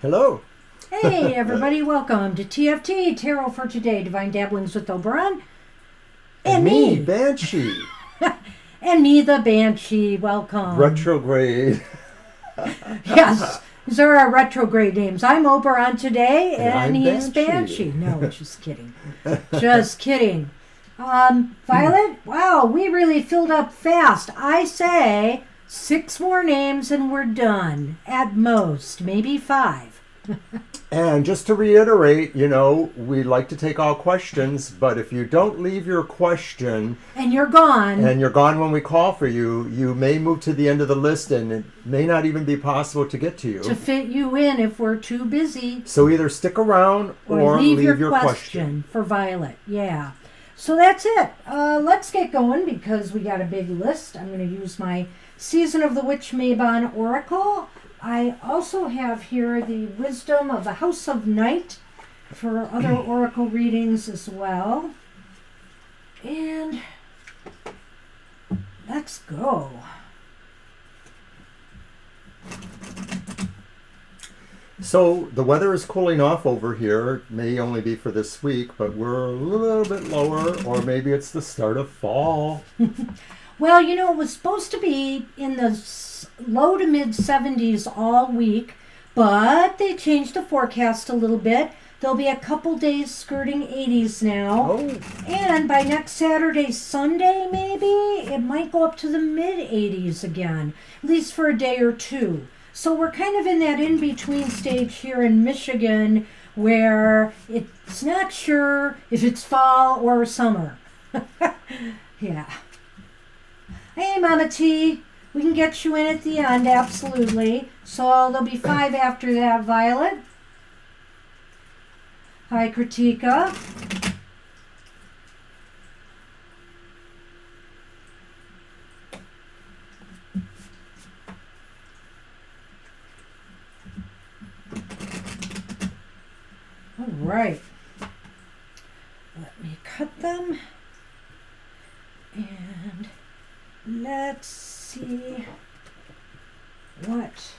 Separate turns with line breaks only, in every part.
Hello.
Hey everybody, welcome to TFT, Tarot for Today, Divine Dabblings with Oberon. And me,
Banshee.
And me, the Banshee, welcome.
Retrograde.
Yes, these are our retrograde names. I'm Oberon today, and he's
Banshee.
No, just kidding. Just kidding. Violet, wow, we really filled up fast. I say 6 more names and we're done. At most, maybe 5.
And just to reiterate, we like to take all questions, but if you don't leave your question
and you're gone
when we call for you, you may move to the end of the list and it may not even be possible to get to you.
To fit you in if we're too busy.
So either stick around or leave your
question for Violet. Yeah. So that's it. Let's get going because we got a big list. I'm going to use my Season of the Witch Mabon Oracle. I also have here the Wisdom of the House of Night for other oracle readings as well. And let's go.
So the weather is cooling off over here. It may only be for this week, but we're a little bit lower, or maybe it's the start of fall.
Well, it was supposed to be in the low to mid 70s all week, but they changed the forecast a little bit. There'll be a couple days skirting 80s now.
Oh.
And by next Saturday, Sunday, maybe, it might go up to the mid 80s again, at least for a day or two. So we're kind of in that in-between stage here in Michigan where it's not sure if it's fall or summer. Yeah. Hey, Mama T, we can get you in at the end, absolutely. So there'll be 5 after that, Violet. Hi, Kritika. All right. Let me cut them. And let's see what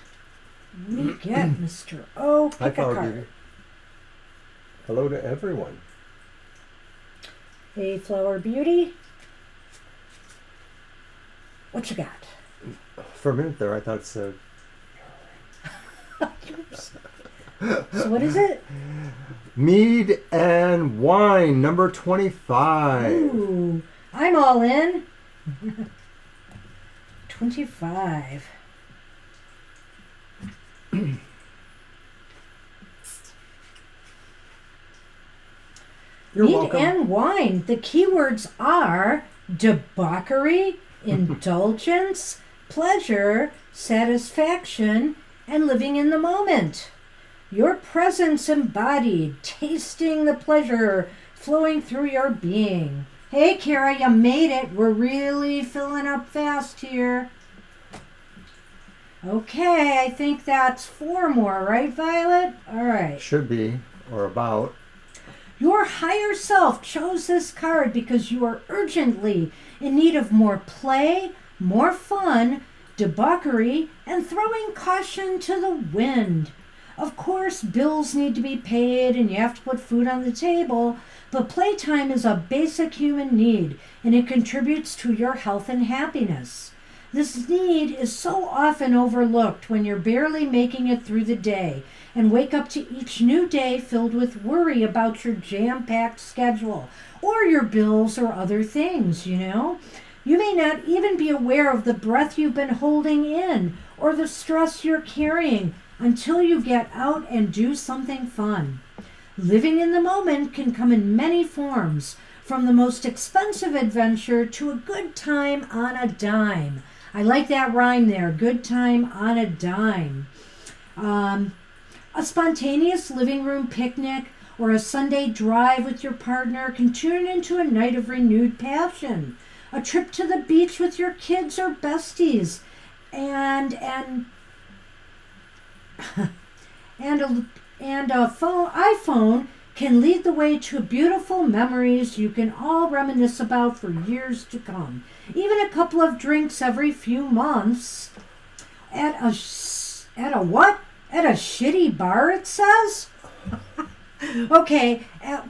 we get, Mr. O.
Hi,
Pick a
Flower
card.
Beauty. Hello to everyone.
Hey, Flower Beauty. What you got?
For a minute there, I thought it said...
So what is it?
Mead and Wine, number 25.
Ooh, I'm all in. 25.
You're
Mead
welcome.
and wine. The keywords are debauchery, indulgence, pleasure, satisfaction, and living in the moment. Your presence embodied, tasting the pleasure flowing through your being. Hey, Kara, you made it. We're really filling up fast here. Okay, I think that's 4 more, right, Violet? All right.
Should be, or about.
Your higher self chose this card because you are urgently in need of more play, more fun, debauchery, and throwing caution to the wind. Of course, bills need to be paid and you have to put food on the table, but playtime is a basic human need and it contributes to your health and happiness. This need is so often overlooked when you're barely making it through the day and wake up to each new day filled with worry about your jam-packed schedule or your bills or other things, You may not even be aware of the breath you've been holding in or the stress you're carrying until you get out and do something fun. Living in the moment can come in many forms, from the most expensive adventure to a good time on a dime. I like that rhyme there, good time on a dime. A spontaneous living room picnic or a Sunday drive with your partner can turn into a night of renewed passion. A trip to the beach with your kids or besties and a iPhone can lead the way to beautiful memories you can all reminisce about for years to come. Even a couple of drinks every few months at a what? At a shitty bar, it says? Okay,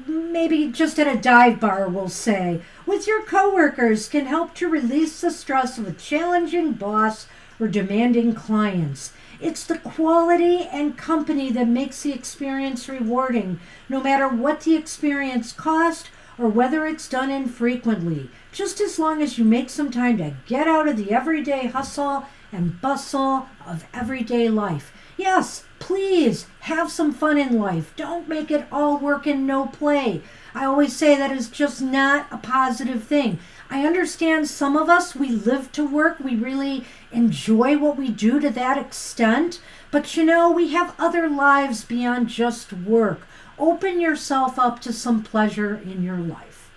maybe just at a dive bar, we'll say. With your coworkers can help to release the stress of a challenging boss or demanding clients. It's the quality and company that makes the experience rewarding, no matter what the experience cost or whether it's done infrequently. Just as long as you make some time to get out of the everyday hustle and bustle of everyday life. Yes, please have some fun in life. Don't make it all work and no play. I always say that is just not a positive thing. I understand some of us, we live to work. We really enjoy what we do to that extent. But we have other lives beyond just work. Open yourself up to some pleasure in your life.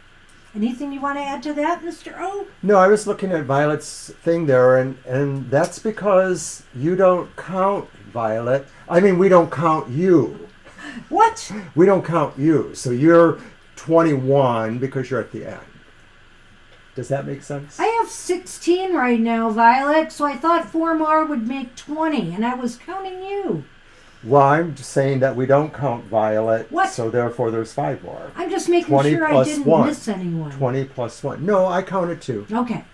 Anything you want to add to that, Mr. O?
No, I was looking at Violet's thing there, and that's because you don't count, Violet. I mean, we don't count you.
What?
We don't count you. So you're 21 because you're at the end. Does that make sense?
I have 16 right now, Violet, so I thought 4 more would make 20, and I was counting you.
Well, I'm just saying that we don't count Violet,
What?
so therefore there's 5 more.
I'm just making
20
sure I
plus
didn't
1.
miss anyone.
20 plus 1. No, I counted 2.
Okay.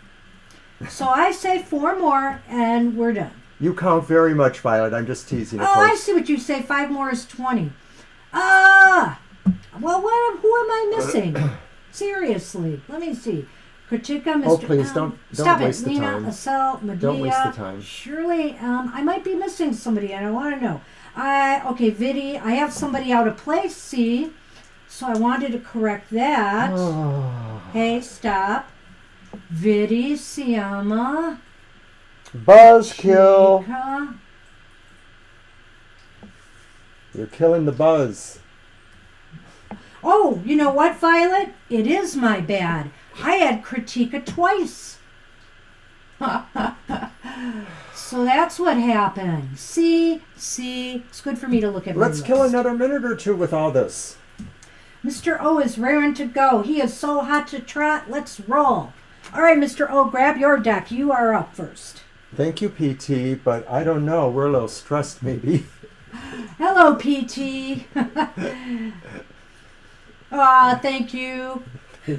So I say 4 more, and we're done.
You count very much, Violet. I'm just teasing, of
Oh,
course.
I see what you say. 5 more is 20. Well, who am I missing? Seriously. Let me see. Kritika, Mr.
Oh, please, don't
Stop
waste
it.
the
Lena,
time.
Asel, Medea.
Don't waste the time.
Shirley, I might be missing somebody, and I want to know. Okay, Vidi, I have somebody out of place, see? So I wanted to correct that.
Oh.
Hey, stop. Vidi, Siama.
Buzzkill.
Kritika.
You're killing the buzz.
Oh, you know what, Violet? It is my bad. I had Kritika twice. So that's what happened. See, it's good for me to look at my
Let's kill
list.
another minute or two with all this.
Mr. O is raring to go. He is so hot to trot. Let's roll. All right, Mr. O, grab your deck. You are up first.
Thank you, PT, but I don't know. We're a little stressed, maybe.
Hello, PT. Thank you.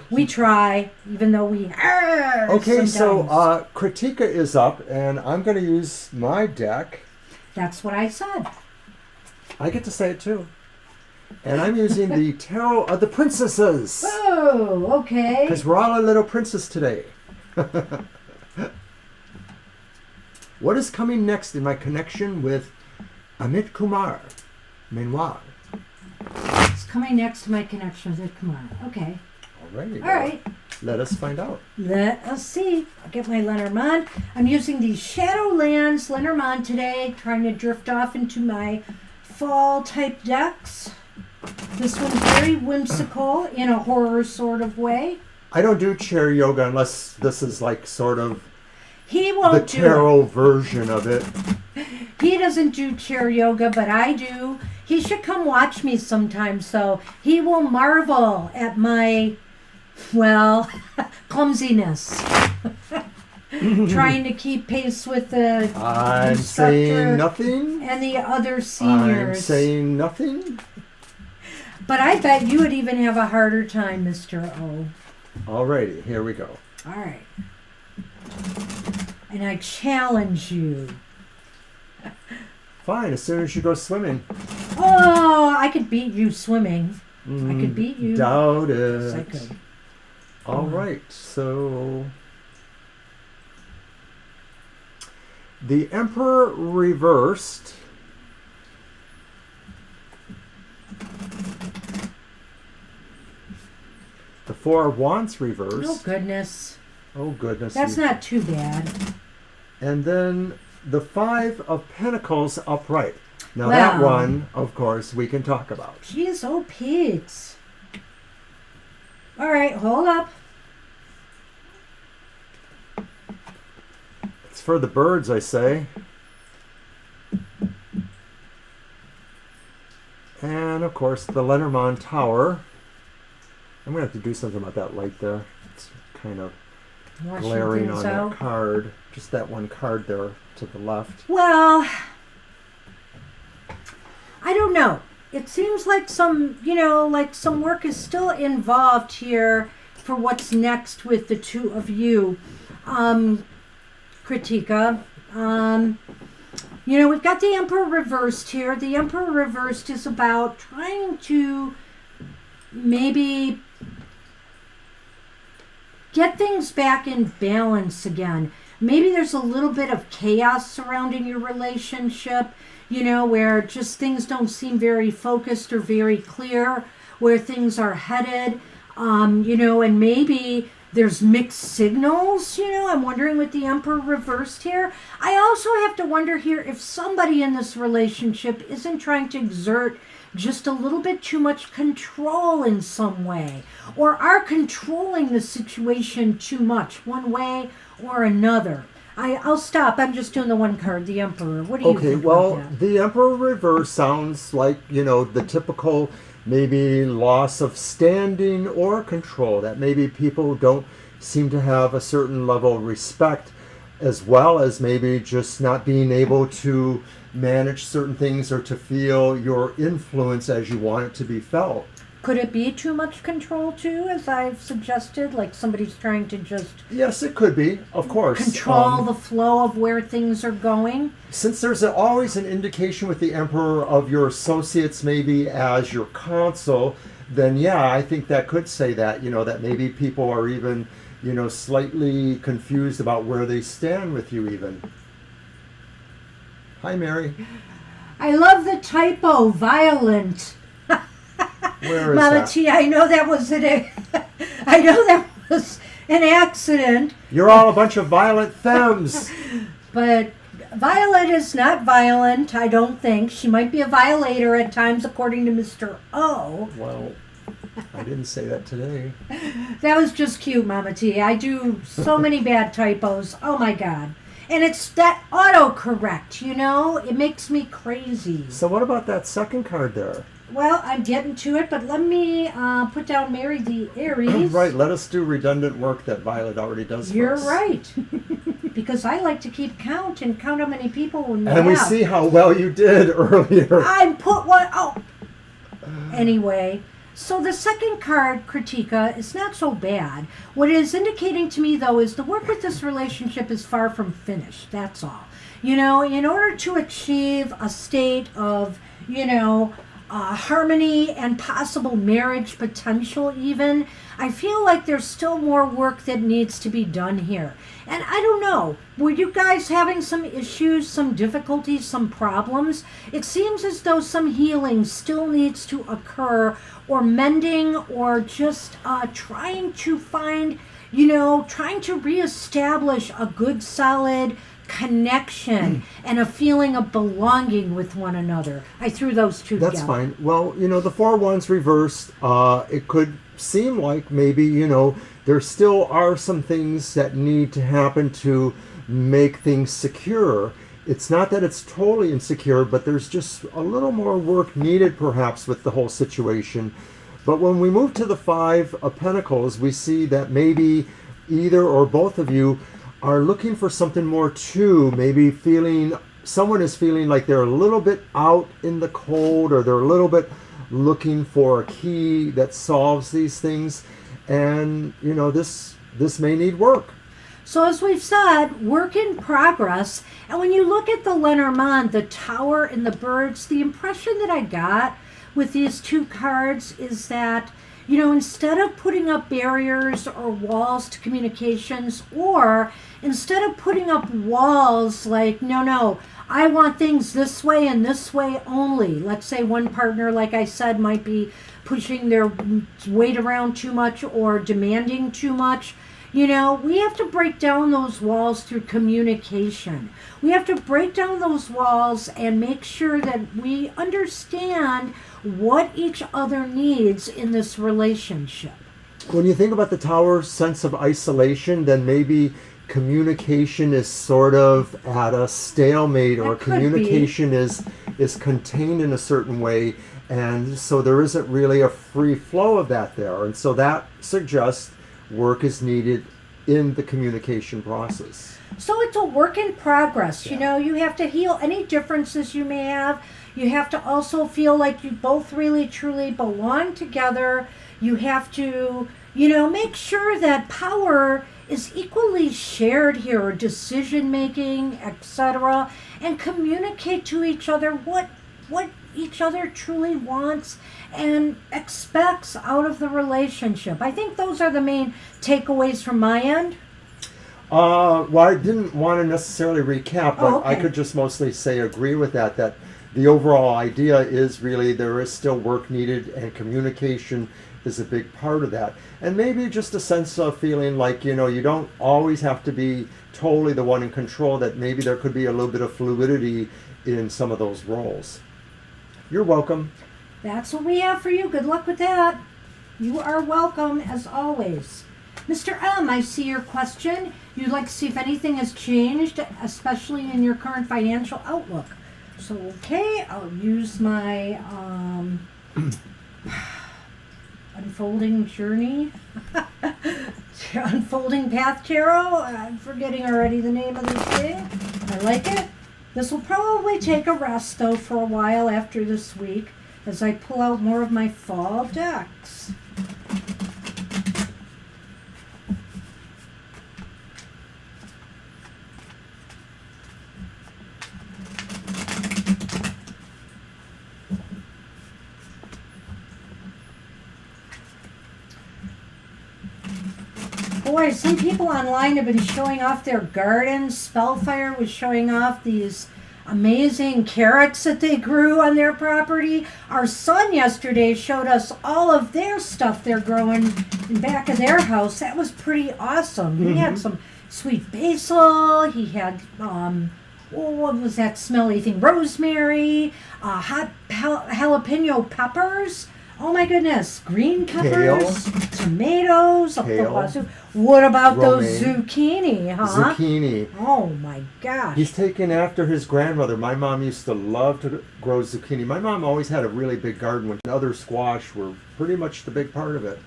We try, even though we
Okay,
sometimes.
so Kritika is up, and I'm going to use my deck.
That's what I said.
I get to say it too. And I'm using the Tarot of the Princesses.
Oh, okay.
Because we're all a little princess today. What is coming next in my connection with Amit Kumar? Meanwhile.
It's coming next to my connection with it. Come on. Okay.
Alrighty.
All right.
Let us find out.
Let us see. I'll get my Lenormand. I'm using the Shadowlands Lenormand today, trying to drift off into my fall type decks. This one's very whimsical in a horror sort of way.
I don't do chair yoga unless this is like sort of
He won't
the
do
tarot version of it.
it. He doesn't do chair yoga, but I do. He should come watch me sometime, so he will marvel at my, clumsiness. Trying to keep pace with the
I'm
instructor
saying nothing.
and the other
I'm
seniors.
saying nothing.
But I bet you would even have a harder time, Mr. O.
Alrighty, here we go.
All right. And I challenge you.
Fine, as soon as you go swimming.
Oh, I could beat you swimming. I could beat you.
Doubt
Yes, I
it.
could.
Alright, so the Emperor reversed. The Four of Wands reversed.
Oh, goodness.
Oh, goodness.
That's not too bad.
And then the Five of Pentacles upright. Now that
Wow.
one, of course, we can talk about.
Jeez, oh, pigs. All right, hold up.
It's for the birds, I say. And, of course, the Lenormand Tower. I'm going to have to do something about that light there. It's kind of
Washing
glaring
things
on
out.
that card. Just that one card there to the left.
Well, don't know. It seems like some work is still involved here for what's next with the two of you. Kritika. We've got the Emperor reversed here. The Emperor reversed is about trying to maybe get things back in balance again. Maybe there's a little bit of chaos surrounding your relationship, where just things don't seem very focused or very clear where things are headed, and maybe there's mixed signals, I'm wondering with the Emperor reversed here. I also have to wonder here if somebody in this relationship isn't trying to exert just a little bit too much control in some way, or are controlling the situation too much one way or another. I'll stop. I'm just doing the one card, the Emperor. What do you think about that?
The Emperor reverse sounds like, the typical maybe loss of standing or control, that maybe people don't seem to have a certain level of respect, as well as maybe just not being able to manage certain things or to feel your influence as you want it to be felt.
Could it be too much control too, as I've suggested? Like somebody's trying to just...
Yes, it could be, of course.
Control the flow of where things are going?
Since there's always an indication with the Emperor of your associates maybe as your console, then yeah, I think that could say that, that maybe people are even, slightly confused about where they stand with you even. Hi, Mary.
I love the typo, violent.
Where is
Mama
that?
T, I know that was an accident.
You're all a bunch of violent femmes.
But Violet is not violent, I don't think. She might be a violator at times, according to Mr. O.
Well, I didn't say that today.
That was just cute, Mama T. I do so many bad typos. Oh, my God. And it's that autocorrect, It makes me crazy.
So what about that second card there?
Well, I'm getting to it, but let me put down Mary the Aries.
Right, let us do redundant work that Violet already does
You're
for us.
right. Because I like to keep count and count how many people we
And we see how well you did earlier.
I put one... Oh! Anyway, so the second card, Kritika, is not so bad. What it is indicating to me, though, is the work with this relationship is far from finished. That's all. In order to achieve a state of, harmony and possible marriage potential even, I feel like there's still more work that needs to be done here. And I don't know, were you guys having some issues, some difficulties, some problems? It seems as though some healing still needs to occur, or mending, or just trying to find, trying to reestablish a good solid connection and a feeling of belonging with one another. I threw those two together.
That's fine. Well, the 4 wands reversed, it could seem like maybe, there still are some things that need to happen to make things secure. It's not that it's totally insecure, but there's just a little more work needed perhaps with the whole situation. But when we move to the 5 of Pentacles, we see that maybe either or both of you are looking for something more too, maybe someone is feeling like they're a little bit out in the cold, or they're a little bit looking for a key that solves these things, and this may need work.
So as we've said, work in progress. And when you look at the Lenormand, the Tower and the birds, the impression that I got with these two cards is that instead of putting up barriers or walls to communications, or instead of putting up walls like, no, I want things this way and this way only. Let's say one partner, like I said, might be pushing their weight around too much or demanding too much. We have to break down those walls through communication. We have to break down those walls and make sure that we understand what each other needs in this relationship.
When you think about the Tower's sense of isolation, then maybe communication is sort of at a stalemate, or communication is contained in a certain way, and so there isn't really a free flow of that there. And so that suggests work is needed in the communication process.
So it's a work in progress. You have to heal any differences you may have. You have to also feel like you both really truly belong together. You have to, make sure that power is equally shared here, decision making, etc., and communicate to each other what each other truly wants and expects out of the relationship. I think those are the main takeaways from my end.
Well, I didn't want to necessarily recap, but
okay.
I could just mostly say agree with that the overall idea is really there is still work needed, and communication is a big part of that. And maybe just a sense of feeling like, you don't always have to be totally the one in control, that maybe there could be a little bit of fluidity in some of those roles. You're welcome.
That's what we have for you. Good luck with that. You are welcome, as always. Mr. M, I see your question. You'd like to see if anything has changed, especially in your current financial outlook. So, okay, I'll use my unfolding journey, unfolding path tarot. I'm forgetting already the name of this thing. I like it. This will probably take a rest, though, for a while after this week as I pull out more of my fall decks. Boy, some people online have been showing off their gardens. Spellfire was showing off these amazing carrots that they grew on their property. Our son yesterday showed us all of their stuff they're growing in back of their house. That was pretty awesome. He had some sweet basil. He had, what was that smelly thing? Rosemary, hot jalapeno peppers. Oh my goodness, green peppers, tomatoes, what about those zucchini, huh?
Zucchini.
Oh my gosh.
He's taken after his grandmother. My mom used to love to grow zucchini. My mom always had a really big garden with other squash were pretty much the big part of it.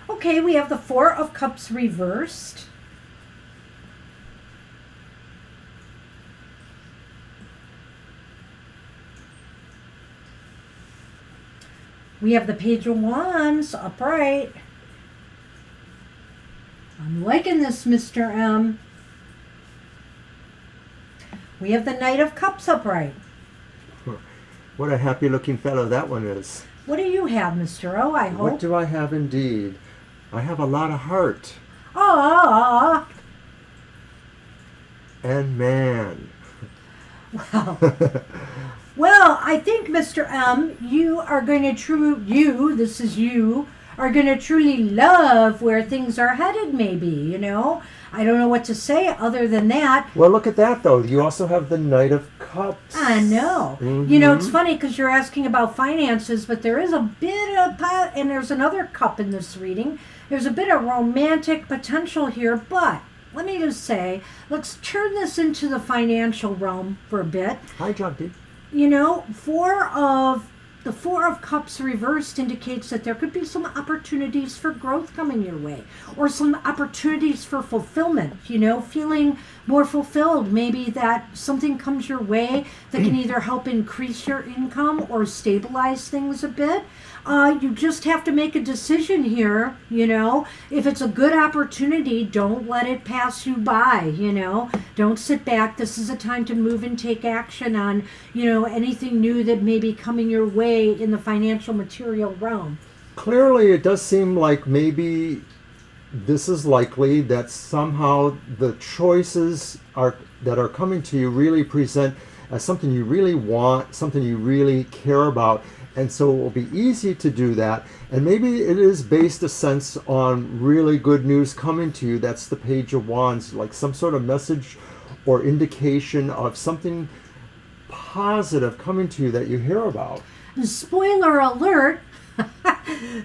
Okay, we have the Four of Cups reversed. We have the Page of Wands upright. I'm liking this, Mr. M. We have the Knight of Cups upright.
What a happy looking fellow that one is.
What do you have, Mr. O, I hope?
What do I have indeed? I have a lot of heart.
Ah.
And man.
Well, I think, Mr. M, you are going to are going to truly love where things are headed, maybe, I don't know what to say other than that.
Well, look at that, though. You also have the Knight of Cups.
I know. It's funny because you're asking about finances, but there is a bit of, and there's another cup in this reading. There's a bit of romantic potential here, but let me just say, let's turn this into the financial realm for a bit.
Hi, Junkie.
The Four of Cups reversed indicates that there could be some opportunities for growth coming your way, or some opportunities for fulfillment, feeling more fulfilled. Maybe that something comes your way that can either help increase your income or stabilize things a bit. You just have to make a decision here, If it's a good opportunity, don't let it pass you by, Don't sit back. This is a time to move and take action on, anything new that may be coming your way in the financial material realm.
Clearly, it does seem like maybe this is likely that somehow the choices that are coming to you really present as something you really want, something you really care about. And so it will be easy to do that. And maybe it is based a sense on really good news coming to you. That's the Page of Wands, like some sort of message or indication of something positive coming to you that you hear about.
Spoiler alert,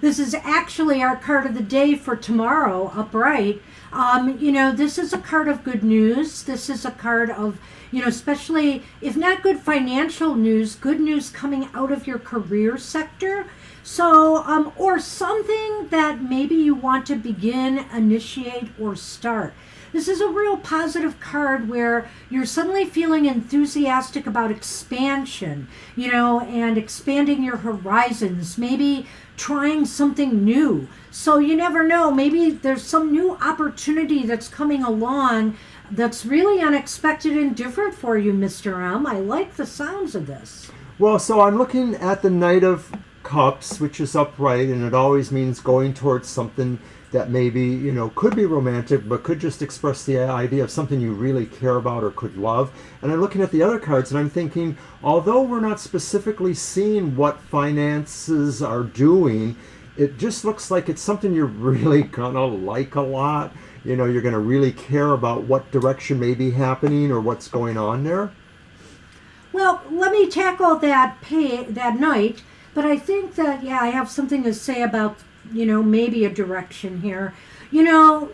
this is actually our card of the day for tomorrow, upright. This is a card of good news. This is a card of, especially if not good financial news, good news coming out of your career sector. So, or something that maybe you want to begin, initiate, or start. This is a real positive card where you're suddenly feeling enthusiastic about expansion, and expanding your horizons, maybe trying something new. So you never know, maybe there's some new opportunity that's coming along that's really unexpected and different for you, Mr. M. I like the sounds of this.
Well, so I'm looking at the Knight of Cups, which is upright, and it always means going towards something that maybe, could be romantic, but could just express the idea of something you really care about or could love. And I'm looking at the other cards and I'm thinking, although we're not specifically seeing what finances are doing, it just looks like it's something you're really gonna like a lot. You're gonna really care about what direction may be happening or what's going on there.
Well, let me tackle that night, but I think that, I have something to say about maybe a direction here.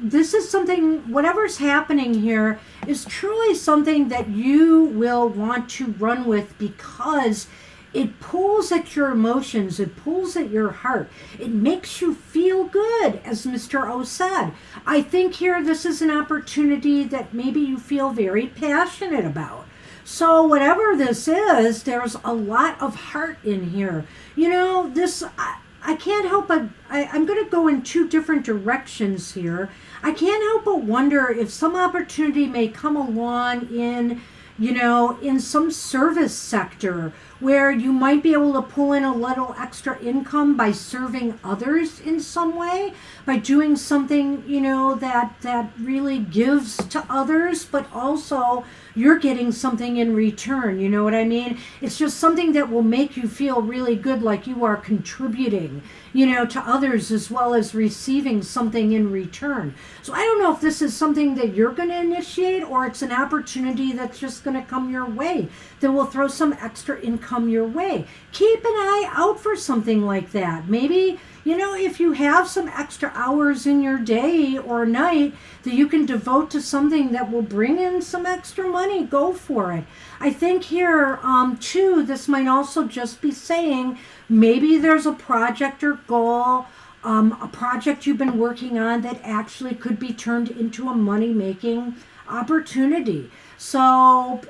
This is something, whatever's happening here is truly something that you will want to run with because it pulls at your emotions, it pulls at your heart, it makes you feel good, as Mr. O said. I think here this is an opportunity that maybe you feel very passionate about. So whatever this is, there's a lot of heart in here. I can't help but, I'm going to go in two different directions here. I can't help but wonder if some opportunity may come along in some service sector where you might be able to pull in a little extra income by serving others in some way, by doing something, that really gives to others, but also you're getting something in return. You know what I mean? It's just something that will make you feel really good, like you are contributing, to others as well as receiving something in return. So I don't know if this is something that you're going to initiate or it's an opportunity that's just going to come your way that will throw some extra income your way. Keep an eye out for something like that. Maybe, if you have some extra hours in your day or night that you can devote to something that will bring in some extra money, go for it. I think here, too, this might also just be saying maybe there's a project or goal, a project you've been working on that actually could be turned into a money-making opportunity. So,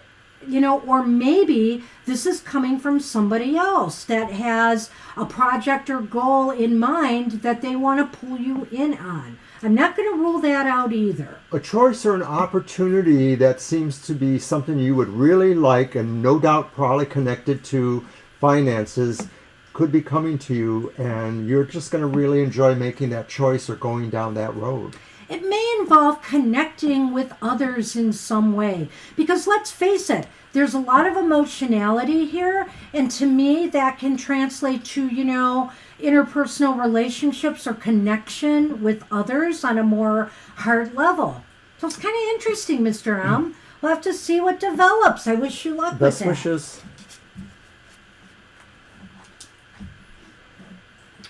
or maybe this is coming from somebody else that has a project or goal in mind that they want to pull you in on. I'm not going to rule that out either.
A choice or an opportunity that seems to be something you would really like and no doubt probably connected to finances could be coming to you, and you're just going to really enjoy making that choice or going down that road.
It may involve connecting with others in some way, because let's face it, there's a lot of emotionality here, and to me that can translate to, interpersonal relationships or connection with others on a more heart level. So it's kind of interesting, Mr. M. We'll have to see what develops. I wish you luck with that.
Best wishes.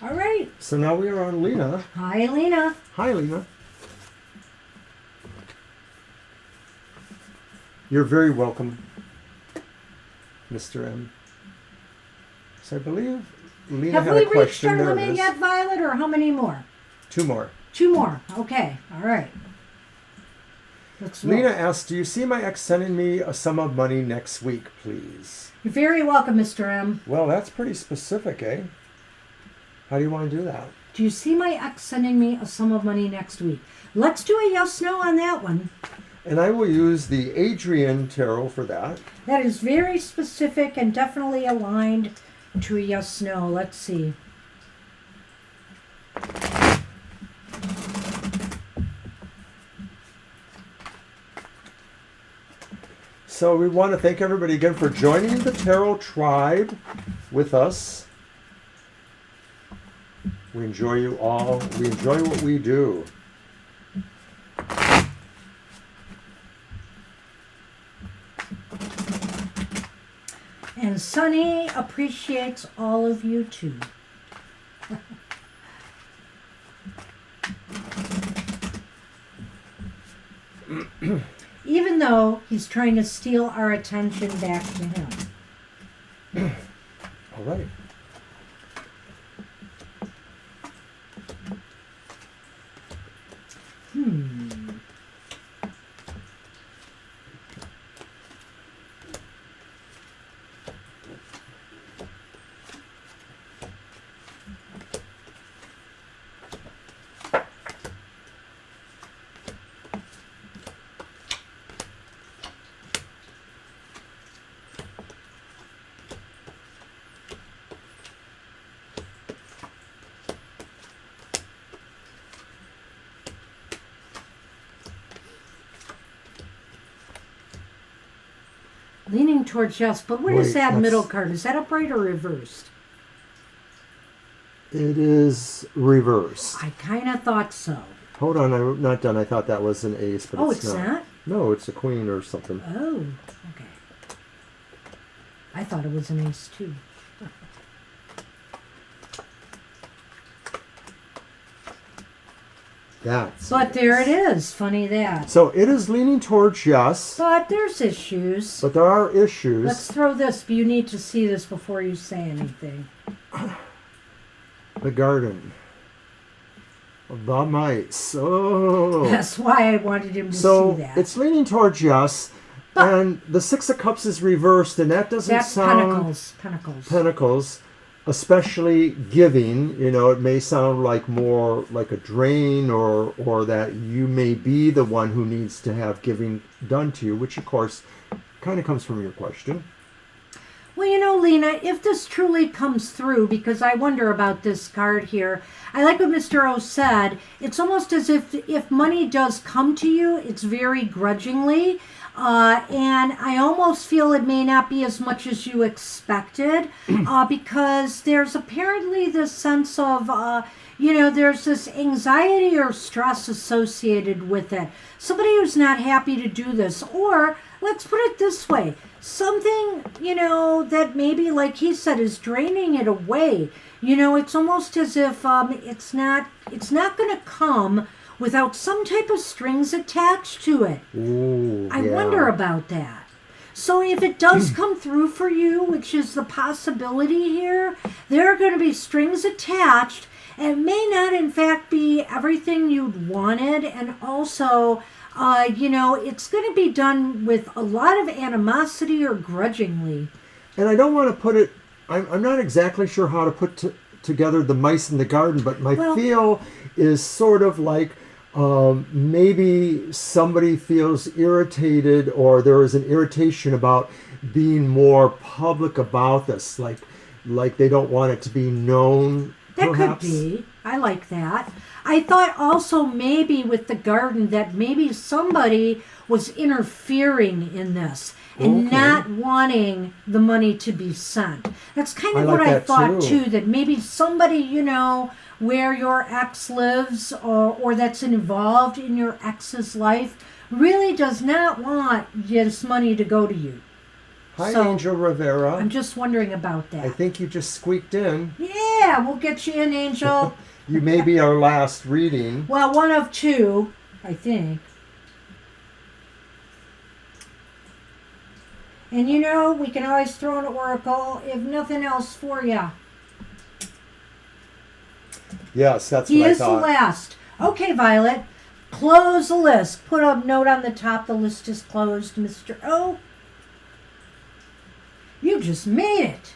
All right.
So now we are on Lena.
Hi, Lena.
Hi, Lena. You're very welcome, Mr. M. So I believe Lena
Have
had
we
a question.
reached our
There it
limit
is.
yet, Violet, or how many more?
2 more.
2 more. Okay. All right. Let's roll.
Lena asked, do you see my ex sending me a sum of money next week, please?
You're very welcome, Mr. M.
Well, that's pretty specific, eh? How do you want to do that?
Do you see my ex sending me a sum of money next week? Let's do a yes/no on that one.
And I will use the Adrian Tarot for that.
That is very specific and definitely aligned to a yes/no. Let's see.
So we want to thank everybody again for joining the Tarot Tribe with us. We enjoy you all. We enjoy what we do.
And Sunny appreciates all of you too. Even though he's trying to steal our attention back to him.
All right.
Leaning towards yes, but what is
Wait,
that
that's-
middle card? Is that upright or reversed?
It is reversed.
I kind of thought so.
Hold on, I'm not done. I thought that was an ace, but
Oh,
it's
it's
not.
not?
No, it's a queen or something.
Oh, okay. I thought it was an ace too.
That's
But there it is. Funny that.
So it is leaning towards yes,
But there's issues.
but there are issues.
Let's throw this, but you need to see this before you say anything.
The garden. The mice. Oh.
That's why I wanted him to
So
see that.
it's leaning towards yes, and the Six of Cups is reversed, and that doesn't
That's
sound Pentacles, especially giving. You know, it may sound like more like a drain, or that you may be the one who needs to have giving done to you, which of course kind of comes from your question.
Well, you know, Lena, if this truly comes through, because I wonder about this card here, I like what Mr. O said. It's almost as if money does come to you, it's very grudgingly. And I almost feel it may not be as much as you expected, because there's apparently this sense of, there's this anxiety or stress associated with it. Somebody who's not happy to do this, or let's put it this way, something, that maybe, like he said, is draining it away. It's almost as if it's not going to come without some type of strings attached to it.
Ooh,
I wonder about that. So if it does come through for you, which is the possibility here, there are going to be strings attached. And it may not, in fact, be everything you'd wanted. And also, it's going to be done with a lot of animosity or grudgingly.
And I don't want to put it, I'm not exactly sure how to put together the mice in the garden, but my feel is sort of like maybe somebody feels irritated, or there is an irritation about being more public about this, like they don't want it to be known.
That
perhaps.
could be. I like that. I thought also maybe with the garden that maybe somebody was interfering in this and not wanting the money to be sent. That's kind of what I thought too, that maybe somebody, where your ex lives or that's involved in your ex's life really does not want this money to go to you.
Hi, Angel Rivera.
I'm just wondering about that.
I think you just squeaked in.
Yeah, we'll get you in, Angel.
You may be our last reading.
Well, one of two, I think. And we can always throw an oracle, if nothing else, for you.
Yes, that's
He
what I
is the
thought.
last. Okay, Violet, close the list. Put a note on the top. The list is closed, Mr. O. You just made it.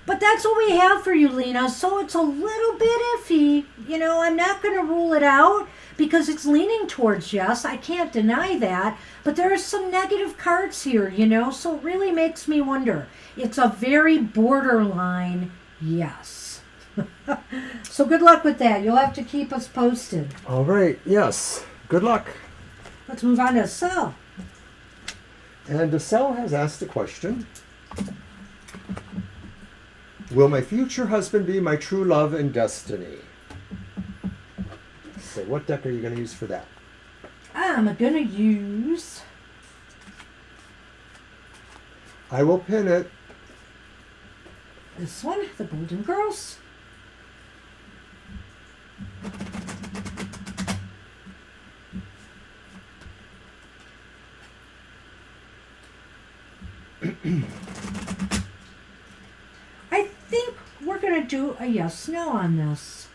But that's what we have for you, Lena. So it's a little bit iffy. I'm not going to rule it out because it's leaning towards yes. I can't deny that. But there are some negative cards here, so it really makes me wonder. It's a very borderline yes. So good luck with that. You'll have to keep us posted.
All right, yes. Good luck.
Let's move on to Sel.
And Desel has asked a question. Will my future husband be my true love and destiny? So what deck are you going to use for that?
I'm going to use...
I will pin it.
this one, the Golden Girls. I think we're going to do a yes/no on this.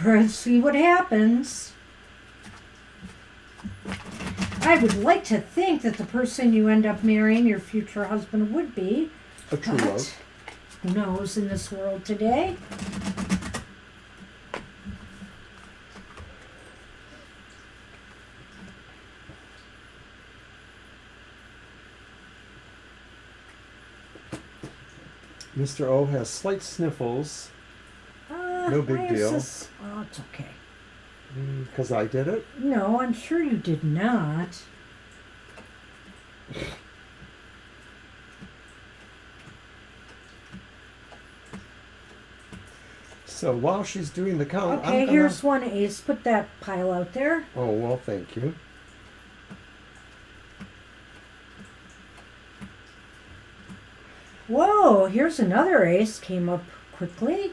Let's see what happens. I would like to think that the person you end up marrying, your future husband, would be.
A true
But
love.
who knows in this world today?
Mr. O has slight sniffles. No big
why is
deal.
Oh, it's okay.
Because I did it?
No, I'm sure you did not.
So while she's doing the count,
Okay, here's one ace. Put that pile out there.
Oh, well, thank you.
Whoa, here's another ace. Came up quickly.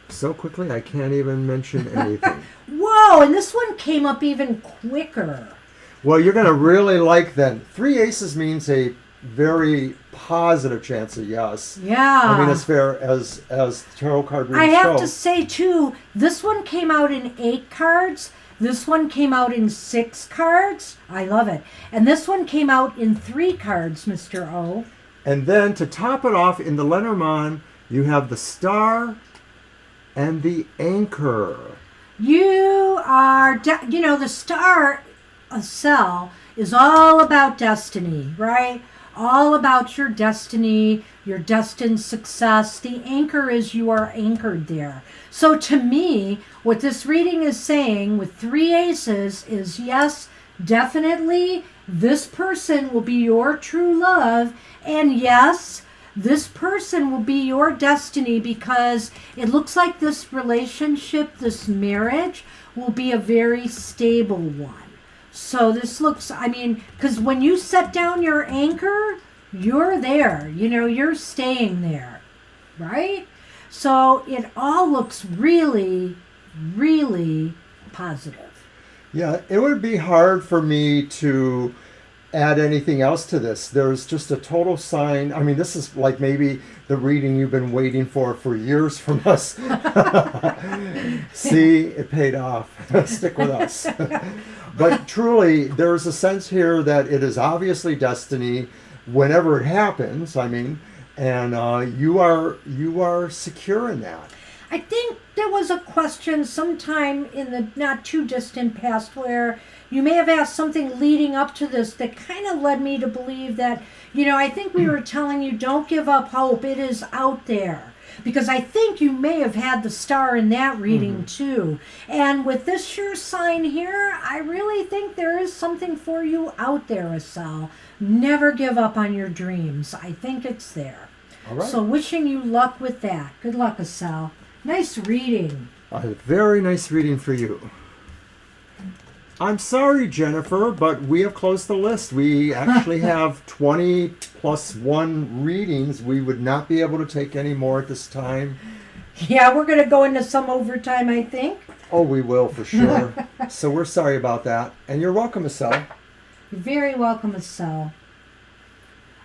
So quickly, I can't even mention anything.
Whoa, and this one came up even quicker.
Well, you're going to really like then. 3 aces means a very positive chance of yes.
Yeah.
I mean, as fair as tarot card
I
readings
have
show.
to say, too, this one came out in 8 cards. This one came out in 6 cards. I love it. And this one came out in 3 cards, Mr. O.
And then to top it off, in the Lenormand, you have the star and the anchor.
You are, the star cell is all about destiny, right? All about your destiny, your destined success. The anchor is you are anchored there. So to me, what this reading is saying with 3 aces is yes, definitely, this person will be your true love. And yes, this person will be your destiny, because it looks like this relationship, this marriage, will be a very stable one. So this looks, because when you set down your anchor, you're there. You're staying there, right? So it all looks really, really positive.
Yeah, it would be hard for me to add anything else to this. There's just a total sign. I mean, this is like maybe the reading you've been waiting for years from us. See, it paid off. Stick with us. But truly, there's a sense here that it is obviously destiny whenever it happens. And you are secure in that.
I think there was a question sometime in the not too distant past where you may have asked something leading up to this that kind of led me to believe that, I think we were telling you don't give up hope. It is out there. Because I think you may have had the star in that reading too. And with this sure sign here, I really think there is something for you out there, Asal. Never give up on your dreams. I think it's there.
All right.
So wishing you luck with that. Good luck, Asal. Nice reading.
A very nice reading for you. I'm sorry, Jennifer, but we have closed the list. We actually have 20 plus 1 readings. We would not be able to take any more at this time.
Yeah, we're going to go into some overtime, I think.
Oh, we will for sure. So we're sorry about that. And you're welcome, Estelle.
You're very welcome, Asal.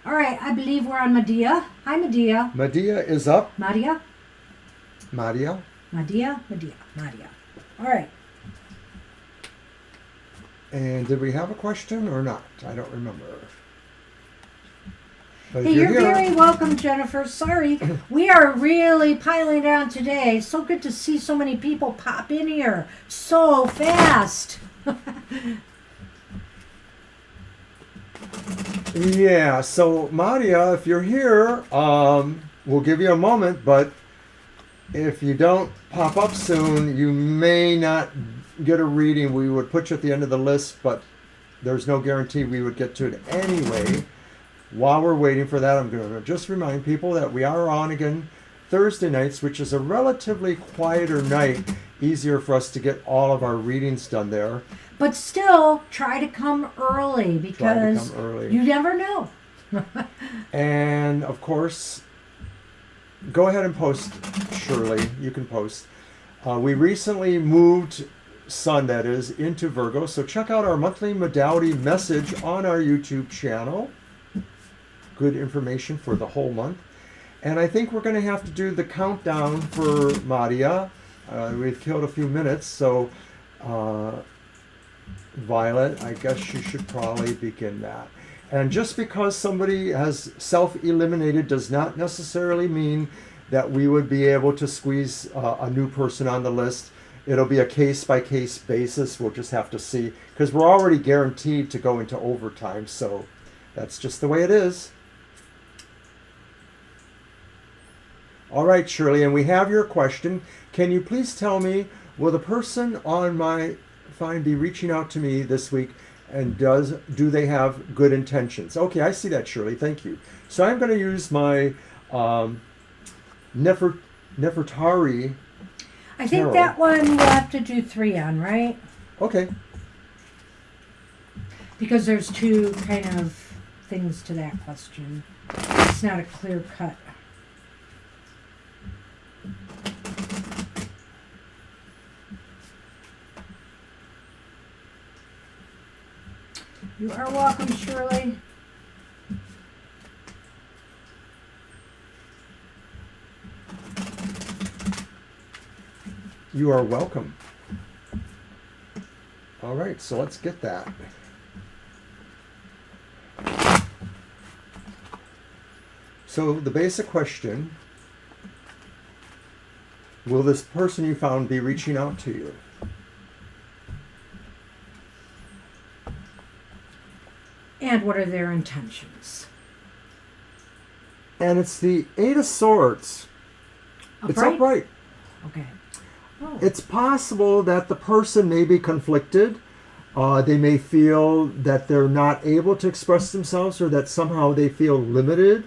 All right, I believe we're on Medea. Hi, Medea.
Medea is up.
Madia?
Medea.
Medea. All right.
And did we have a question or not? I don't remember. But
Hey,
if
you're
here,
very welcome, Jennifer. Sorry, we are really piling down today. So good to see so many people pop in here so fast.
Yeah, so Madia, if you're here, we'll give you a moment, but if you don't pop up soon, you may not get a reading. We would put you at the end of the list, but there's no guarantee we would get to it anyway. While we're waiting for that, I'm going to just remind people that we are on again Thursday nights, which is a relatively quieter night, easier for us to get all of our readings done there.
But still, try to come early because you never know.
And of course, go ahead and post, Shirley. You can post. We recently moved Sun, that is, into Virgo. So check out our monthly modality message on our YouTube channel. good information for the whole month. And I think we're going to have to do the countdown for Maria. We've killed a few minutes, so Violet, I guess you should probably begin that. And just because somebody has self-eliminated does not necessarily mean that we would be able to squeeze a new person on the list. It'll be a case-by-case basis. We'll just have to see, because we're already guaranteed to go into overtime, so that's just the way it is. All right, Shirley, and we have your question. Can you please tell me, will the person on my find be reaching out to me this week, and do they have good intentions? Okay, I see that, Shirley. Thank you. So I'm going to use my Nefertari.
I think
Tarot.
that one we'll have to do 3 on, right?
Okay.
Because there's 2 kind of things to that question. It's not a clear cut. You are welcome, Shirley.
You are welcome. All right, so let's get that. So the basic question, will this person you found be reaching out to you?
And what are their intentions?
And it's the 8 of Swords.
Upright?
It's upright.
Okay. Oh.
It's possible that the person may be conflicted. They may feel that they're not able to express themselves, or that somehow they feel limited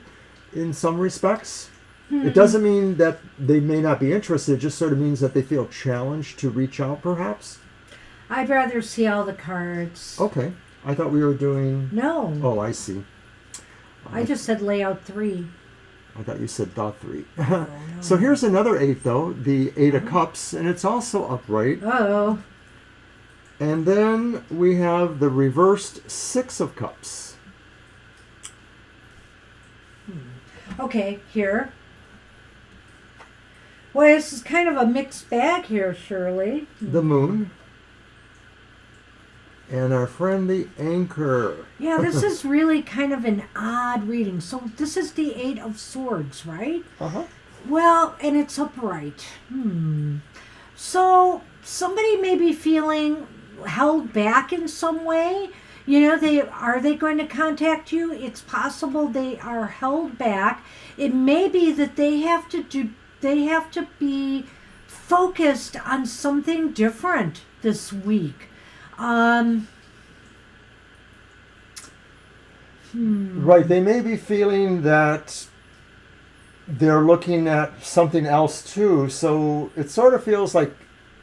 in some respects. It doesn't mean that they may not be interested. It just sort of means that they feel challenged to reach out, perhaps.
I'd rather see all the cards.
Okay. I thought we were doing...
No.
Oh, I see.
I just said layout 3.
I thought you said the 3.
Oh, no.
So here's another 8, though. The 8 of Cups, and it's also upright.
Uh-oh.
And then we have the reversed 6 of Cups.
Okay, here. Well, this is kind of a mixed bag here, Shirley.
The Moon. And our friend the Anchor.
Yeah, this is really kind of an odd reading. So this is the 8 of Swords, right?
Uh-huh.
Well, and it's upright. So somebody may be feeling held back in some way. You know, are they going to contact you? It's possible they are held back. It may be that they have to be focused on something different this week.
Right, they may be feeling that they're looking at something else too, so it sort of feels like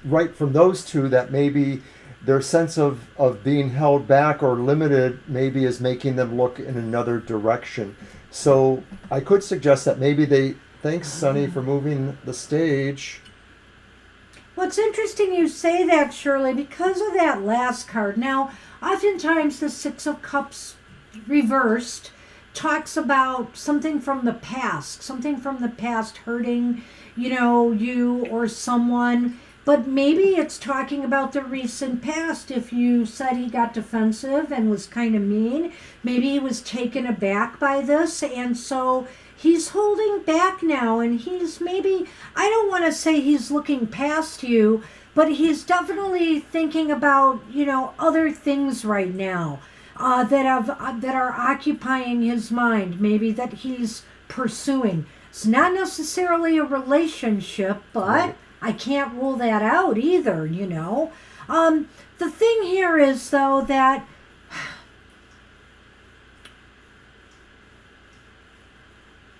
right from those two that maybe their sense of being held back or limited maybe is making them look in another direction. So I could suggest that maybe thanks Sunny for moving the stage.
Well, it's interesting you say that, Shirley, because of that last card. Now, oftentimes the 6 of Cups reversed talks about something from the past hurting, you or someone. But maybe it's talking about the recent past. If you said he got defensive and was kind of mean, maybe he was taken aback by this, and so he's holding back now, and he's maybe, I don't want to say he's looking past you, but he's definitely thinking about, other things right now that are occupying his mind, maybe that he's pursuing. It's not necessarily a relationship, but
Right.
I can't rule that out either, The thing here is, though, that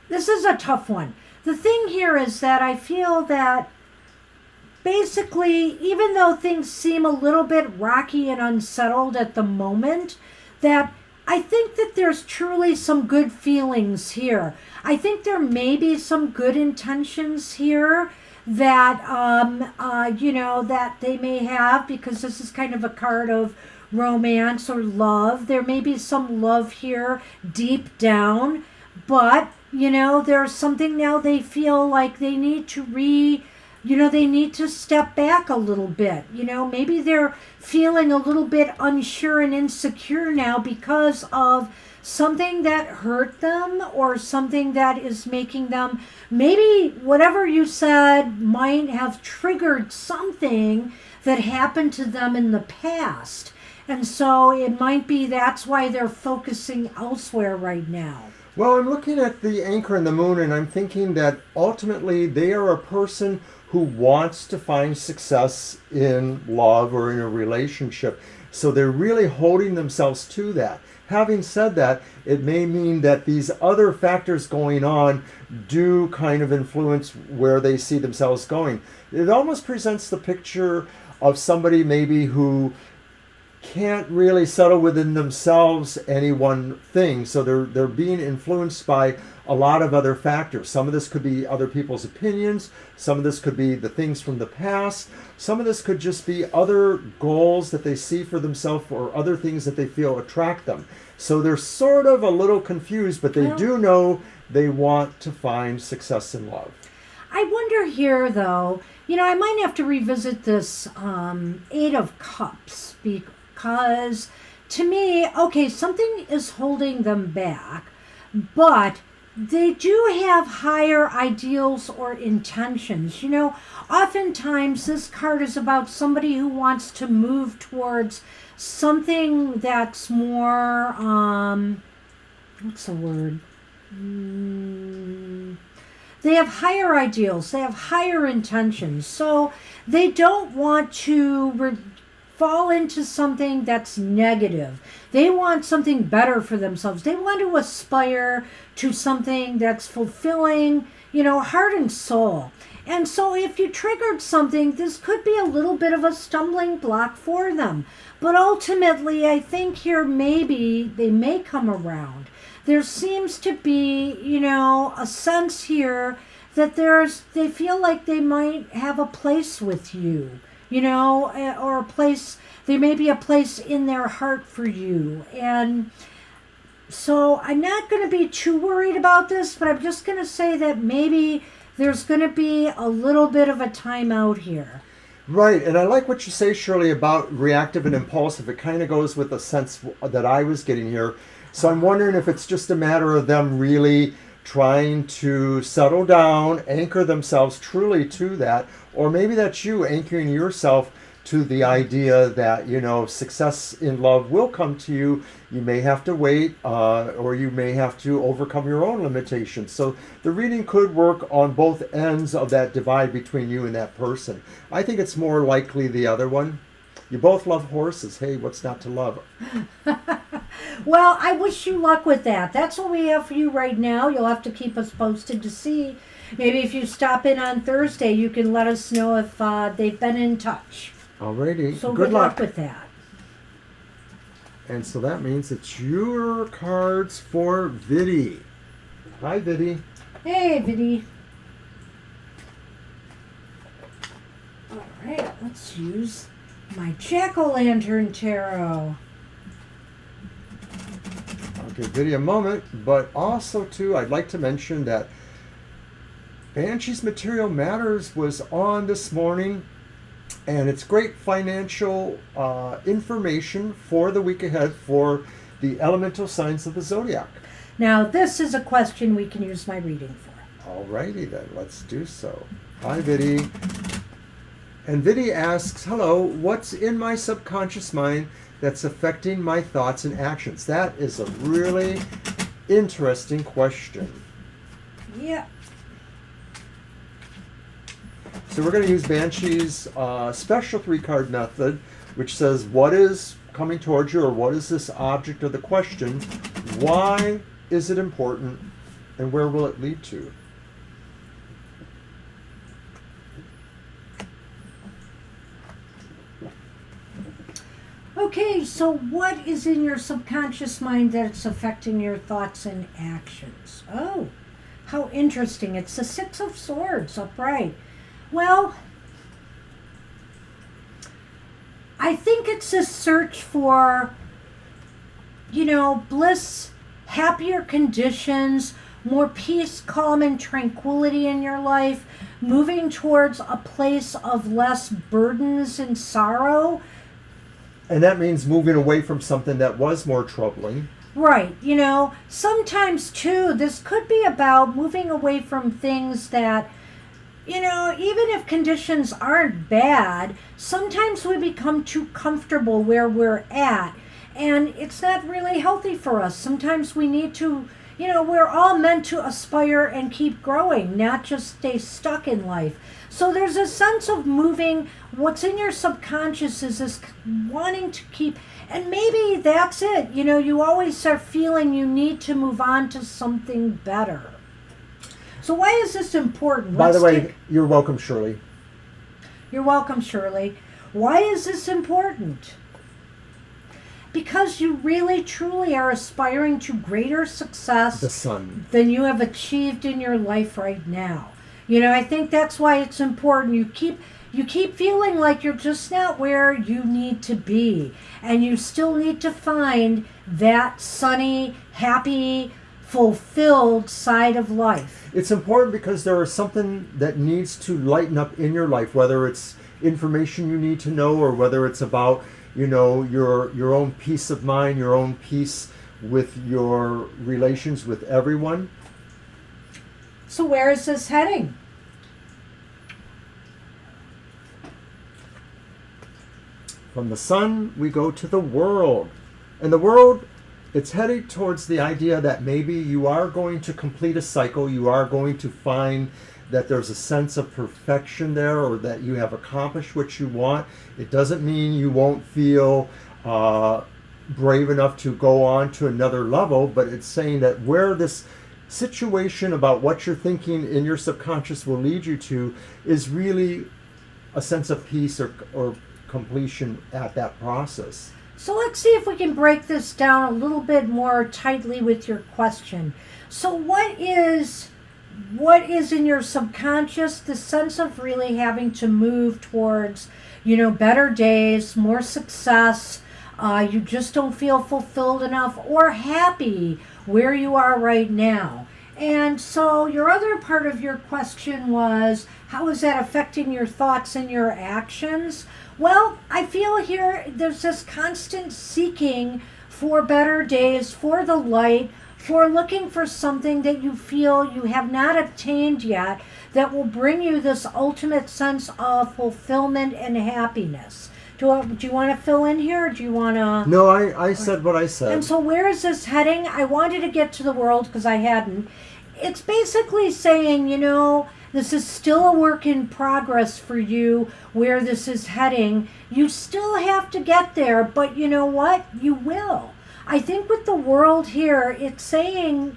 this is a tough one. The thing here is that I feel that basically, even though things seem a little bit rocky and unsettled at the moment, that I think that there's truly some good feelings here. I think there may be some good intentions here that that they may have, because this is kind of a card of romance or love. There may be some love here deep down, but, there's something now they feel like they need to they need to step back a little bit. Maybe they're feeling a little bit unsure and insecure now because of something that hurt them or something that is making them, maybe whatever you said might have triggered something that happened to them in the past. And so it might be that's why they're focusing elsewhere right now.
Well, I'm looking at the anchor and the moon, and I'm thinking that ultimately they are a person who wants to find success in love or in a relationship. So they're really holding themselves to that. Having said that, it may mean that these other factors going on do kind of influence where they see themselves going. It almost presents the picture of somebody maybe who can't really settle within themselves any one thing. So they're being influenced by a lot of other factors. Some of this could be other people's opinions. Some of this could be the things from the past. Some of this could just be other goals that they see for themselves or other things that they feel attract them. So they're sort of a little confused, but they do know they want to find success in love.
I wonder here, though, I might have to revisit this Eight of Cups because to me, okay, something is holding them back, but they do have higher ideals or intentions. Oftentimes this card is about somebody who wants to move towards something that's more, what's the word? They have higher ideals. They have higher intentions. So they don't want to fall into something that's negative. They want something better for themselves. They want to aspire to something that's fulfilling, heart and soul. And so if you triggered something, this could be a little bit of a stumbling block for them. But ultimately, I think here maybe they may come around. There seems to be, a sense here that they feel like they might have a place with you, or a place, there may be a place in their heart for you. And so I'm not going to be too worried about this, but I'm just going to say that maybe there's going to be a little bit of a timeout here.
Right, and I like what you say, Shirley, about reactive and impulsive. It kind of goes with the sense that I was getting here. So I'm wondering if it's just a matter of them really trying to settle down, anchor themselves truly to that, or maybe that's you anchoring yourself to the idea that, success in love will come to you. You may have to wait, or you may have to overcome your own limitations. So the reading could work on both ends of that divide between you and that person. I think it's more likely the other one. You both love horses. Hey, what's not to love?
Well, I wish you luck with that. That's what we have for you right now. You'll have to keep us posted to see. Maybe if you stop in on Thursday, you can let us know if they've been in touch.
Alrighty.
So
good luck
with that.
And so that means it's your cards for Viddy. Hi, Viddy.
Hey, Viddy. All right, let's use my Jack-o'-lantern tarot.
I'll give Viddy a moment, but also, too, I'd like to mention that Banshee's Material Matters was on this morning, and it's great financial information for the week ahead for the elemental signs of the zodiac.
Now, this is a question we can use my reading for.
Alrighty then, let's do so. Hi, Viddy. And Viddy asks, hello, what's in my subconscious mind that's affecting my thoughts and actions? That is a really interesting question.
Yeah.
So we're going to use Banshee's special 3-card method, which says what is coming towards you, or what is this object of the question, why is it important, and where will it lead to?
Okay, so what is in your subconscious mind that's affecting your thoughts and actions? Oh, how interesting. It's the 6 of Swords upright. Well, I think it's a search for, bliss, happier conditions, more peace, calm, and tranquility in your life, moving towards a place of less burdens and sorrow.
And that means moving away from something that was more troubling.
Right, sometimes too, this could be about moving away from things that, even if conditions aren't bad, sometimes we become too comfortable where we're at, and it's not really healthy for us. Sometimes we need to, we're all meant to aspire and keep growing, not just stay stuck in life. So there's a sense of moving. What's in your subconscious is this wanting to keep, and maybe that's it. You always start feeling you need to move on to something better. So why is this important?
By the way, you're welcome, Shirley.
You're welcome, Shirley. Why is this important? Because you really, truly are aspiring to greater success
The sun.
than you have achieved in your life right now. I think that's why it's important. You keep feeling like you're just not where you need to be. And you still need to find that sunny, happy, fulfilled side of life.
It's important because there is something that needs to lighten up in your life, whether it's information you need to know or whether it's about, your own peace of mind, your own peace with your relations with everyone.
So where is this heading?
From the sun, we go to the world. And the world, it's headed towards the idea that maybe you are going to complete a cycle. You are going to find that there's a sense of perfection there, or that you have accomplished what you want. It doesn't mean you won't feel brave enough to go on to another level, but it's saying that where this situation about what you're thinking in your subconscious will lead you to is really a sense of peace or completion at that process.
So let's see if we can break this down a little bit more tightly with your question. So what is in your subconscious? The sense of really having to move towards, better days, more success. You just don't feel fulfilled enough or happy where you are right now. And so your other part of your question was, how is that affecting your thoughts and your actions? Well, I feel here there's this constant seeking for better days, for the light, for looking for something that you feel you have not obtained yet that will bring you this ultimate sense of fulfillment and happiness. Do you want to fill in here, or do you want to...
No, I said what I said.
And so where is this heading? I wanted to get to the world because I hadn't. It's basically saying, this is still a work in progress for you, where this is heading. You still have to get there, but you know what? You will. I think with the world here, it's saying,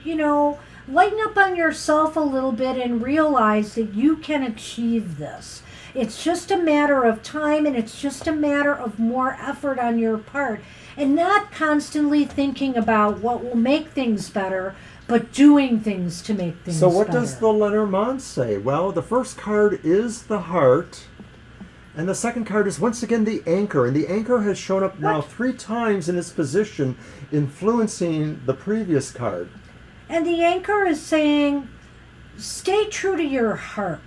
lighten up on yourself a little bit and realize that you can achieve this. It's just a matter of time, and it's just a matter of more effort on your part, and not constantly thinking about what will make things better, but doing things to make things better.
So what does the Lenormand say? Well, the first card is the heart, and the second card is once again the anchor. And the anchor has shown up now 3 times in its position, influencing the previous card.
And the anchor is saying, stay true to your heart.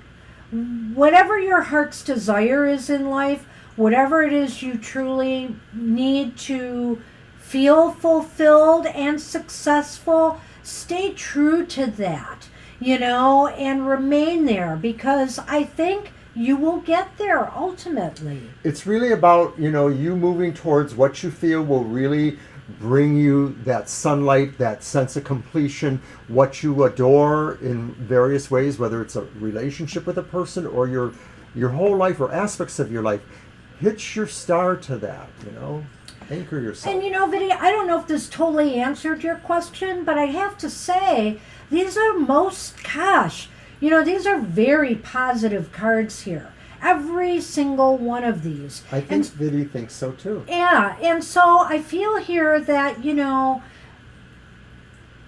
Whatever your heart's desire is in life, whatever it is you truly need to feel fulfilled and successful, stay true to that, and remain there, because I think you will get there ultimately.
It's really about, you moving towards what you feel will really bring you that sunlight, that sense of completion, what you adore in various ways, whether it's a relationship with a person or your whole life or aspects of your life. Hitch your star to that, anchor yourself.
And Vinny, I don't know if this totally answered your question, but I have to say, these are these are very positive cards here. Every single one of these.
I think Vinny thinks so too.
Yeah, and so I feel here that,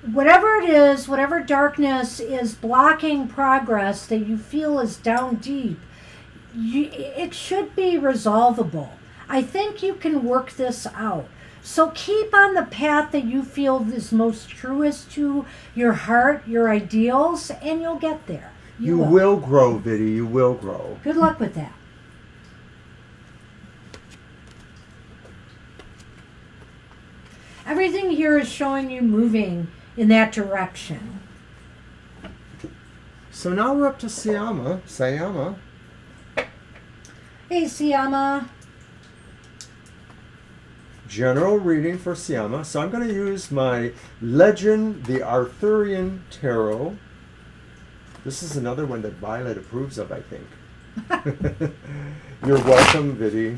whatever it is, whatever darkness is blocking progress that you feel is down deep, it should be resolvable. I think you can work this out. So keep on the path that you feel is most truest to your heart, your ideals, and you'll get there.
You will grow, Viddy. You will grow.
Good luck with that. Everything here is showing you moving in that direction.
So now we're up to Sayama. Sayama.
Hey, Sayama.
General reading for Sayama. So I'm going to use my Legend, the Arthurian Tarot. This is another one that Violet approves of, I think. You're welcome, Viddy.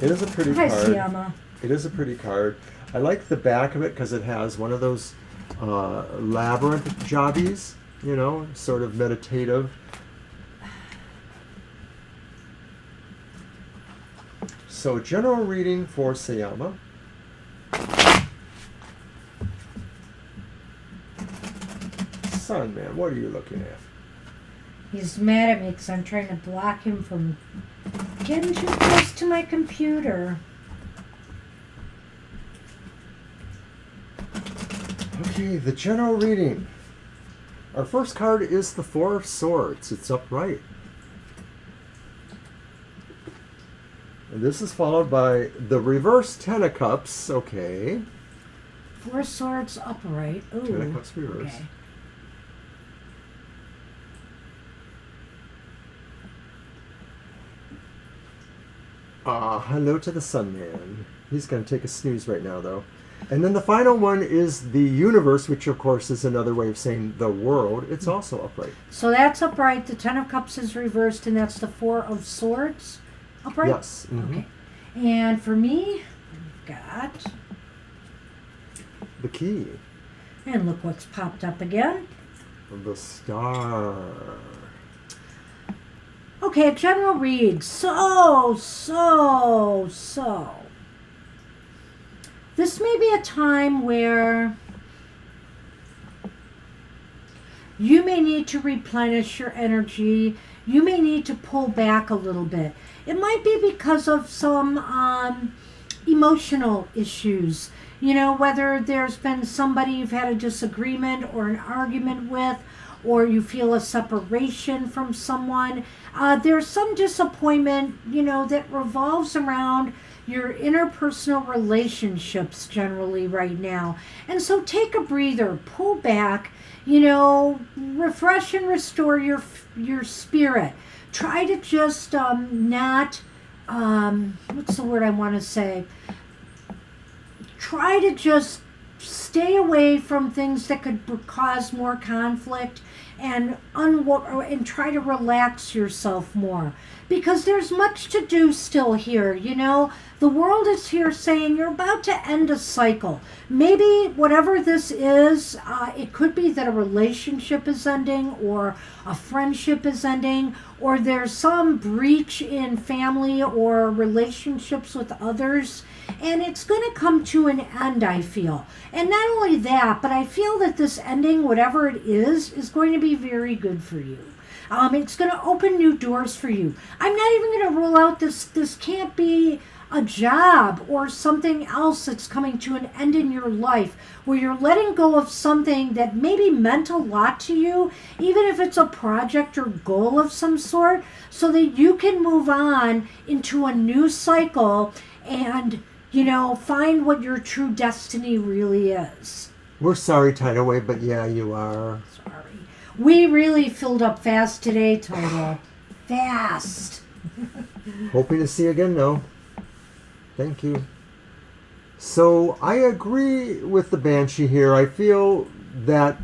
It is a pretty
Hi,
card.
Sayama.
It is a pretty card. I like the back of it because it has one of those labyrinth jobbies, you know, sort of meditative. So, general reading for Sayama. Sun, man, what are you looking at?
He's mad at me because I'm trying to block him from getting too close to my computer.
Okay, the general reading. Our first card is the Four of Swords. It's upright. And this is followed by the reverse Ten of Cups. Okay.
Four Swords upright. Ooh.
Ten of Cups reverse.
Okay.
Hello to the Sun Man. He's going to take a snooze right now, though. And then the final one is the Universe, which of course is another way of saying the world. It's also upright.
So that's upright. The Ten of Cups is reversed, and that's the Four of Swords upright?
Yes. Mm-hmm.
Okay. And for me, we've got...
The Key.
And look what's popped up again.
The Star.
Okay, a general read. So. This may be a time where you may need to replenish your energy. You may need to pull back a little bit. It might be because of some emotional issues. You know, whether there's been somebody you've had a disagreement or an argument with, or you feel a separation from someone. There's some disappointment, you know, that revolves around your interpersonal relationships generally right now. And so take a breather, pull back, you know, refresh and restore your spirit. Try to just not, what's the word I want to say? Try to just stay away from things that could cause more conflict and try to relax yourself more, because there's much to do still here. You know, the world is here saying you're about to end a cycle. Maybe whatever this is, it could be that a relationship is ending, or a friendship is ending, or there's some breach in family or relationships with others, and it's going to come to an end, I feel. And not only that, but I feel that this ending, whatever it is going to be very good for you. It's going to open new doors for you. I'm not even going to rule out this can't be a job or something else that's coming to an end in your life, where you're letting go of something that maybe meant a lot to you, even if it's a project or goal of some sort, so that you can move on into a new cycle and, you know, find what your true destiny really is.
We're sorry, Tidal Wave, but yeah, you are.
Sorry. We really filled up fast today, Tidal. Fast.
Hoping to see you again, no. Thank you. So I agree with the Banshee here. I feel that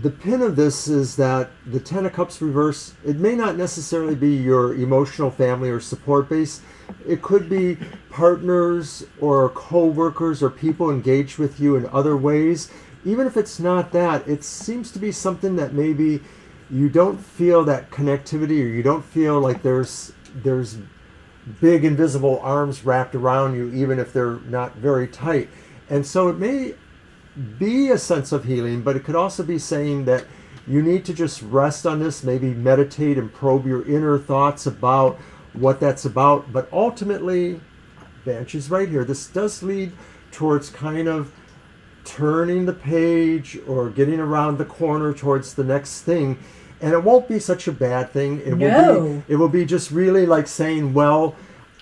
the pin of this is that the Ten of Cups reverse, it may not necessarily be your emotional family or support base. It could be partners or co-workers or people engaged with you in other ways. Even if it's not that, it seems to be something that maybe you don't feel that connectivity, or you don't feel like there's big invisible arms wrapped around you, even if they're not very tight. And so it may be a sense of healing, but it could also be saying that you need to just rest on this, maybe meditate and probe your inner thoughts about what that's about. But ultimately, Banshee's right here. This does lead towards kind of turning the page or getting around the corner towards the next thing. And it won't be such a bad thing. It will be just really like saying, well,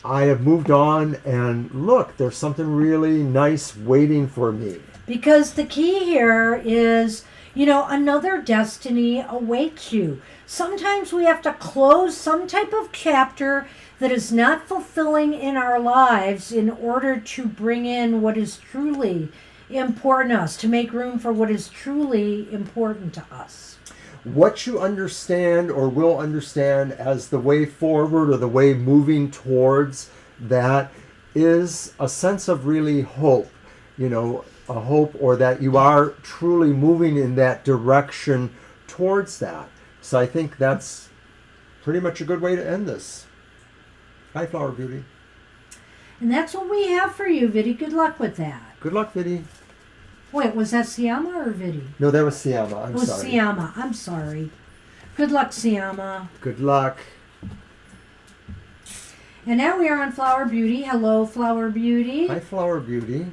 I have moved on, and look, there's something really nice waiting for me.
Because the key here is, another destiny awaits you. Sometimes we have to close some type of chapter that is not fulfilling in our lives in order to bring in what is truly important to us, to make room for what is truly important to us.
What you understand or will understand as the way forward or the way moving towards that is a sense of really hope, a hope, or that you are truly moving in that direction towards that. So I think that's pretty much a good way to end this. Hi, Flower Beauty.
And that's what we have for you, Viddy. Good luck with that.
Good luck, Viddy.
Wait, was that Siama or Viddy?
No, that was Siama. I'm sorry.
It was Siama. I'm sorry. Good luck, Siama.
Good luck.
And now we are on Flower Beauty. Hello, Flower Beauty.
Hi, Flower Beauty.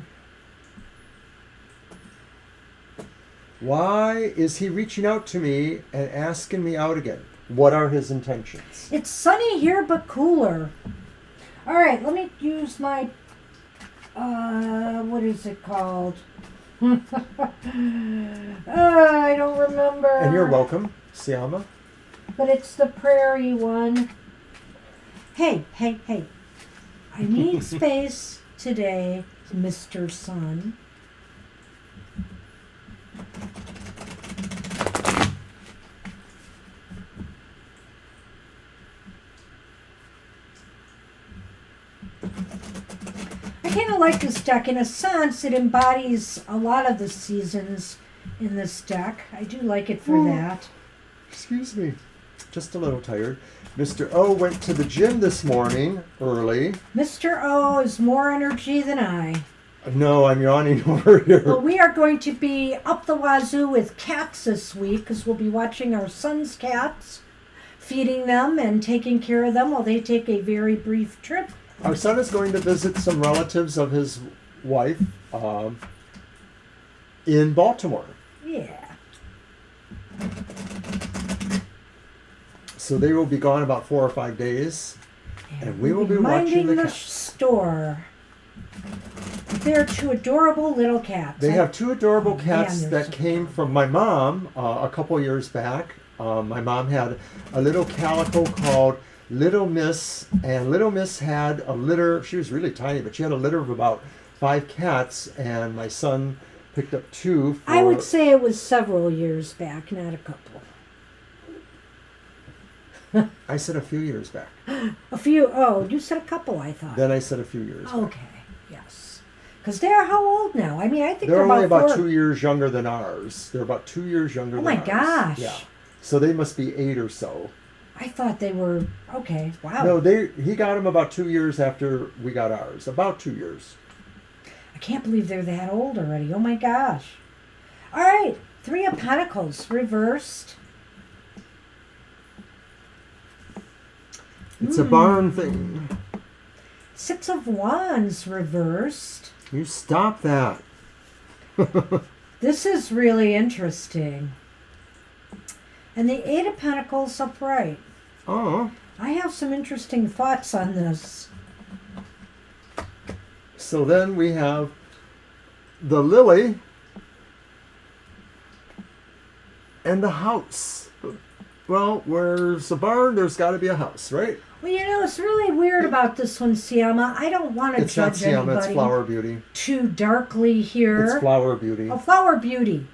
Why is he reaching out to me and asking me out again? What are his intentions?
It's sunny here, but cooler. All right, let me use my, what is it called? I don't remember.
And you're welcome, Siama.
But it's the prairie one. Hey. I need space today, Mr. Sun. I kind of like this deck. In a sense, it embodies a lot of the seasons in this deck. I do like it for that.
Excuse me. Just a little tired. Mr. O went to the gym this morning early.
Mr. O is more energy than I.
No, I'm yawning over here.
Well, we are going to be up the wazoo with cats this week because we'll be watching our son's cats, feeding them and taking care of them while they take a very brief trip.
Our son is going to visit some relatives of his wife in Baltimore.
Yeah.
So they will be gone about 4 or 5 days, and we will be watching
minding
the
the
cats.
store. They're two adorable little cats.
They have two adorable cats
man,
that came from my mom a couple years back. My mom had a little calico called Little Miss, and Little Miss had a litter. She was really tiny, but she had a litter of about 5 cats, and my son picked up 2.
I would say it was several years back, not a couple.
I said a few years back.
A few. Oh, you said a couple, I thought.
Then I said a few years back.
Okay, yes. Because they're how old now? I mean, I think
They're only about
4.
2 years younger than ours. They're about 2 years younger than ours.
Oh my gosh.
Yeah. So they must be 8 or so.
I thought they were, okay, wow.
No, he got them about 2 years after we got ours. About 2 years.
I can't believe they're that old already. Oh my gosh. All right, 3 of Pentacles reversed.
It's a barn thing.
6 of Wands reversed.
You stop that.
This is really interesting. And the 8 of Pentacles upright.
Oh.
I have some interesting thoughts on this.
So then we have the lily and the house. Well, where's a barn, there's got to be a house, right?
Well, it's really weird about this one, Siama. I don't want to
It's not
judge
Siama,
anybody
it's Flower Beauty.
too darkly here.
It's Flower Beauty.
Oh, Flower Beauty.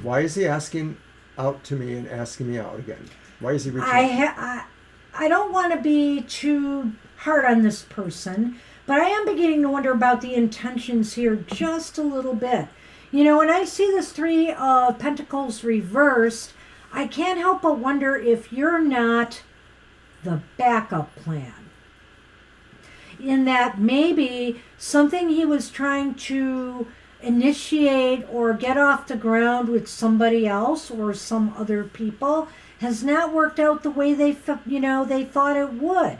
Why is he asking out to me and asking me out again? Why is he reaching out?
I don't want to be too hard on this person, but I am beginning to wonder about the intentions here just a little bit. When I see this 3 of Pentacles reversed, I can't help but wonder if you're not the backup plan. In that maybe something he was trying to initiate or get off the ground with somebody else or some other people has not worked out the way they thought it would.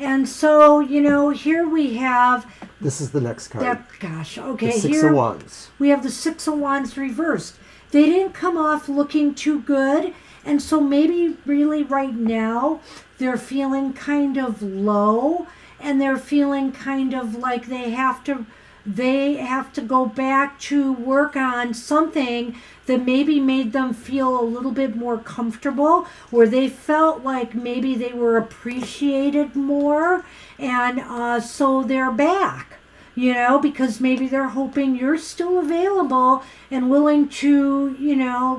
And so, here we have
This is the next card.
that. Gosh, okay.
The Six
Here
of Wands.
we have the Six of Wands reversed. They didn't come off looking too good. And so maybe really right now they're feeling kind of low, and they're feeling kind of like they have to go back to work on something that maybe made them feel a little bit more comfortable, where they felt like maybe they were appreciated more, and so they're back. Because maybe they're hoping you're still available and willing to,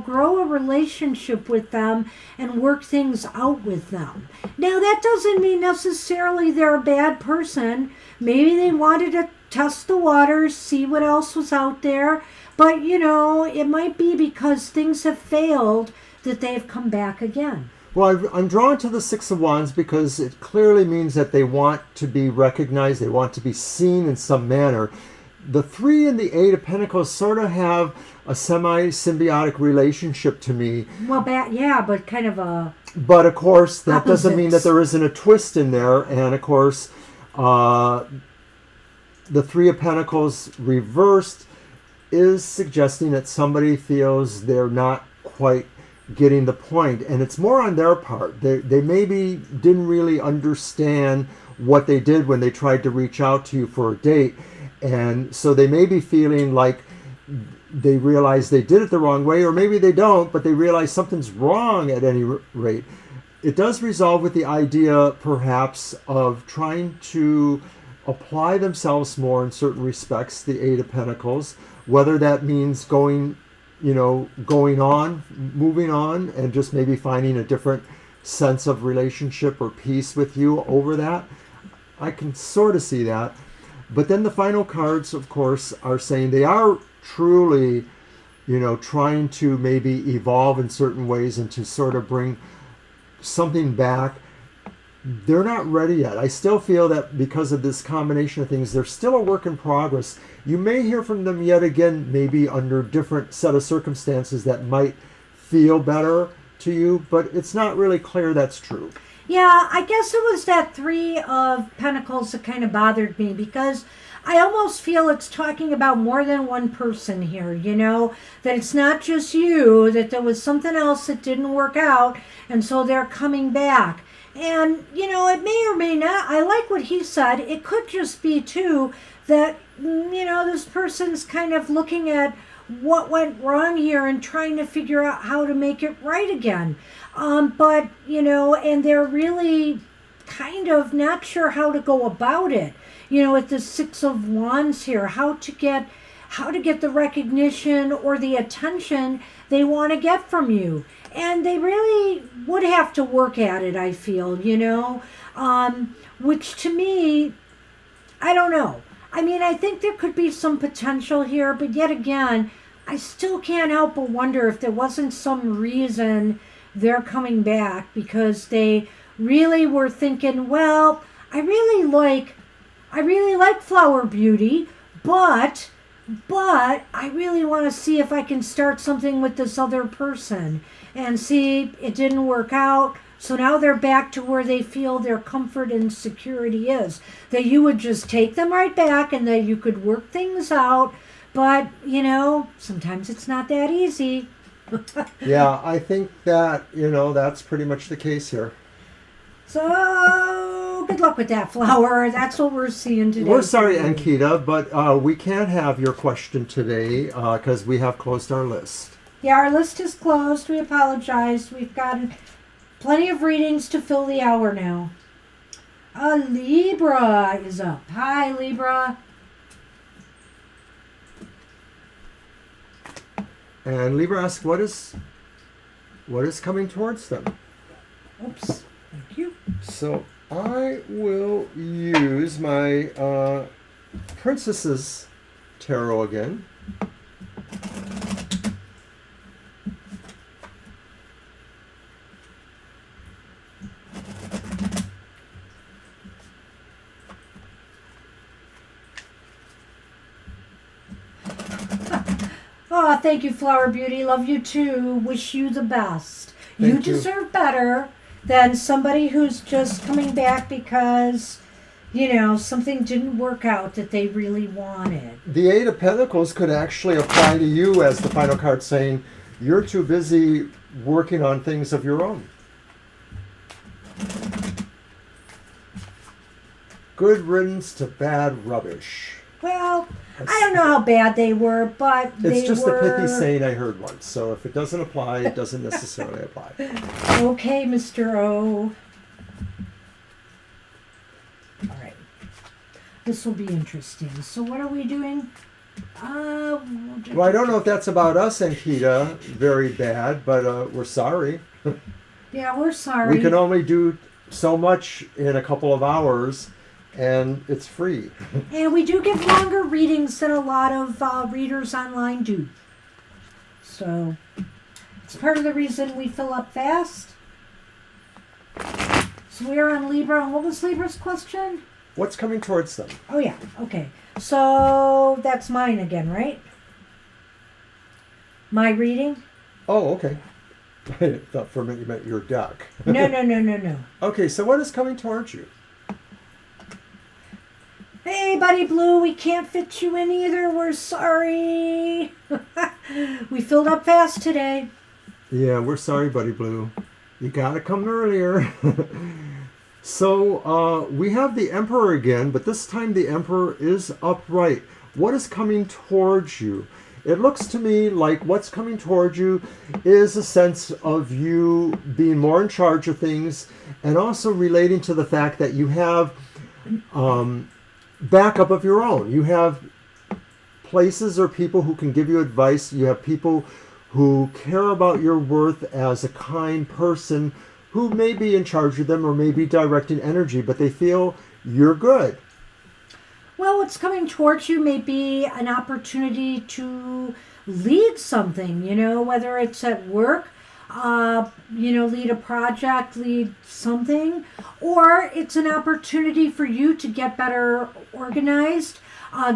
grow a relationship with them and work things out with them. Now, that doesn't mean necessarily they're a bad person. Maybe they wanted to test the waters, see what else was out there. But, it might be because things have failed that they've come back again.
Well, I'm drawn to the Six of Wands because it clearly means that they want to be recognized, they want to be seen in some manner. The Three and the Eight of Pentacles sort of have a semi-symbiotic relationship to me.
Well, but kind of a...
But, of course, that doesn't mean that
opposites.
there isn't a twist in there. And, of course, the Three of Pentacles reversed is suggesting that somebody feels they're not quite getting the point, and it's more on their part. They maybe didn't really understand what they did when they tried to reach out to you for a date, and so they may be feeling like they realize they did it the wrong way, or maybe they don't, but they realize something's wrong at any rate. It does resolve with the idea perhaps of trying to apply themselves more in certain respects, the Eight of Pentacles, whether that means going on, moving on, and just maybe finding a different sense of relationship or peace with you over that. I can sort of see that. But then the final cards, of course, are saying they are truly, trying to maybe evolve in certain ways and to sort of bring something back. They're not ready yet. I still feel that because of this combination of things, they're still a work in progress. You may hear from them yet again, maybe under different set of circumstances that might feel better to you, but it's not really clear that's true.
Yeah, I guess it was that Three of Pentacles that kind of bothered me, because I almost feel it's talking about more than one person here, that it's not just you, that there was something else that didn't work out, and so they're coming back. And, it may or may not. I like what he said. It could just be, too, that, this person's kind of looking at what went wrong here and trying to figure out how to make it right again. But, and they're really kind of not sure how to go about it. With the Six of Wands here, how to get the recognition or the attention they want to get from you. And they really would have to work at it, I feel, which to me, I don't know. I mean, I think there could be some potential here, but yet again, I still can't help but wonder if there wasn't some reason they're coming back, because they really were thinking, well, I really like Flower Beauty, but I really want to see if I can start something with this other person, and see it didn't work out. So now they're back to where they feel their comfort and security is. That you would just take them right back and that you could work things out. But, sometimes it's not that easy.
Yeah, I think that, that's pretty much the case here.
So, good luck with that, Flower. That's what we're seeing today.
We're sorry, Ankita, but we can't have your question today because we have closed our list.
Yeah, our list is closed. We apologize. We've got plenty of readings to fill the hour now. Libra is up. Hi, Libra.
And Libra asks, what is coming towards them?
Oops. Thank you.
So I will use my Princess's Tarot again.
Oh, thank you, Flower Beauty. Love you too. Wish you the best.
Thank
You
you.
deserve better. than somebody who's just coming back because, something didn't work out that they really wanted.
The Eight of Pentacles could actually apply to you as the final card, saying you're too busy working on things of your own. Good riddance to bad rubbish.
Well, I don't know how bad they were, but
it's just a pithy saying I heard once. So if it doesn't apply, it doesn't necessarily apply.
Okay, Mr. O. All right. This will be interesting. So what are we doing?
Well, I don't know if that's about us, Ankita. Very bad, but we're sorry.
Yeah, we're sorry.
We can only do so much in a couple of hours, and it's free.
And we do give longer readings than a lot of readers online do. So it's part of the reason we fill up fast. So we are on Libra. And what was Libra's question?
What's coming towards them?
Oh, yeah. Okay. So that's mine again, right? My reading?
Oh, okay. I thought for a minute you meant your deck.
No.
Okay, so what is coming towards you?
Hey, Buddy Blue, we can't fit you in either. We're sorry. We filled up fast today.
Yeah, we're sorry, Buddy Blue. You gotta come earlier. So we have the Emperor again, but this time the Emperor is upright. What is coming towards you? It looks to me like what's coming towards you is a sense of you being more in charge of things, and also relating to the fact that you have backup of your own. You have places or people who can give you advice. You have people who care about your worth as a kind person who may be in charge of them or may be directing energy, but they feel you're good.
Well, what's coming towards you may be an opportunity to lead something, whether it's at work, lead a project, lead something, or it's an opportunity for you to get better organized,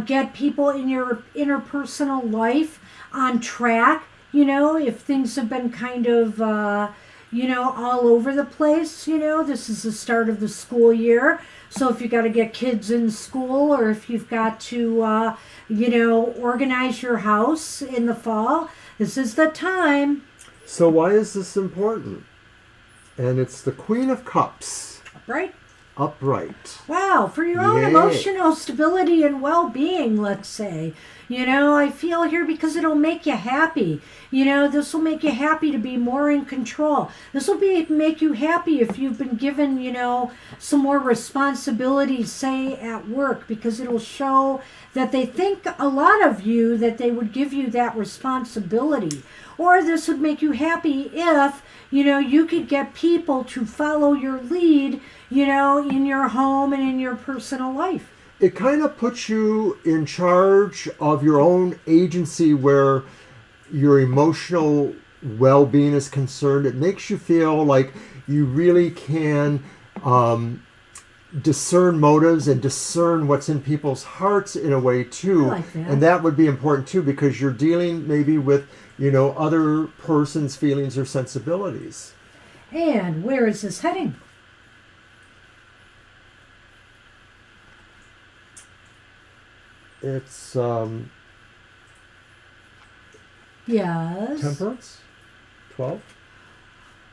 get people in your interpersonal life on track, if things have been kind of, all over the place, this is the start of the school year. So if you got to get kids in school, or if you've got to, organize your house in the fall, this is the time.
So why is this important? And it's the Queen of Cups.
Right?
Upright.
Wow, for your own emotional stability and well-being, let's say. I feel here because it'll make you happy. This will make you happy to be more in control. This will make you happy if you've been given, some more responsibilities, say, at work, because it'll show that they think a lot of you, that they would give you that responsibility. Or this would make you happy if, you could get people to follow your lead, in your home and in your personal life.
It kind of puts you in charge of your own agency where your emotional well-being is concerned. It makes you feel like you really can discern motives and discern what's in people's hearts in a way too.
I like that.
And that would be important too, because you're dealing maybe with, other person's feelings or sensibilities.
And where is this heading?
It's
Yes.
Temperance? 12?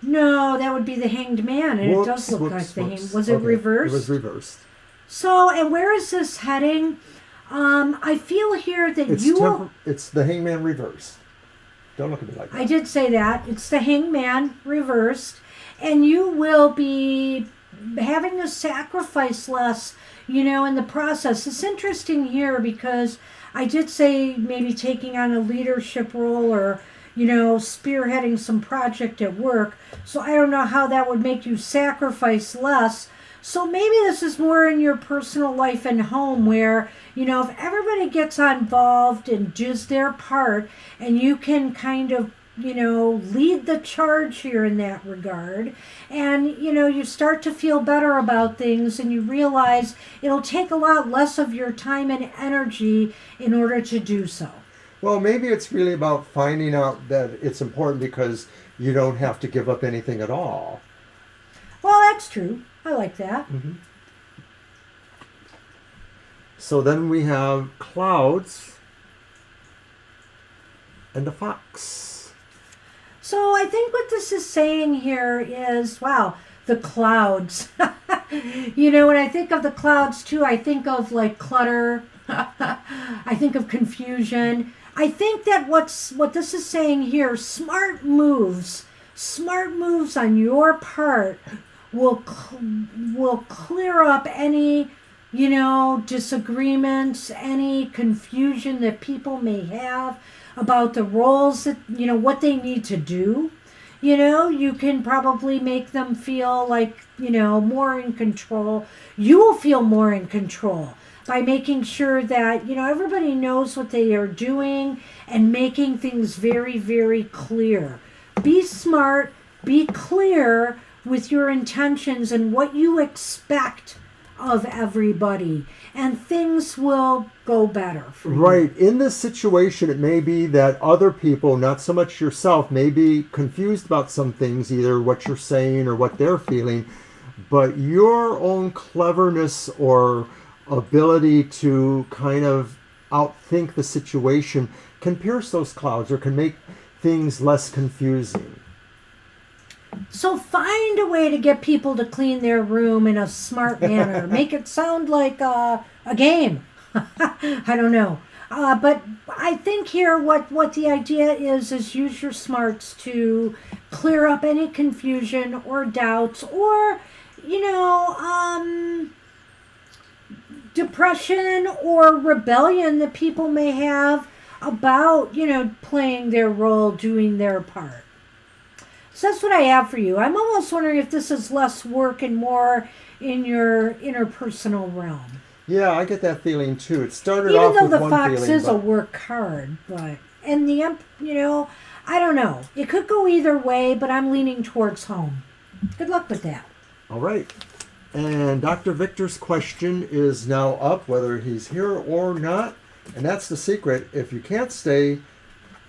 No, that would be the Hanged Man, and it does look like the Hanged. Was it
Okay,
reversed?
It was reversed.
So, and where is this heading? I feel here that
It's the Hangman reversed. Don't look at me like that.
I did say that. It's the Hangman reversed, and you will be having to sacrifice less, in the process. It's interesting here because I did say maybe taking on a leadership role or, spearheading some project at work. So I don't know how that would make you sacrifice less. So maybe this is more in your personal life and home where, if everybody gets involved and does their part and you can kind of, lead the charge here in that regard. And, you start to feel better about things and you realize it'll take a lot less of your time and energy in order to do so.
Well, maybe it's really about finding out that it's important because you don't have to give up anything at all.
that's true. I like that.
So then we have clouds and a fox.
So I think what this is saying here is, wow, the clouds. When I think of the clouds too, I think of like clutter. I think of confusion. I think that what this is saying here, smart moves on your part will clear up any disagreements, any confusion that people may have about the roles that, what they need to do. You can probably make them feel like, more in control. You will feel more in control by making sure that, everybody knows what they are doing and making things very, very clear. Be smart, be clear with your intentions and what you expect of everybody, and things will go better for you.
Right. In this situation, it may be that other people, not so much yourself, may be confused about some things, either what you're saying or what they're feeling, but your own cleverness or ability to kind of outthink the situation can pierce those clouds or can make things less confusing.
So find a way to get people to clean their room in a smart manner. Make it sound like a game. I don't know. But I think here what the idea is use your smarts to clear up any confusion or doubts or, depression or rebellion that people may have about, playing their role, doing their part. So that's what I have for you. I'm almost wondering if this is less work and more in your interpersonal realm.
Yeah, I get that feeling too. It started
Even
off
though
with
the
one
fox
feeling,
is
but
a work card, and the I don't know. It could go either way, but I'm leaning towards home. Good luck with that.
all right. And Dr. Victor's question is now up, whether he's here or not. And that's the secret. If you can't stay,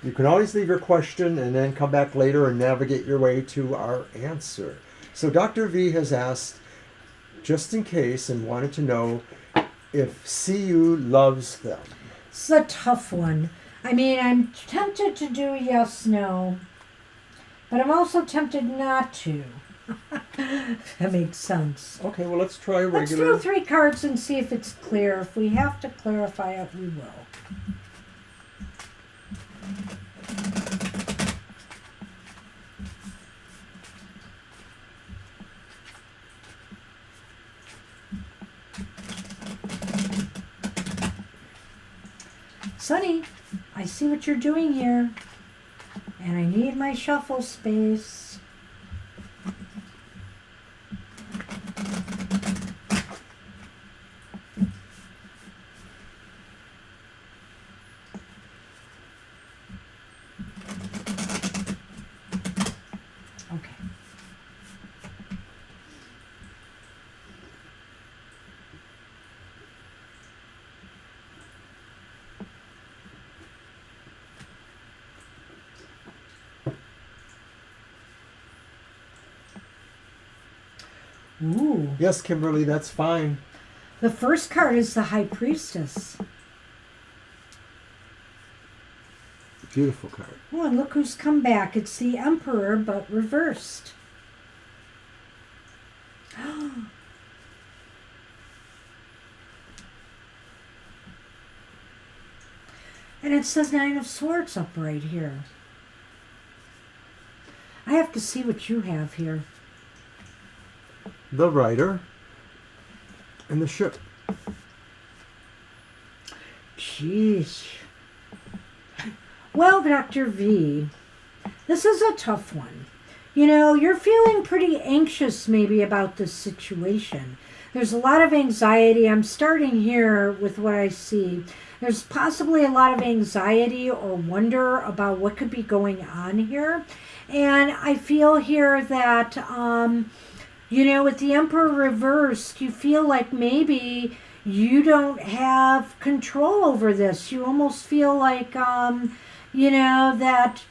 you can always leave your question and then come back later and navigate your way to our answer. So Dr. V has asked, just in case, and wanted to know if CU loves them.
It's a tough one. I mean, I'm tempted to do yes, no, but I'm also tempted not to. That makes sense.
Okay, well, let's try regular.
Let's do 3 cards and see if it's clear. If we have to clarify it, we will. Sonny, I see what you're doing here, and I need my shuffle space. Okay. Ooh.
Yes, Kimberly, that's fine.
The first card is the High Priestess.
Beautiful card.
Oh, and look who's come back. It's the Emperor, but reversed. And it says 9 of Swords up right here. I have to see what you have here.
The Rider and the Ship.
Jeez. Well, Dr. V, this is a tough one. You're feeling pretty anxious maybe about this situation. There's a lot of anxiety. I'm starting here with what I see. There's possibly a lot of anxiety or wonder about what could be going on here. And I feel here that, with the Emperor reversed, you feel like maybe you don't have control over this. You almost feel like, that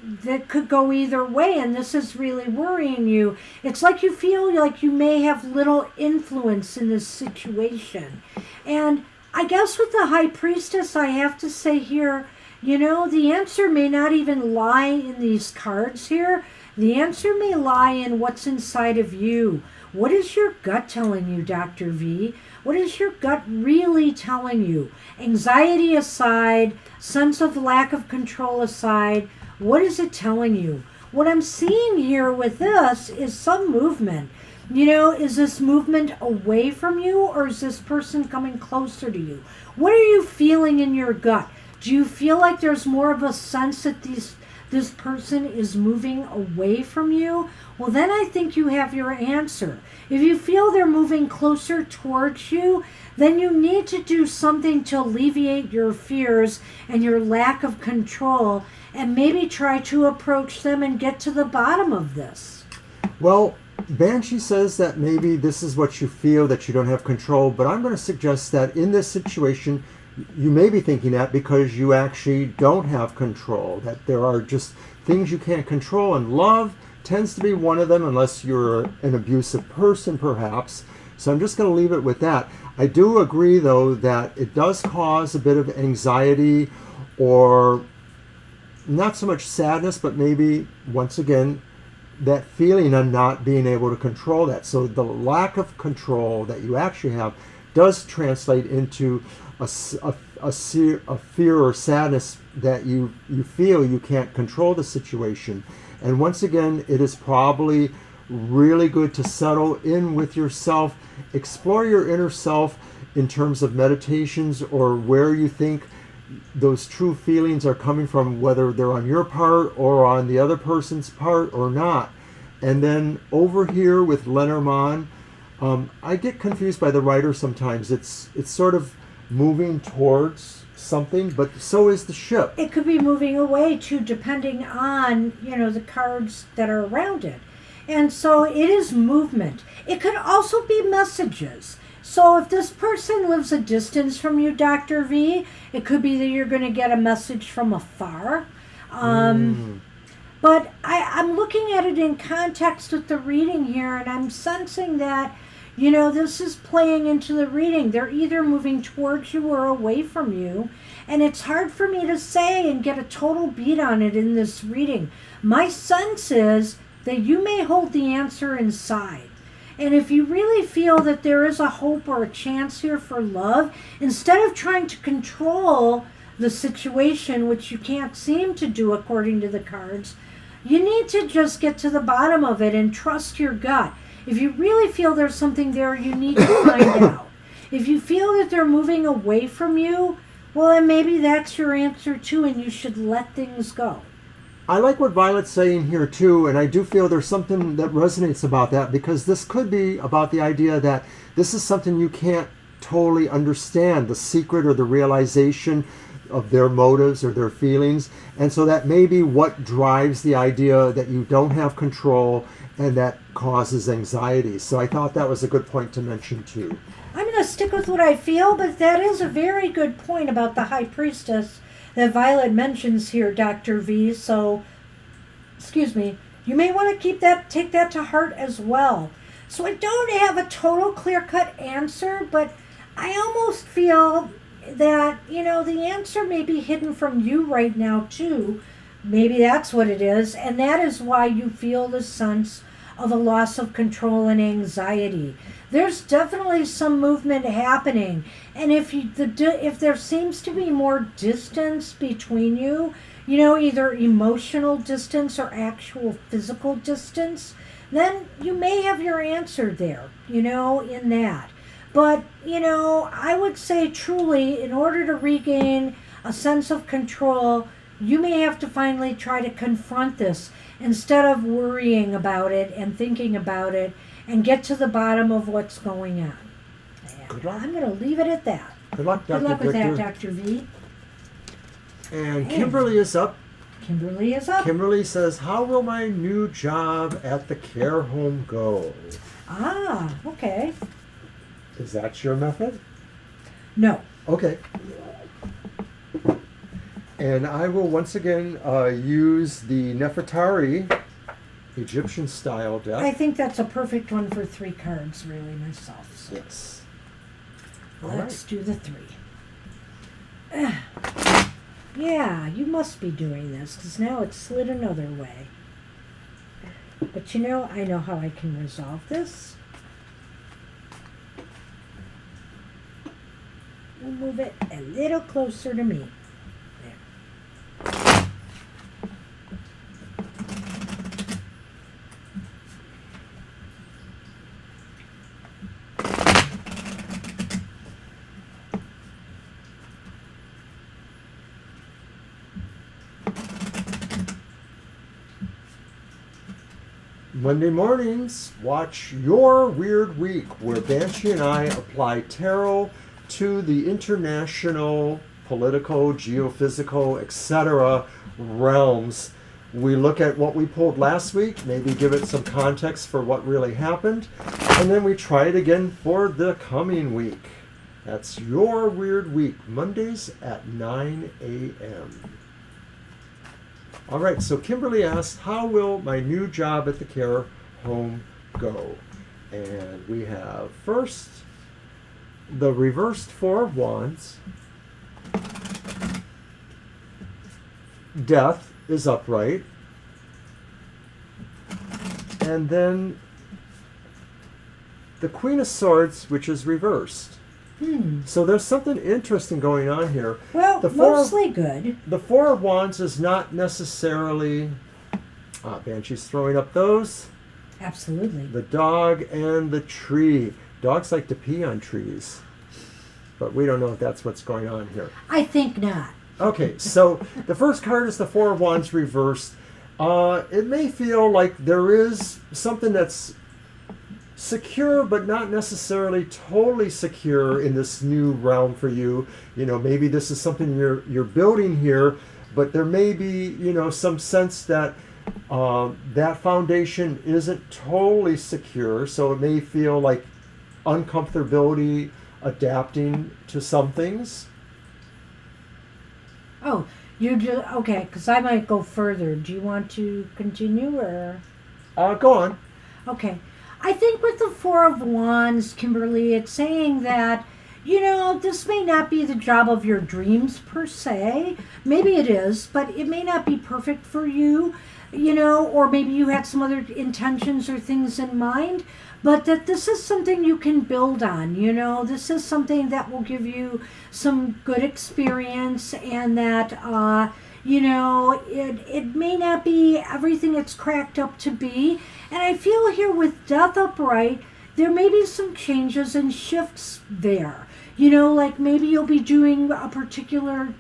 that could go either way, and this is really worrying you. It's like you feel like you may have little influence in this situation. And I guess with the High Priestess, I have to say here, the answer may not even lie in these cards here. The answer may lie in what's inside of you. What is your gut telling you, Dr. V? What is your gut really telling you? Anxiety aside, sense of lack of control aside, what is it telling you? What I'm seeing here with this is some movement. Is this movement away from you, or is this person coming closer to you? What are you feeling in your gut? Do you feel like there's more of a sense that this person is moving away from you? Well, then I think you have your answer. If you feel they're moving closer towards you, then you need to do something to alleviate your fears and your lack of control, and maybe try to approach them and get to the bottom of this.
Well, Banshee says that maybe this is what you feel, that you don't have control, but I'm going to suggest that in this situation, you may be thinking that because you actually don't have control, that there are just things you can't control, and love tends to be one of them, unless you're an abusive person, perhaps. So I'm just going to leave it with that. I do agree, though, that it does cause a bit of anxiety, or not so much sadness, but maybe, once again, that feeling of not being able to control that. So the lack of control that you actually have does translate into a fear or sadness that you feel you can't control the situation. And once again, it is probably really good to settle in with yourself, explore your inner self in terms of meditations, or where you think those true feelings are coming from, whether they're on your part or on the other person's part or not. And then over here with Lenormand, I get confused by the writer sometimes. It's sort of moving towards something, but so is the ship.
It could be moving away too, depending on, the cards that are around it. And so it is movement. It could also be messages. So if this person lives a distance from you, Dr. V, it could be that you're going to get a message from afar. But I'm looking at it in context with the reading here, and I'm sensing that, this is playing into the reading. They're either moving towards you or away from you. And it's hard for me to say and get a total beat on it in this reading. My sense is that you may hold the answer inside. And if you really feel that there is a hope or a chance here for love, instead of trying to control the situation, which you can't seem to do according to the cards, you need to just get to the bottom of it and trust your gut. If you really feel there's something there, you need to find out. If you feel that they're moving away from you, well, then maybe that's your answer too, and you should let things go.
I like what Violet's saying here too, and I do feel there's something that resonates about that, because this could be about the idea that this is something you can't totally understand, the secret or the realization of their motives or their feelings, and so that may be what drives the idea that you don't have control, and that causes anxiety. So I thought that was a good point to mention too.
I'm going to stick with what I feel, but that is a very good point about the High Priestess that Violet mentions here, Dr. V. So, you may want to take that to heart as well. So I don't have a total clear-cut answer, but I almost feel that, the answer may be hidden from you right now too. Maybe that's what it is, and that is why you feel the sense of a loss of control and anxiety. There's definitely some movement happening, and if there seems to be more distance between you, either emotional distance or actual physical distance, then you may have your answer there, in that. But, I would say truly, in order to regain a sense of control, you may have to finally try to confront this instead of worrying about it and thinking about it, and get to the bottom of what's going on.
Good luck.
I'm going to leave it at that.
Good luck, Dr.
Good luck with
Victor.
that, Dr. V.
And Kimberly is up.
Kimberly is up.
Kimberly says, how will my new job at the care home go?
Ah, okay.
Is that your method?
No.
Okay. And I will once again use the Nefertari Egyptian style deck.
I think that's a perfect one for 3 cards, really, myself. So.
Yes.
Let's do the 3. Yeah, you must be doing this, because now it's slid another way. But I know how I can resolve this. We'll move it a little closer to me. There.
Monday mornings, watch Your Weird Week, where Banshee and I apply tarot to the international, political, geophysical, etc. realms. We look at what we pulled last week, maybe give it some context for what really happened, and then we try it again for the coming week. That's Your Weird Week, Mondays at 9 a.m. All right, so Kimberly asked, how will my new job at the care home go? And we have first the reversed 4 of Wands. Death is upright. And then the Queen of Swords, which is reversed. So there's something interesting going on here.
Well, mostly good.
The 4 of Wands is not necessarily... Banshee's throwing up those.
Absolutely.
The dog and the tree. Dogs like to pee on trees. But we don't know if that's what's going on here.
I think not.
Okay, so the first card is the 4 of Wands reversed. It may feel like there is something that's secure, but not necessarily totally secure in this new realm for you. Maybe this is something you're building here, but there may be, some sense that that foundation isn't totally secure. So it may feel like uncomfortability adapting to some things.
Oh, okay, because I might go further. Do you want to continue, or?
Go on.
Okay. I think with the 4 of Wands, Kimberly, it's saying that, this may not be the job of your dreams per se. Maybe it is, but it may not be perfect for you, or maybe you had some other intentions or things in mind, but that this is something you can build on, This is something that will give you some good experience, and that, it may not be everything it's cracked up to be. And I feel here with Death upright, there may be some changes and shifts there. Like maybe you'll be doing a particular,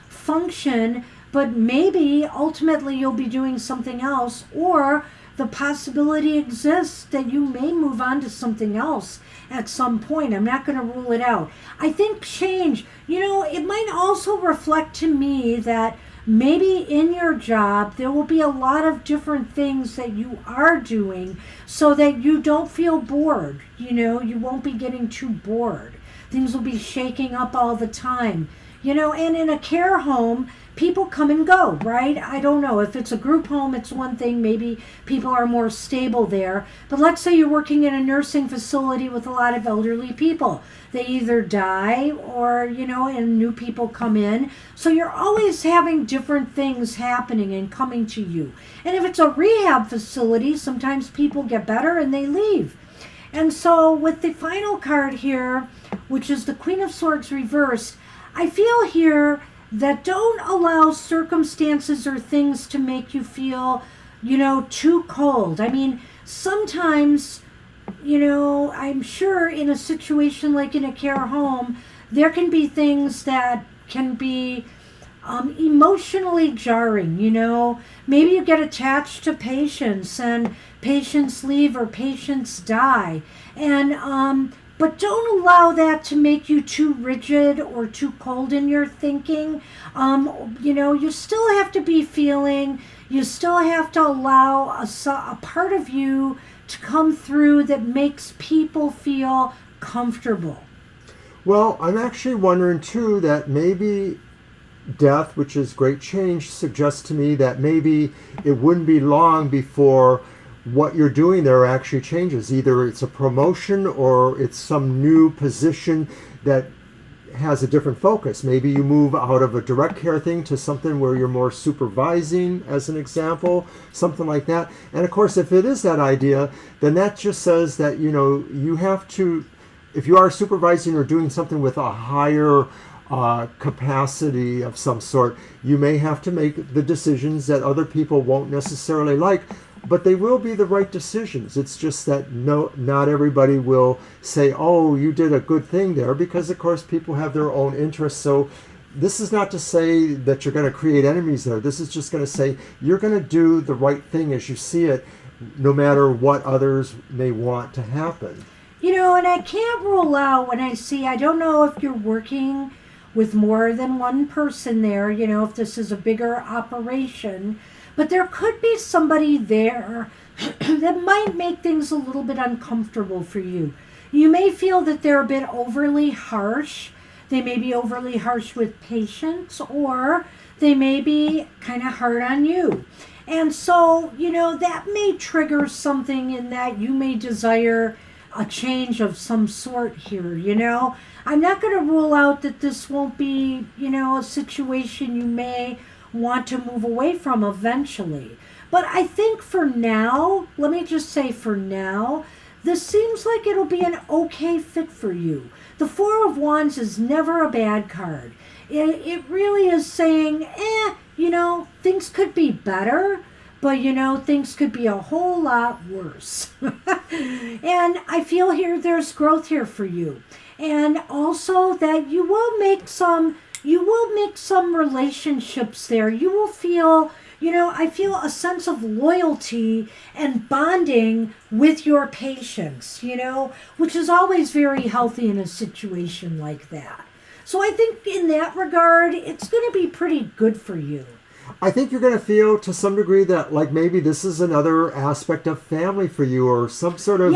function, but maybe ultimately you'll be doing something else, or the possibility exists that you may move on to something else at some point. I'm not going to rule it out. I think change, it might also reflect to me that maybe in your job there will be a lot of different things that you are doing so that you don't feel bored. You won't be getting too bored. Things will be shaking up all the time. And in a care home, people come and go, right? I don't know. If it's a group home, it's one thing. Maybe people are more stable there. But let's say you're working in a nursing facility with a lot of elderly people. They either die or, and new people come in. So you're always having different things happening and coming to you. And if it's a rehab facility, sometimes people get better and they leave. And so with the final card here, which is the Queen of Swords reversed, I feel here that don't allow circumstances or things to make you feel, too cold. I mean, sometimes, I'm sure in a situation like in a care home, there can be things that can be emotionally jarring, Maybe you get attached to patients and patients leave or patients die. And, but don't allow that to make you too rigid or too cold in your thinking. You still have to be feeling. You still have to allow a part of you to come through that makes people feel comfortable.
Well, I'm actually wondering too that maybe death, which is great change, suggests to me that maybe it wouldn't be long before what you're doing there actually changes. Either it's a promotion or it's some new position that has a different focus. Maybe you move out of a direct care thing to something where you're more supervising, as an example, something like that. And of course, if it is that idea, then that just says that, you know, you have to, if you are supervising or doing something with a higher capacity of some sort, you may have to make the decisions that other people won't necessarily like, but they will be the right decisions. It's just that not everybody will say, oh, you did a good thing there, because of course people have their own interests. So this is not to say that you're going to create enemies there. This is just going to say you're going to do the right thing as you see it, no matter what others may want to happen.
You know, and I can't rule out when I don't know if you're working with more than one person there, you know, if this is a bigger operation, but there could be somebody there that might make things a little bit uncomfortable for you. You may feel that they're a bit overly harsh. They may be overly harsh with patients, or they may be kind of hard on you. And so, you know, that may trigger something in that you may desire a change of some sort here, you know. I'm not going to rule out that this won't be, you know, a situation you may want to move away from eventually. But I think for now, let me just say for now, this seems like it'll be an okay fit for you. The Four of Wands is never a bad card. It really is saying, you know, things could be better, but, you know, things could be a whole lot worse. And I feel here there's growth here for you. And also that you will make some relationships there. You will feel, you know, I feel a sense of loyalty and bonding with your patients, you know, which is always very healthy in a situation like that. So I think in that regard, it's going to be pretty good for you.
I think you're going to feel to some degree that like maybe this is another aspect of family for you, or some sort of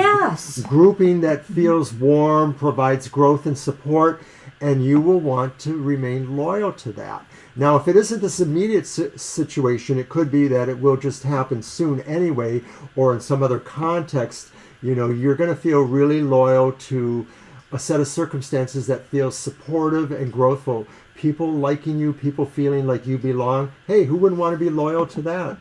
grouping that feels warm, provides growth and support, and you will want to remain loyal to that. Now, if it isn't this immediate situation, it could be that it will just happen soon anyway, or in some other context, you know, you're going to feel really loyal to a set of circumstances that feels supportive and growthful. People liking you, people feeling like you belong. Hey, who wouldn't want to be loyal to that?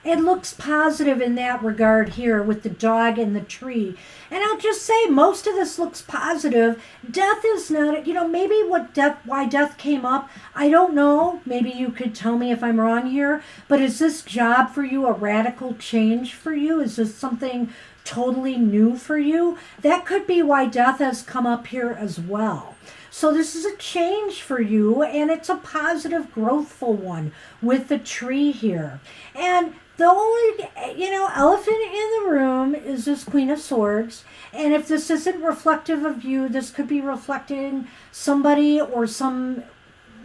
It looks positive in that regard here with the dog and the tree. And I'll just say most of this looks positive. Death is not, you know, maybe why death came up, I don't know. Maybe you could tell me if I'm wrong here. But is this job for you a radical change for you? Is this something totally new for you? That could be why death has come up here as well. So this is a change for you, and it's a positive, growthful one with the tree here. And the only, you know, elephant in the room is this Queen of Swords. And if this isn't reflective of you, this could be reflecting somebody or some,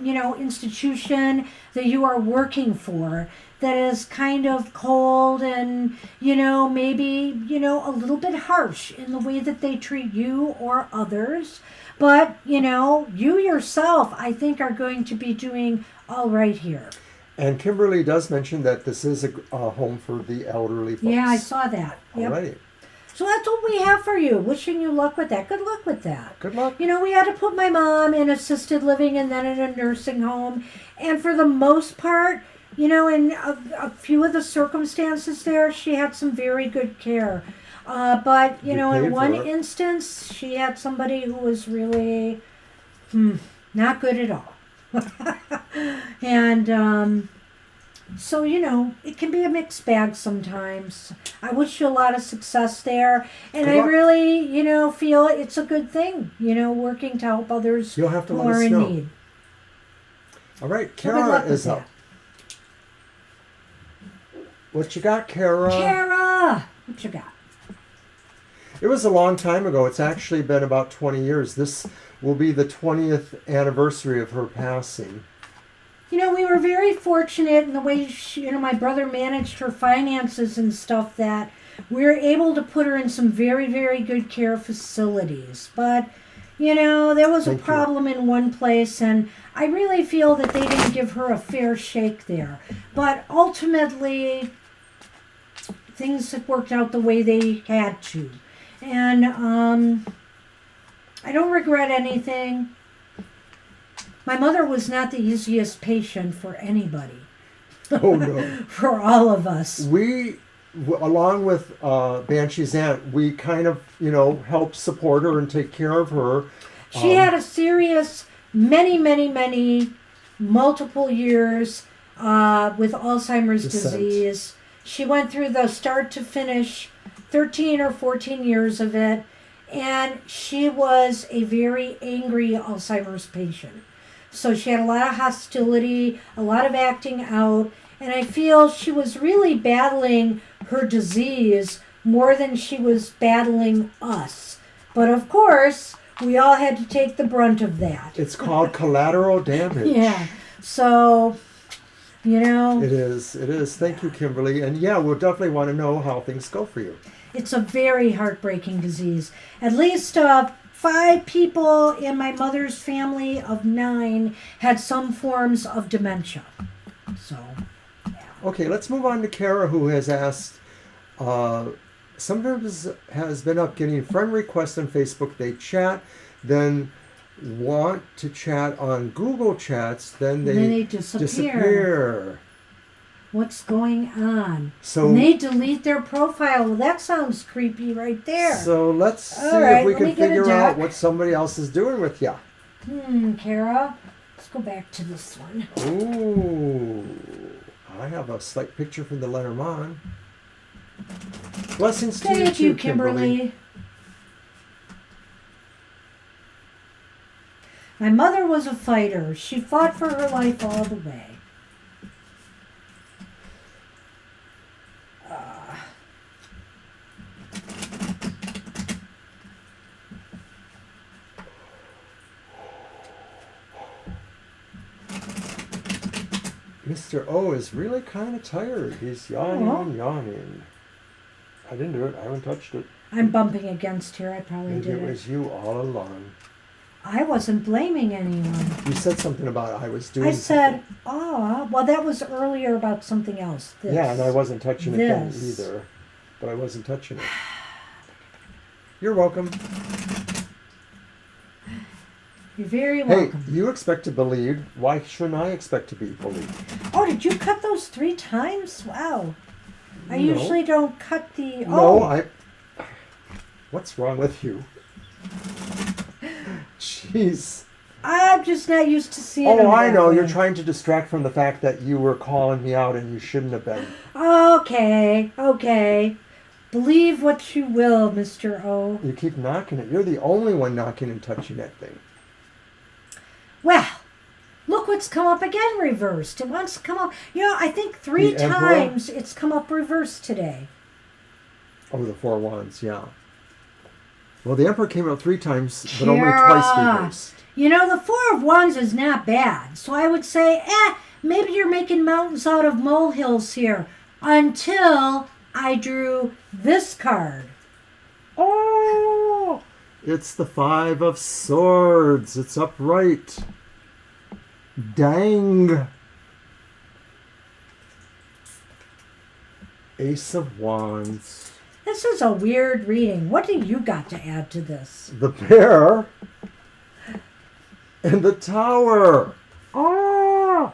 you know, institution that you are working for that is kind of cold and, you know, maybe, you know, a little bit harsh in the way that they treat you or others. But, you know, you yourself, I think, are going to be doing all right here.
And Kimberly does mention that this is a home for the elderly folks.
Yeah, I saw that. Yep.
All right.
So that's what we have for you. Wishing you luck with that. Good luck with that.
Good luck.
You know, we had to put my mom in assisted living and then in a nursing home. And for the most part, you know, in a few of the circumstances there, she had some very good care. But, you know, in one instance, she had somebody who was really not good at all. And so, you know, it can be a mixed bag sometimes. I wish you a lot of success there. And I really, you know, feel it's a good thing, you know, working to help others
You'll have to
who
let
are
us
in
know.
need.
All right,
So good
Kara
luck with
is up.
that.
What you got, Kara?
Kara! What you got?
It was a long time ago. It's actually been about 20 years. This will be the 20th anniversary of her passing.
You know, we were very fortunate in the way she, you know, my brother managed her finances and stuff, that we were able to put her in some very, very good care facilities. But, There was a
Thank you.
problem in one place, and I really feel that they didn't give her a fair shake there. But ultimately, things have worked out the way they had to. And I don't regret anything. My mother was not the easiest patient for anybody.
Oh, no.
For all of us.
Along with Banshee's aunt, we kind of, help support her and take care of her.
She had a serious, many, multiple years with Alzheimer's disease. She went through the start to finish, 13 or 14 years of it, and she was a very angry Alzheimer's patient. So she had a lot of hostility, a lot of acting out, and I feel she was really battling her disease more than she was battling us. But of course, we all had to take the brunt of that.
It's called collateral damage.
Yeah. So,
It is. Thank you, Kimberly. And yeah, we'll definitely want to know how things go for you.
It's a very heartbreaking disease. At least 5 people in my mother's family of 9 had some forms of dementia. So, yeah.
Okay, let's move on to Kara, who has asked, sometimes has been up getting friend requests on Facebook. They chat, then want to chat on Google Chats, then they disappear.
What's going on?
So
and they delete their profile. Well, that sounds creepy right there.
So let's see
right,
if we can
get a
figure out
deck.
what somebody else is doing with you.
Kara, let's go back to this one.
Ooh, I have a slight picture from the Lenormand. Blessings to
Thank
you
you,
too, Kimberly.
My mother was a fighter. She fought for her life all the way.
Mr. O is really kind of tired. He's yawning and yawning. I didn't do it. I haven't touched it.
I'm bumping against here. I probably
Maybe
did
it was you all along.
I wasn't blaming anyone.
You said something about I was doing
I said,
something.
well, that was earlier about something else. This.
Yeah, and I wasn't touching it then
This.
either. But I wasn't touching it. You're welcome.
You're very
Hey,
welcome.
you expect to believe. Why shouldn't I expect to be believed?
Oh, did you cut those 3 times? Wow. I
No.
usually don't cut the...
No, What's wrong with you? Jeez.
I'm just not used to seeing them
I
that
know.
way.
You're trying to distract from the fact that you were calling me out and you shouldn't have been.
Okay. Believe what you will, Mr. O.
You keep knocking it. You're the only one knocking and touching that thing.
Well, look what's come up again reversed. It wants to come up... I think 3
The Emperor?
times it's come up reversed today.
Oh, the 4 wands, yeah. Well, the Emperor came out 3 times, but only twice reversed.
The 4 of Wands is not bad. So I would say, maybe you're making mountains out of molehills here. Until I drew this card.
Oh! It's the 5 of Swords. It's upright. Dang. Ace of Wands.
This is a weird reading. What do you got to add to this?
The Bear. And the Tower. Oh!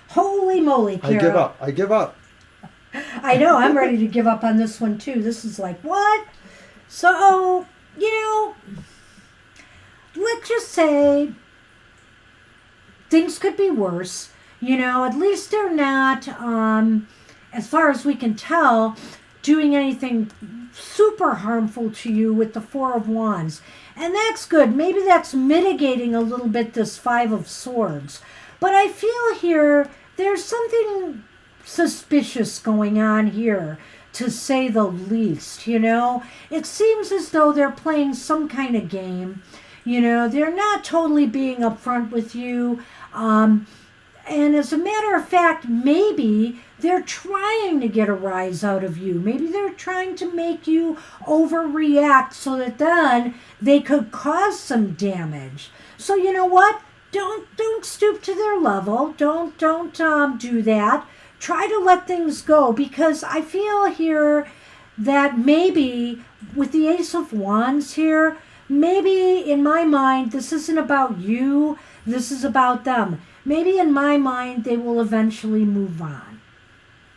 Holy moly, Kara.
I give up.
I know, I'm ready to give up on this one too. This is like, what? So, let's just say things could be worse. At least they're not, as far as we can tell, doing anything super harmful to you with the 4 of Wands. And that's good. Maybe that's mitigating a little bit this 5 of Swords. But I feel here there's something suspicious going on here, to say the least. It seems as though they're playing some kind of game. They're not totally being upfront with you. And as a matter of fact, maybe they're trying to get a rise out of you. Maybe they're trying to make you overreact so that then they could cause some damage. So you know what? Don't stoop to their level. Don't do that. Try to let things go, because I feel here that maybe with the Ace of Wands here, maybe in my mind this isn't about you. This is about them. Maybe in my mind they will eventually move on,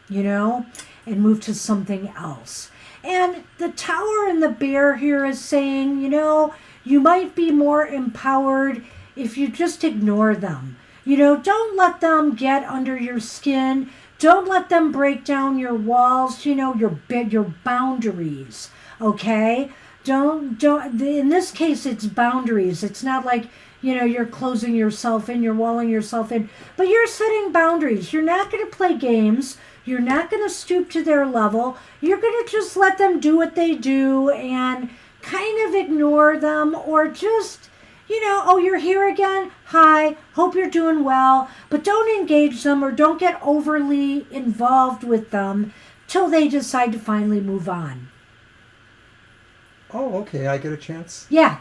and move to something else. And the Tower and the Bear here is saying, you might be more empowered if you just ignore them. Don't let them get under your skin. Don't let them break down your walls, your boundaries, okay? Don't, in this case, it's boundaries. It's not like, you're closing yourself in, you're walling yourself in, but you're setting boundaries. You're not going to play games. You're not going to stoop to their level. You're going to just let them do what they do and kind of ignore them, or just, oh, you're here again? Hi, hope you're doing well. But don't engage them or don't get overly involved with them till they decide to finally move on.
Oh, okay, I get a chance?
Yeah.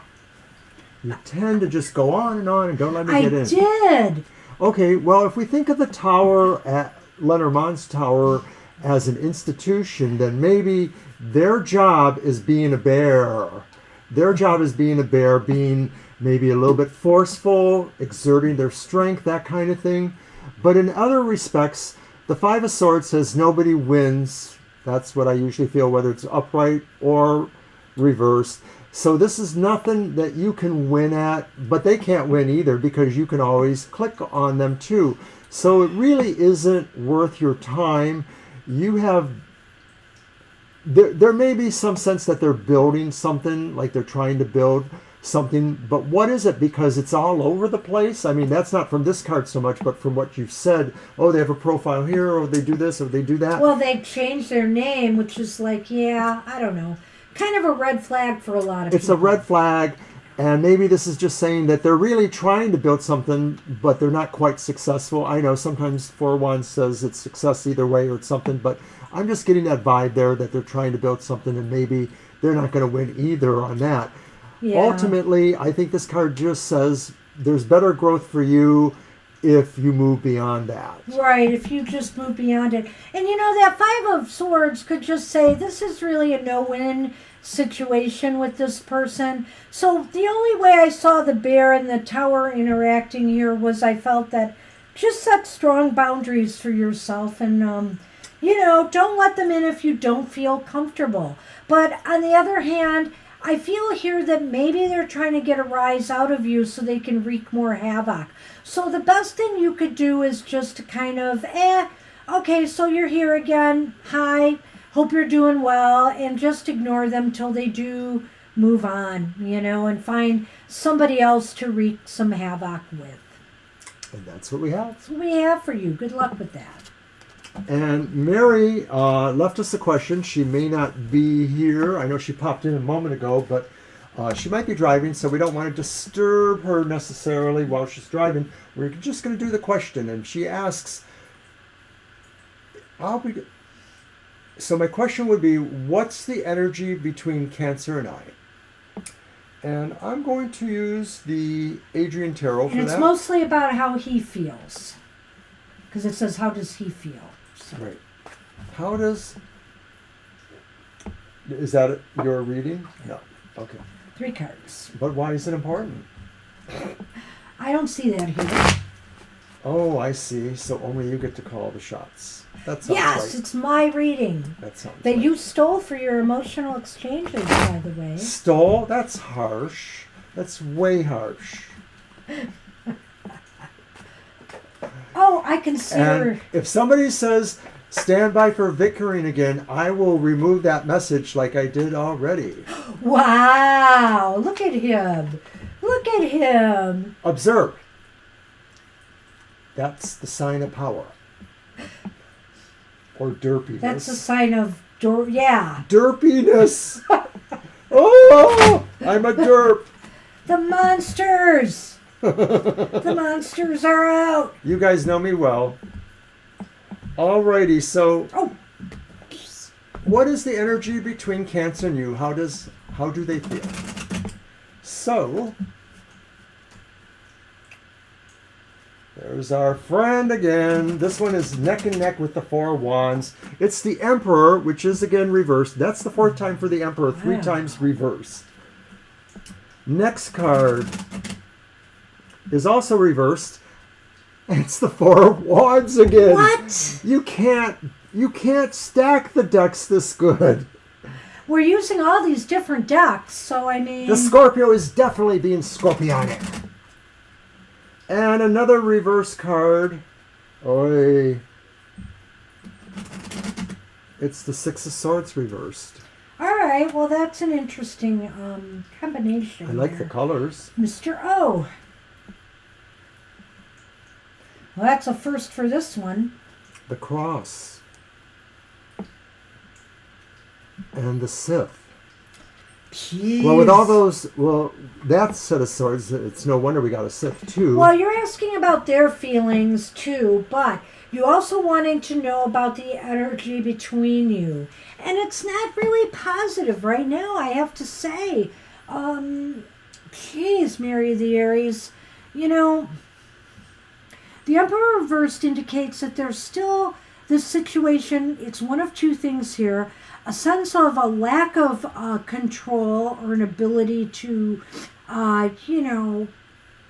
You tend to just go on and don't let me get in.
I did.
Okay, well, if we think of the tower, at Lenormand's Tower, as an institution, then maybe their job is being a bear. Their job is being a bear, being maybe a little bit forceful, exerting their strength, that kind of thing. But in other respects, the Five of Swords says nobody wins. That's what I usually feel, whether it's upright or reversed. So this is nothing that you can win at, but they can't win either, because you can always click on them too. So it really isn't worth your time. You have... There may be some sense that they're building something, like they're trying to build something, but what is it? Because it's all over the place. I mean, that's not from this card so much, but from what you've said. Oh, they have a profile here, or they do this, or they do that.
Well, they changed their name, which is like, yeah, I don't know. Kind of a red flag for a lot of people.
It's a red flag, and maybe this is just saying that they're really trying to build something, but they're not quite successful. I know sometimes 4-1 says it's success either way, or it's something, but I'm just getting that vibe there that they're trying to build something, and maybe they're not going to win either on that. Yeah. Ultimately, I think this card just says there's better growth for you if you move beyond that.
Right, if you just move beyond it. And that Five of Swords could just say, this is really a no-win situation with this person. So the only way I saw the Bear and the Tower interacting here was I felt that just set strong boundaries for yourself, and don't let them in if you don't feel comfortable. But on the other hand, I feel here that maybe they're trying to get a rise out of you so they can wreak more havoc. So the best thing you could do is just to kind of, okay, so you're here again. Hi, hope you're doing well. And just ignore them till they do move on, and find somebody else to wreak some havoc with.
And that's what we have.
That's what we have for you. Good luck with that.
And Mary left us a question. She may not be here. I know she popped in a moment ago, but she might be driving, so we don't want to disturb her necessarily while she's driving. We're just going to do the question. And she asks, so my question would be, what's the energy between Cancer and I? And I'm going to use the Adrian Tarot for that.
And it's mostly about how he feels, because it says, how does he feel? So.
Right. How does... Is that your reading? No. Okay.
3 cards.
But why is it important?
I don't see that here.
Oh, I see. So only you get to call the shots. That sounds
yes,
right.
It's my reading.
That sounds
that
right.
You stole for your emotional exchanges, by the way.
Stole? That's harsh. That's way harsh.
Oh, I can see her.
And if somebody says, stand by for Vickering again, I will remove that message like I did already.
Wow. Look at him. Look at him.
Observe. That's the sign of power. Or derpiness.
That's a sign of, yeah.
Derpiness. Oh, I'm a derp.
The monsters. The monsters are out.
You guys know me well. Alrighty, so what is the energy between Cancer and you? How do they feel? So there's our friend again. This one is neck and neck with the Four of Wands. It's the Emperor, which is again reversed. That's the fourth time for the Emperor, 3 times reversed. Next card is also reversed. It's the Four of Wands again.
What?
You can't stack the decks this good.
We're using all these different decks, so I mean...
The Scorpio is definitely being scorpionic. And another reverse card. Oi. It's the Six of Swords reversed.
All right, well, that's an interesting combination.
I like
there.
the colors.
Mr. O. Well, that's a first for this one.
The Cross. And the Sith.
Jeez.
Well, with all those, that set of swords, it's no wonder we got a Sith too.
Well, you're asking about their feelings too, but you also wanting to know about the energy between you. And it's not really positive right now, I have to say. Geez, Mary the Aries, you know, the Emperor reversed indicates that there's still this situation. It's one of two things here. A sense of a lack of control or an ability to,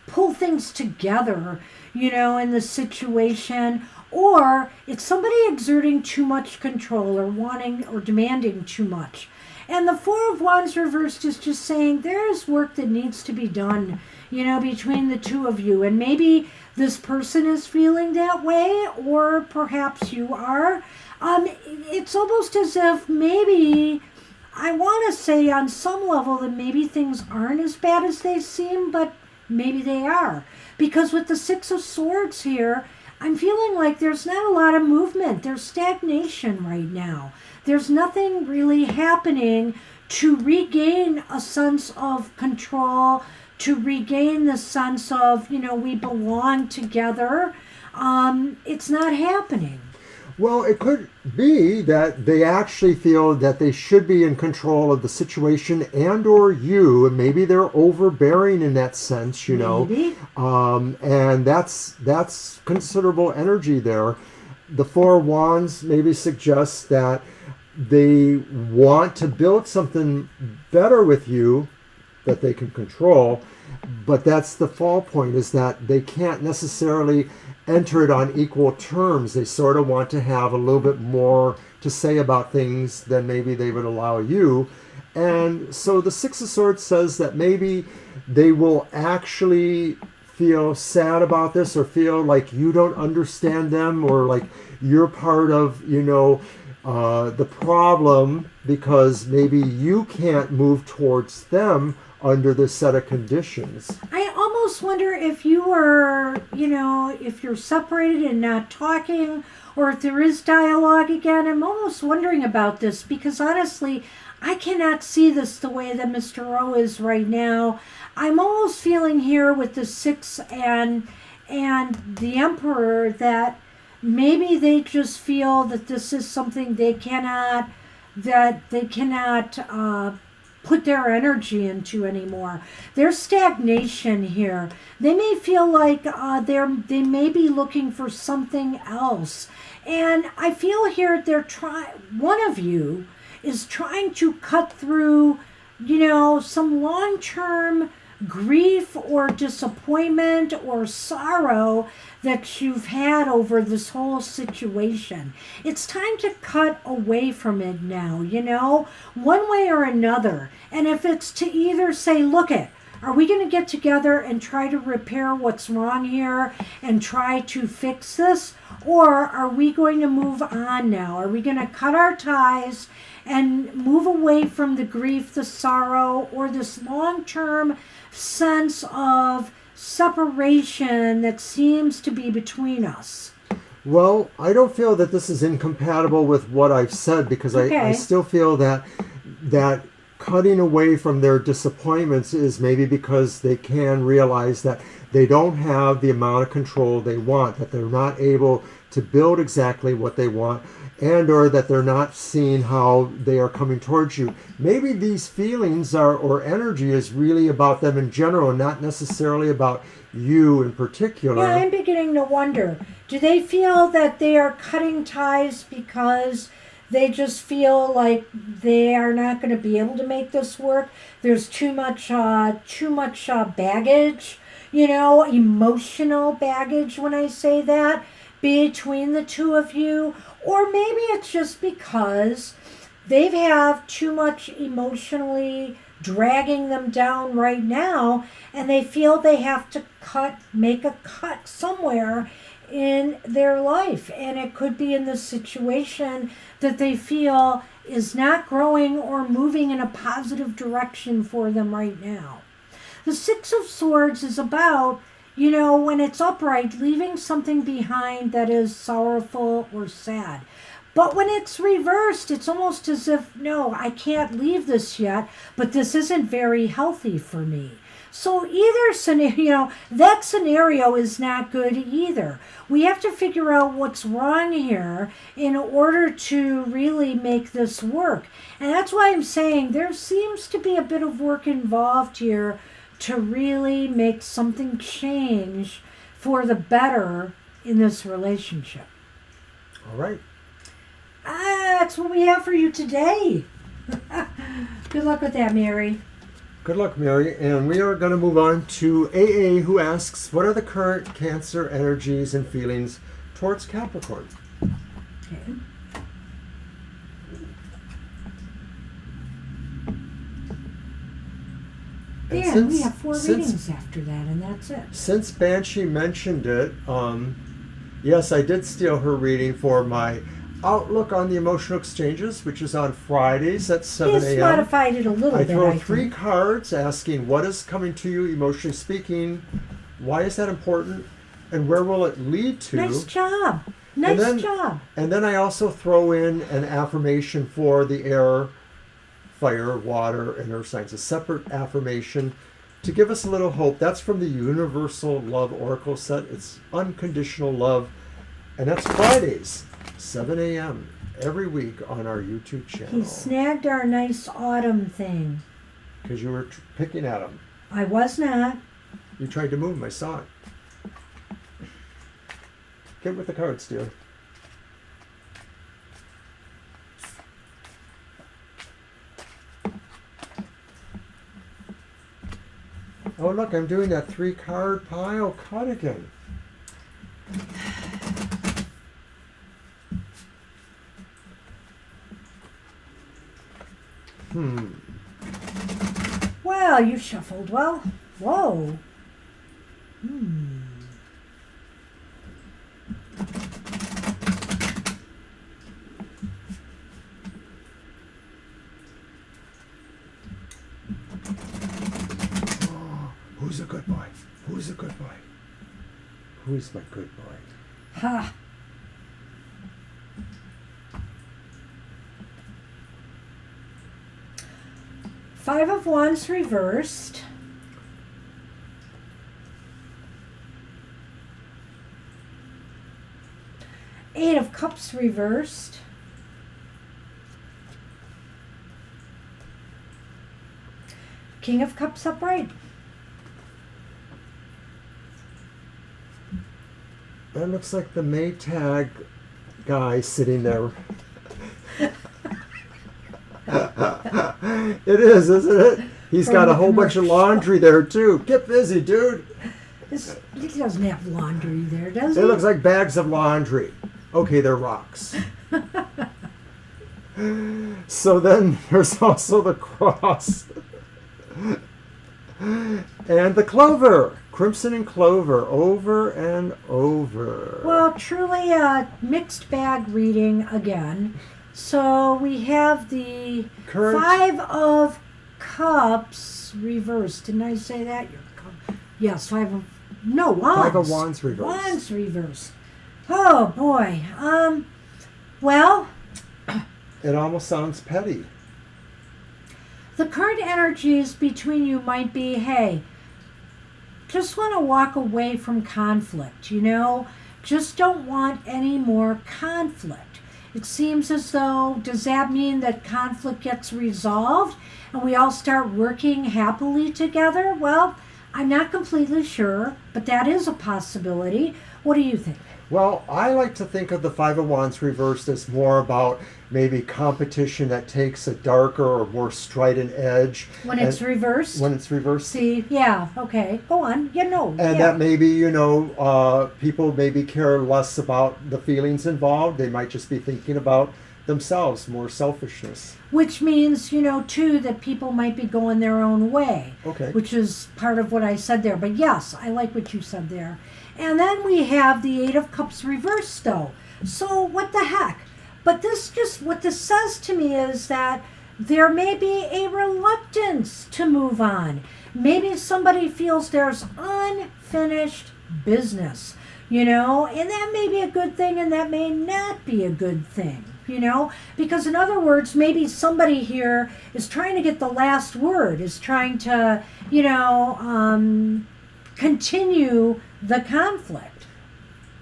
pull things together, in the situation. Or it's somebody exerting too much control or wanting or demanding too much. And the Four of Wands reversed is just saying there is work that needs to be done, between the two of you. And maybe this person is feeling that way, or perhaps you are. It's almost as if maybe, I want to say on some level that maybe things aren't as bad as they seem, but maybe they are. Because with the Six of Swords here, I'm feeling like there's not a lot of movement. There's stagnation right now. There's nothing really happening to regain a sense of control, to regain the sense of, we belong together. It's not happening.
Well, it could be that they actually feel that they should be in control of the situation and or you, and maybe they're overbearing in that sense,
Maybe.
And that's considerable energy there. The Four of Wands maybe suggests that they want to build something better with you that they can control, but that's the fall point, is that they can't necessarily enter it on equal terms. They sort of want to have a little bit more to say about things than maybe they would allow you. And so the Six of Swords says that maybe they will actually feel sad about this, or feel like you don't understand them, or like you're part of, the problem, because maybe you can't move towards them under this set of conditions.
I almost wonder if you are, if you're separated and not talking, or if there is dialogue again. I'm almost wondering about this, because honestly, I cannot see this the way that Mr. O is right now. I'm almost feeling here with the Six and the Emperor that maybe they just feel that this is something they cannot put their energy into anymore. There's stagnation here. They may feel like they may be looking for something else. And I feel here one of you is trying to cut through, some long-term grief or disappointment or sorrow that you've had over this whole situation. It's time to cut away from it now, one way or another. And if it's to either say, are we going to get together and try to repair what's wrong here and try to fix this? Or are we going to move on now? Are we going to cut our ties and move away from the grief, the sorrow, or this long-term sense of separation that seems to be between us?
Well, I don't feel that this is incompatible with what I've said, because
Okay.
I still feel that cutting away from their disappointments is maybe because they can realize that they don't have the amount of control they want, that they're not able to build exactly what they want, and or that they're not seeing how they are coming towards you. Maybe these feelings are, or energy is really about them in general, not necessarily about you in particular.
Yeah, I'm beginning to wonder, do they feel that they are cutting ties because they just feel like they are not going to be able to make this work? There's too much baggage, emotional baggage when I say that, between the two of you. Or maybe it's just because they have too much emotionally dragging them down right now, and they feel they have to make a cut somewhere in their life. And it could be in the situation that they feel is not growing or moving in a positive direction for them right now. The Six of Swords is about, when it's upright, leaving something behind that is sorrowful or sad. But when it's reversed, it's almost as if, no, I can't leave this yet, but this isn't very healthy for me. So either scenario, that scenario is not good either. We have to figure out what's wrong here in order to really make this work. And that's why I'm saying there seems to be a bit of work involved here to really make something change for the better in this relationship.
All right.
That's what we have for you today. Good luck with that, Mary.
Good luck, Mary. And we are going to move on to AA, who asks, what are the current Cancer energies and feelings towards Capricorn?
Okay. And we have 4 readings after that, and that's it.
Since Banshee mentioned it, yes, I did steal her reading for my Outlook on the Emotional Exchanges, which is on Fridays at 7 a.m.
He's modified it a little bit.
I throw 3 cards asking what is coming to you emotionally speaking, why is that important, and where will it lead to?
Nice job. Nice job.
And then I also throw in an affirmation for the air, fire, water, and earth signs, a separate affirmation to give us a little hope. That's from the Universal Love Oracle set. It's unconditional love, and that's Fridays, 7 a.m. every week on our YouTube channel.
He snagged our nice autumn thing.
Because you were picking at him.
I was not.
You tried to move him, I saw it. Get with the cards, dear. Oh, look, I'm doing that 3-card pile cut again.
Well, you shuffled well. Whoa.
Who's a good boy? Who's a good boy? Who's my good boy?
Ha. Five of Wands reversed. Eight of Cups reversed. King of Cups upright.
That looks like the Maytag guy sitting there. It is, isn't it? He's got a whole bunch of laundry there, too. Get busy, dude.
He doesn't have laundry there, does he?
It looks like bags of laundry. Okay, they're rocks. So then there's also the cross. And the clover. Crimson and clover, over and over.
Well, truly a mixed bag reading again. So we have the Five of Cups reversed. Didn't I say that? Yes, Wands.
Five of Wands reversed.
Wands reversed. Oh, boy. Well.
It almost sounds petty.
The current energies between you might be, hey, just want to walk away from conflict, just don't want any more conflict. It seems as though, does that mean that conflict gets resolved and we all start working happily together? Well, I'm not completely sure, but that is a possibility. What do you think?
Well, I like to think of the Five of Wands reversed as more about maybe competition that takes a darker or more strident edge.
When it's reversed?
When it's reversed.
See, yeah, okay, go on,
And that maybe, people maybe care less about the feelings involved. They might just be thinking about themselves, more selfishness.
Which means, too, that people might be going their own way.
Okay.
Which is part of what I said there. But yes, I like what you said there. And then we have the Eight of Cups reversed, though. So what the heck? But what this says to me is that there may be a reluctance to move on. Maybe somebody feels there's unfinished business, and that may be a good thing and that may not be a good thing, because in other words, maybe somebody here is trying to get the last word, is trying to, continue the conflict.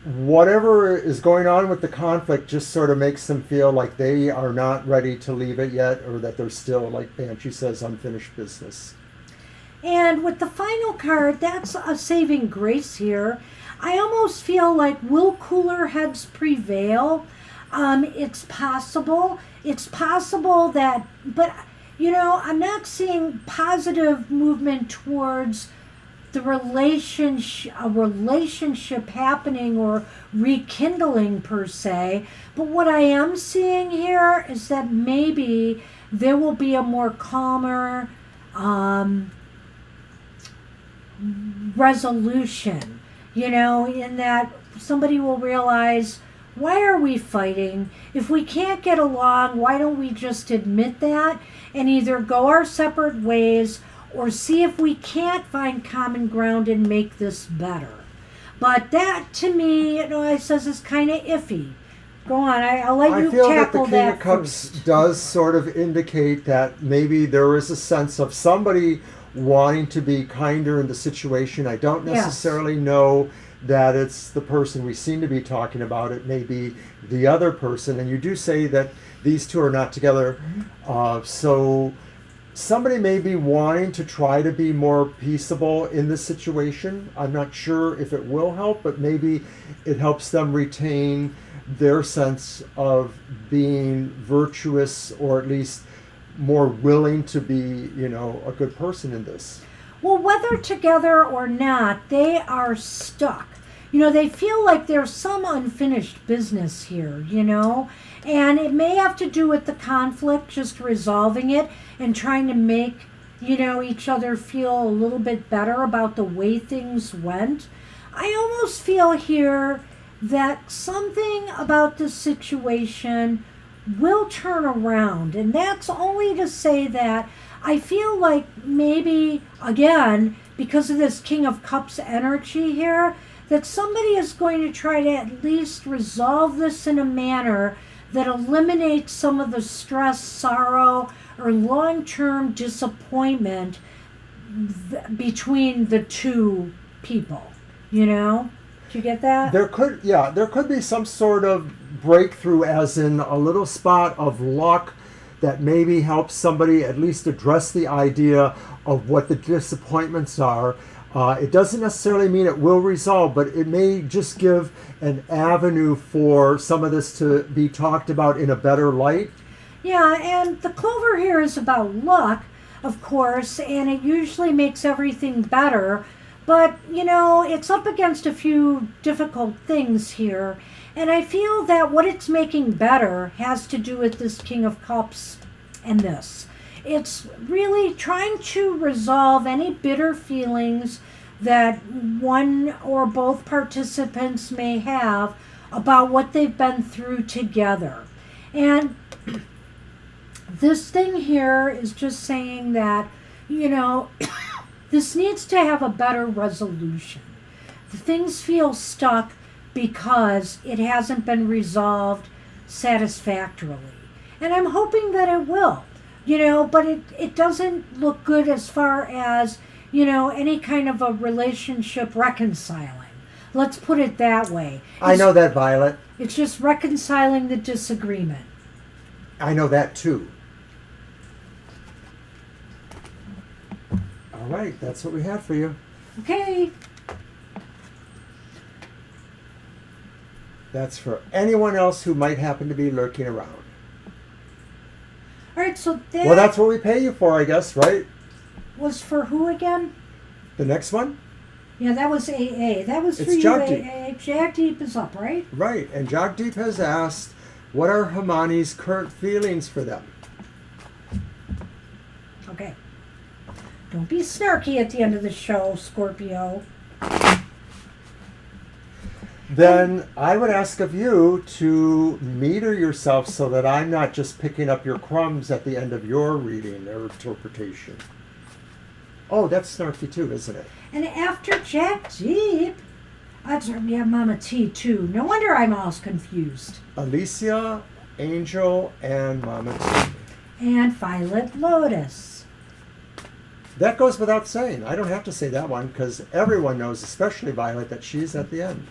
Whatever is going on with the conflict just sort of makes them feel like they are not ready to leave it yet, or that there's still, like Banshee says, unfinished business.
And with the final card, that's a saving grace here. I almost feel like, will cooler heads prevail? It's possible. It's possible that, but, I'm not seeing positive movement towards a relationship happening or rekindling per se. But what I am seeing here is that maybe there will be a more calmer resolution, in that somebody will realize, why are we fighting? If we can't get along, why don't we just admit that and either go our separate ways or see if we can't find common ground and make this better. But that, to me, I says is kind of iffy. Go on, I'll let you tackle that.
I feel that the King of Cups does sort of indicate that maybe there is a sense of somebody wanting to be kinder in the situation. I don't necessarily know that it's the person we seem to be talking about. It may be the other person. And you do say that these two are not together. So somebody may be wanting to try to be more peaceable in this situation. I'm not sure if it will help, but maybe it helps them retain their sense of being virtuous, or at least more willing to be, a good person in this.
Well, whether together or not, they are stuck. They feel like there's some unfinished business here, and it may have to do with the conflict, just resolving it and trying to make, each other feel a little bit better about the way things went. I almost feel here that something about the situation will turn around, and that's only to say that I feel like maybe, again, because of this King of Cups energy here, that somebody is going to try to at least resolve this in a manner that eliminates some of the stress, sorrow, or long-term disappointment between the two people, Did you get that?
There could be some sort of breakthrough, as in a little spot of luck that maybe helps somebody at least address the idea of what the disappointments are. It doesn't necessarily mean it will resolve, but it may just give an avenue for some of this to be talked about in a better light.
Yeah, and the clover here is about luck, of course, and it usually makes everything better. But, it's up against a few difficult things here. And I feel that what it's making better has to do with this King of Cups and this. It's really trying to resolve any bitter feelings that one or both participants may have about what they've been through together. And this thing here is just saying that, this needs to have a better resolution. The things feel stuck because it hasn't been resolved satisfactorily. And I'm hoping that it will. but it doesn't look good as far as, any kind of a relationship reconciling. Let's put it that way.
I know that, Violet.
It's just reconciling the disagreement.
I know that too. All right, that's what we had for you.
Okay.
That's for anyone else who might happen to be lurking around.
All right, so
Well, that's what we pay you for, I guess, right?
was for who again?
The next one?
Yeah, that was AA. That was for
It's
you,
Jagdeep.
AA. Jagdeep is up, right?
Right, and Jagdeep has asked, what are Hermione's current feelings for them?
Okay. Don't be snarky at the end of the show, Scorpio.
Then I would ask of you to meter yourself so that I'm not just picking up your crumbs at the end of your reading or interpretation. Oh, that's snarky too, isn't it?
And after Jagdeep, we have Mama T too. No wonder I'm all confused.
Alicia, Angel, and Mama T.
And Violet Lotus.
That goes without saying. I don't have to say that one because everyone knows, especially Violet, that she's at the end.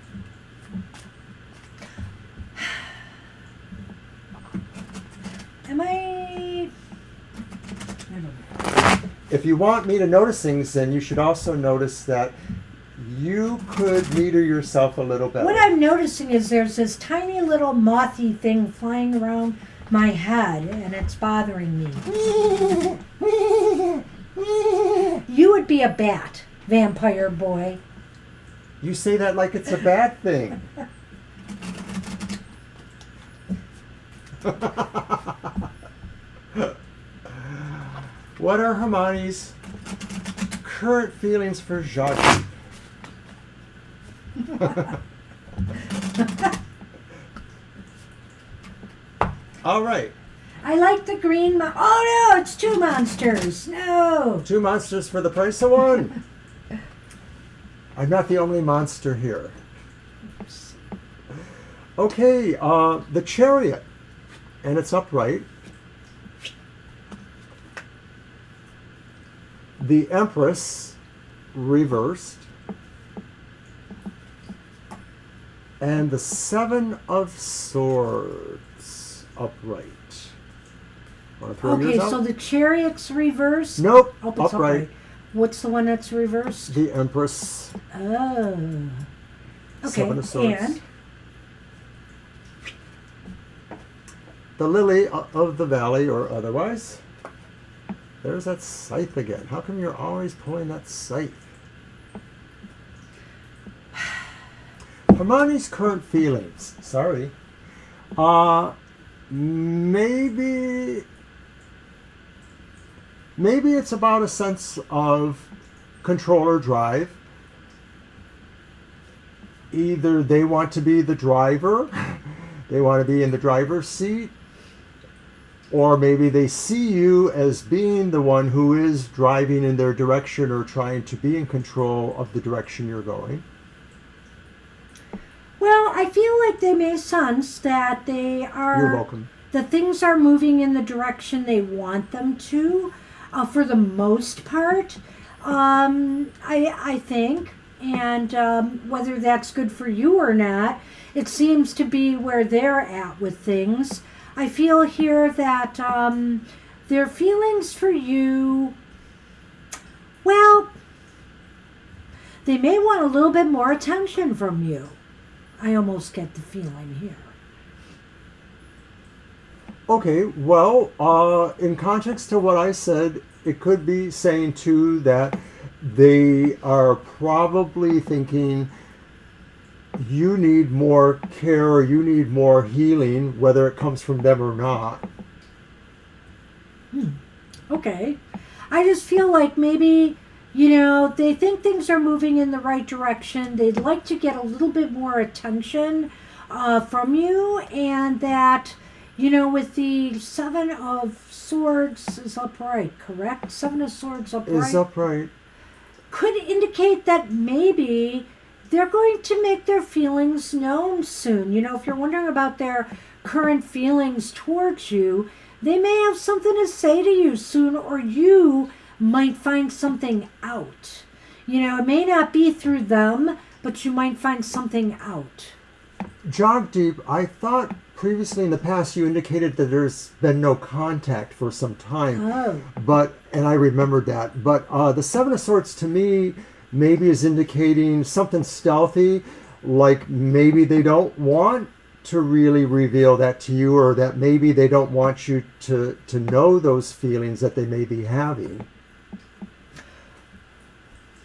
Am I don't know.
If you want me to notice things, then you should also notice that you could meter yourself a little better.
What I'm noticing is there's this tiny little mothy thing flying around my head, and it's bothering me. You would be a bat, vampire boy.
You say that like it's a bad thing. What are Hermione's current feelings for Jagdeep? All right.
I like the green. Oh no, it's two monsters. No.
2 monsters for the price of 1. I'm not the only monster here. Okay, the Chariot, and it's upright. The Empress, reversed. And the 7 of Swords, upright. Want to throw
Okay,
yours out?
so the Chariot's reversed.
Nope,
Oh, it's
upright.
What's the one that's reversed?
The Empress.
Oh. Okay,
7 of Swords.
and?
The Lily of the Valley, or otherwise. There's that scythe again. How come you're always pulling that scythe? Hermione's current feelings. Sorry. Maybe it's about a sense of control or drive. Either they want to be the driver, they want to be in the driver's seat, or maybe they see you as being the one who is driving in their direction or trying to be in control of the direction you're going.
Well, I feel like they may sense that they are.
You're welcome.
The things are moving in the direction they want them to, for the most part. I think, and whether that's good for you or not, it seems to be where they're at with things. I feel here that their feelings for you, well, they may want a little bit more attention from you. I almost get the feeling here.
Okay, well, in context to what I said, it could be saying too that they are probably thinking you need more care, you need more healing, whether it comes from them or not.
Okay. I just feel like maybe, they think things are moving in the right direction. They'd like to get a little bit more attention from you, and that, with the 7 of Swords is upright, correct? 7 of Swords upright.
Is upright.
Could indicate that maybe they're going to make their feelings known soon. If you're wondering about their current feelings towards you, They may have something to say to you soon, or you might find something out. It may not be through them, but you might find something out.
Jog Deep, I thought previously in the past you indicated that there's been no contact for some time.
Oh.
And I remembered that. But the Seven of Swords to me maybe is indicating something stealthy, like maybe they don't want to really reveal that to you, or that maybe they don't want you to know those feelings that they may be having.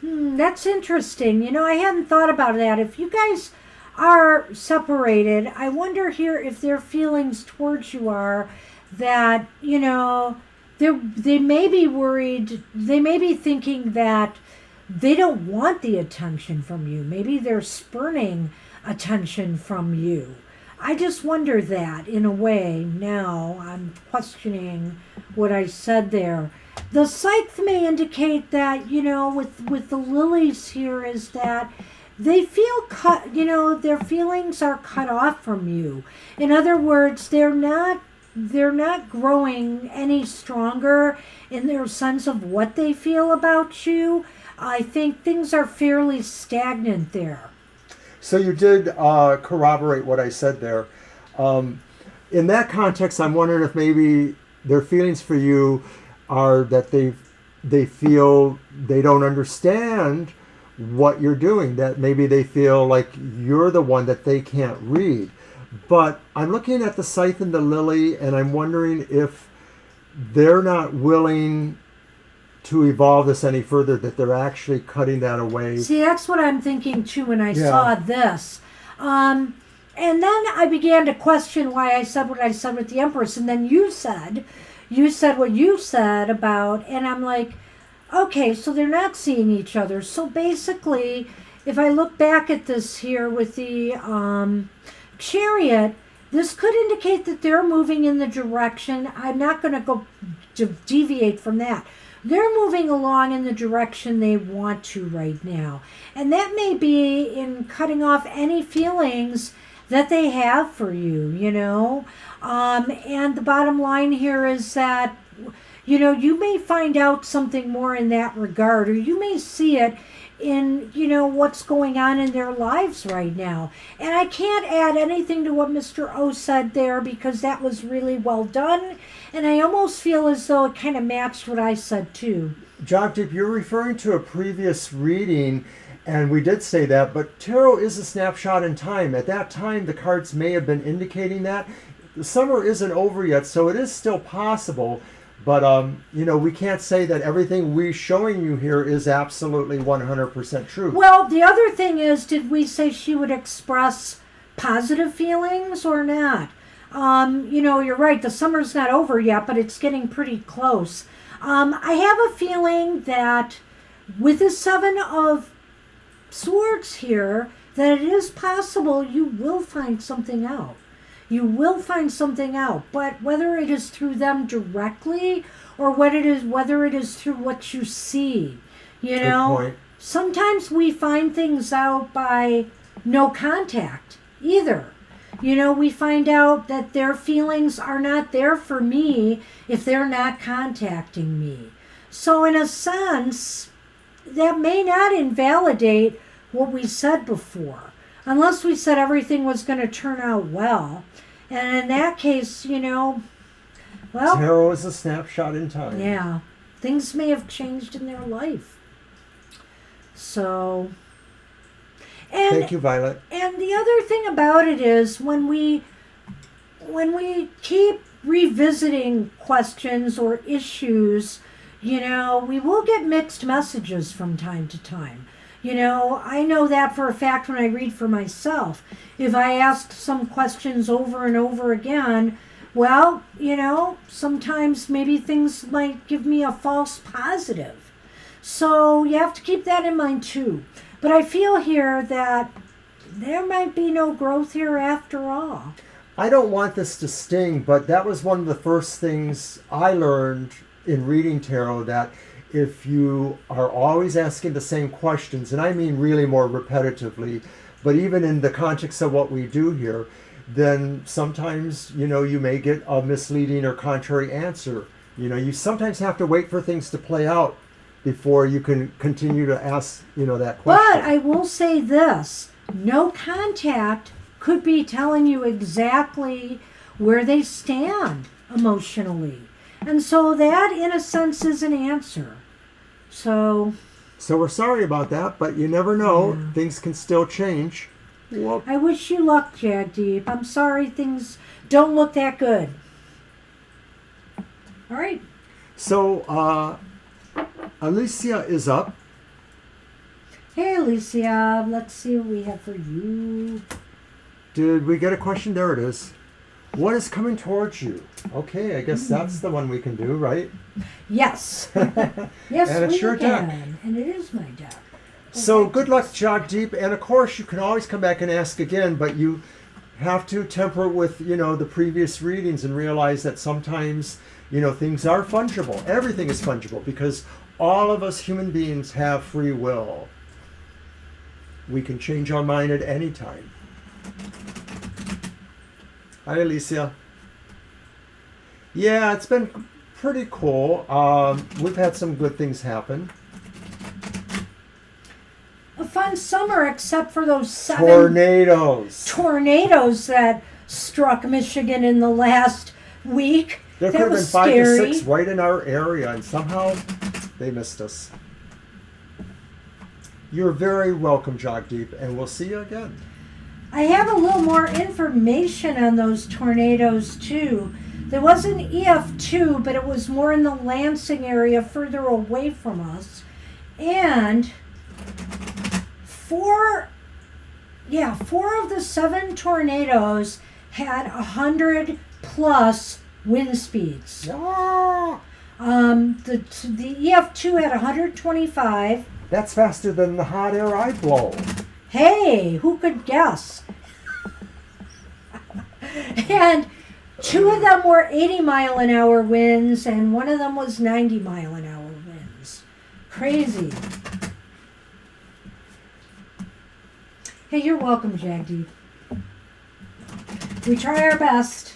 That's interesting. I hadn't thought about that. If you guys are separated, I wonder here if their feelings towards you are that, they may be worried, they may be thinking that they don't want the attention from you. Maybe they're spurning attention from you. I just wonder that in a way. Now I'm questioning what I said there. The scythe may indicate that, with the lilies here, is that they feel cut, their feelings are cut off from you. In other words, they're not growing any stronger in their sense of what they feel about you. I think things are fairly stagnant there.
So you did corroborate what I said there. In that context, I'm wondering if maybe their feelings for you are that they feel they don't understand what you're doing, that maybe they feel like you're the one that they can't read. But I'm looking at the scythe and the lily, and I'm wondering if they're not willing to evolve this any further, that they're actually cutting that away.
See, that's what I'm thinking too when I saw this. And then I began to question why I said what I said with the Empress. And then you said what you said about, and I'm like, okay, so they're not seeing each other. So basically, if I look back at this here with the Chariot, this could indicate that they're moving in the direction. I'm not going to go deviate from that. They're moving along in the direction they want to right now. And that may be in cutting off any feelings that they have for you, And the bottom line here is that, you may find out something more in that regard, or you may see it in, what's going on in their lives right now. And I can't add anything to what Mr. O said there because that was really well done. And I almost feel as though it kind of matched what I said too.
Jagdeep, you're referring to a previous reading, and we did say that, but tarot is a snapshot in time. At that time, the cards may have been indicating that. The summer isn't over yet, so it is still possible. But, we can't say that everything we're showing you here is absolutely 100% true.
Well, the other thing is, did we say she would express positive feelings or not? You're right, the summer's not over yet, but it's getting pretty close. I have a feeling that with the Seven of Swords here, that it is possible you will find something out. You will find something out, but whether it is through them directly or whether it is through what you see,
Good point.
Sometimes we find things out by no contact either. We find out that their feelings are not there for me if they're not contacting me. So in a sense, that may not invalidate what we said before, unless we said everything was going to turn out well. And in that case, well,
tarot is a snapshot in time.
Yeah, things may have changed in their life. So,
Thank you, Violet.
And the other thing about it is when we keep revisiting questions or issues, we will get mixed messages from time to time. I know that for a fact when I read for myself. If I ask some questions over and over again, well, sometimes maybe things might give me a false positive. So you have to keep that in mind too. But I feel here that there might be no growth here after all.
I don't want this to sting, but that was one of the first things I learned in reading tarot, that if you are always asking the same questions, and I mean really more repetitively, but even in the context of what we do here, then sometimes, you may get a misleading or contrary answer. You sometimes have to wait for things to play out before you can continue to ask, that question.
But I will say this, no contact could be telling you exactly where they stand emotionally. And so that, in a sense, is an answer. So
we're sorry about that, but you never know.
Yeah.
Things can still change. Well,
I wish you luck, Jagdeep. I'm sorry things don't look that good. All right.
so Alicia is up.
Hey, Alicia. Let's see what we have for you.
Did we get a question? There it is. What is coming towards you? Okay, I guess that's the one we can do, right?
Yes. Yes,
And it's
we
your
can.
deck.
And it is my deck.
So good luck, Jagdeep. And of course, you can always come back and ask again, but you have to temper it with, the previous readings and realize that sometimes, things are fungible. Everything is fungible because all of us human beings have free will. We can change our mind at any time. Hi, Alicia. Yeah, it's been pretty cool. We've had some good things happen.
A fun summer, except for those 7
Tornadoes
that struck Michigan in the last week.
There
That
could have been
was
5
scary.
to 6 right in our area, and somehow they missed us. You're very welcome, Jagdeep, and we'll see you again.
I have a little more information on those tornadoes too. There was an EF2, but it was more in the Lansing area, further away from us. And 4 of the 7 tornadoes had 100 plus wind speeds.
Ah,
The EF2 had 125.
that's faster than the hot air I blow.
Hey, who could guess? And 2 of them were 80-mile-an-hour winds, and 1 of them was 90-mile-an-hour winds. Crazy. Hey, you're welcome, Jagdeep. We try our best.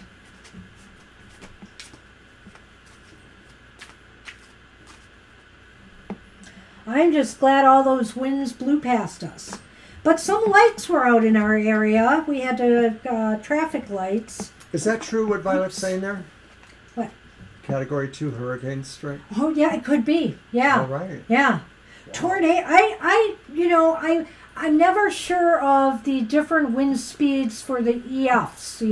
I'm just glad all those winds blew past us. But some lights were out in our area. We had traffic lights.
Is that true what Violet's saying there?
What?
Category 2 hurricane strike?
Oh yeah, it could be. Yeah.
All right.
Yeah. Tornado. I'm never sure of the different wind speeds for the EFs.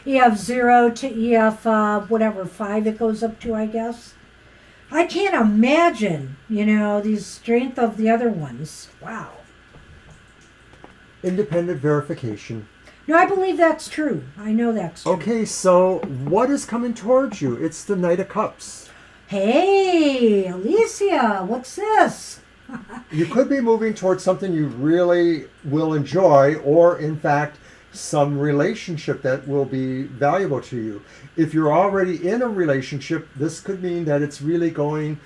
EF 0 to EF 5 it goes up to, I guess. I can't imagine, the strength of the other ones. Wow.
Independent verification.
No, I believe that's true. I know that's true.
Okay, so what is coming towards you? It's the Knight of Cups.
Hey, Alicia, what's this?
You could be moving towards something you really will enjoy, or in fact, some relationship that will be valuable to you. If you're already in a relationship, this could mean that it's really going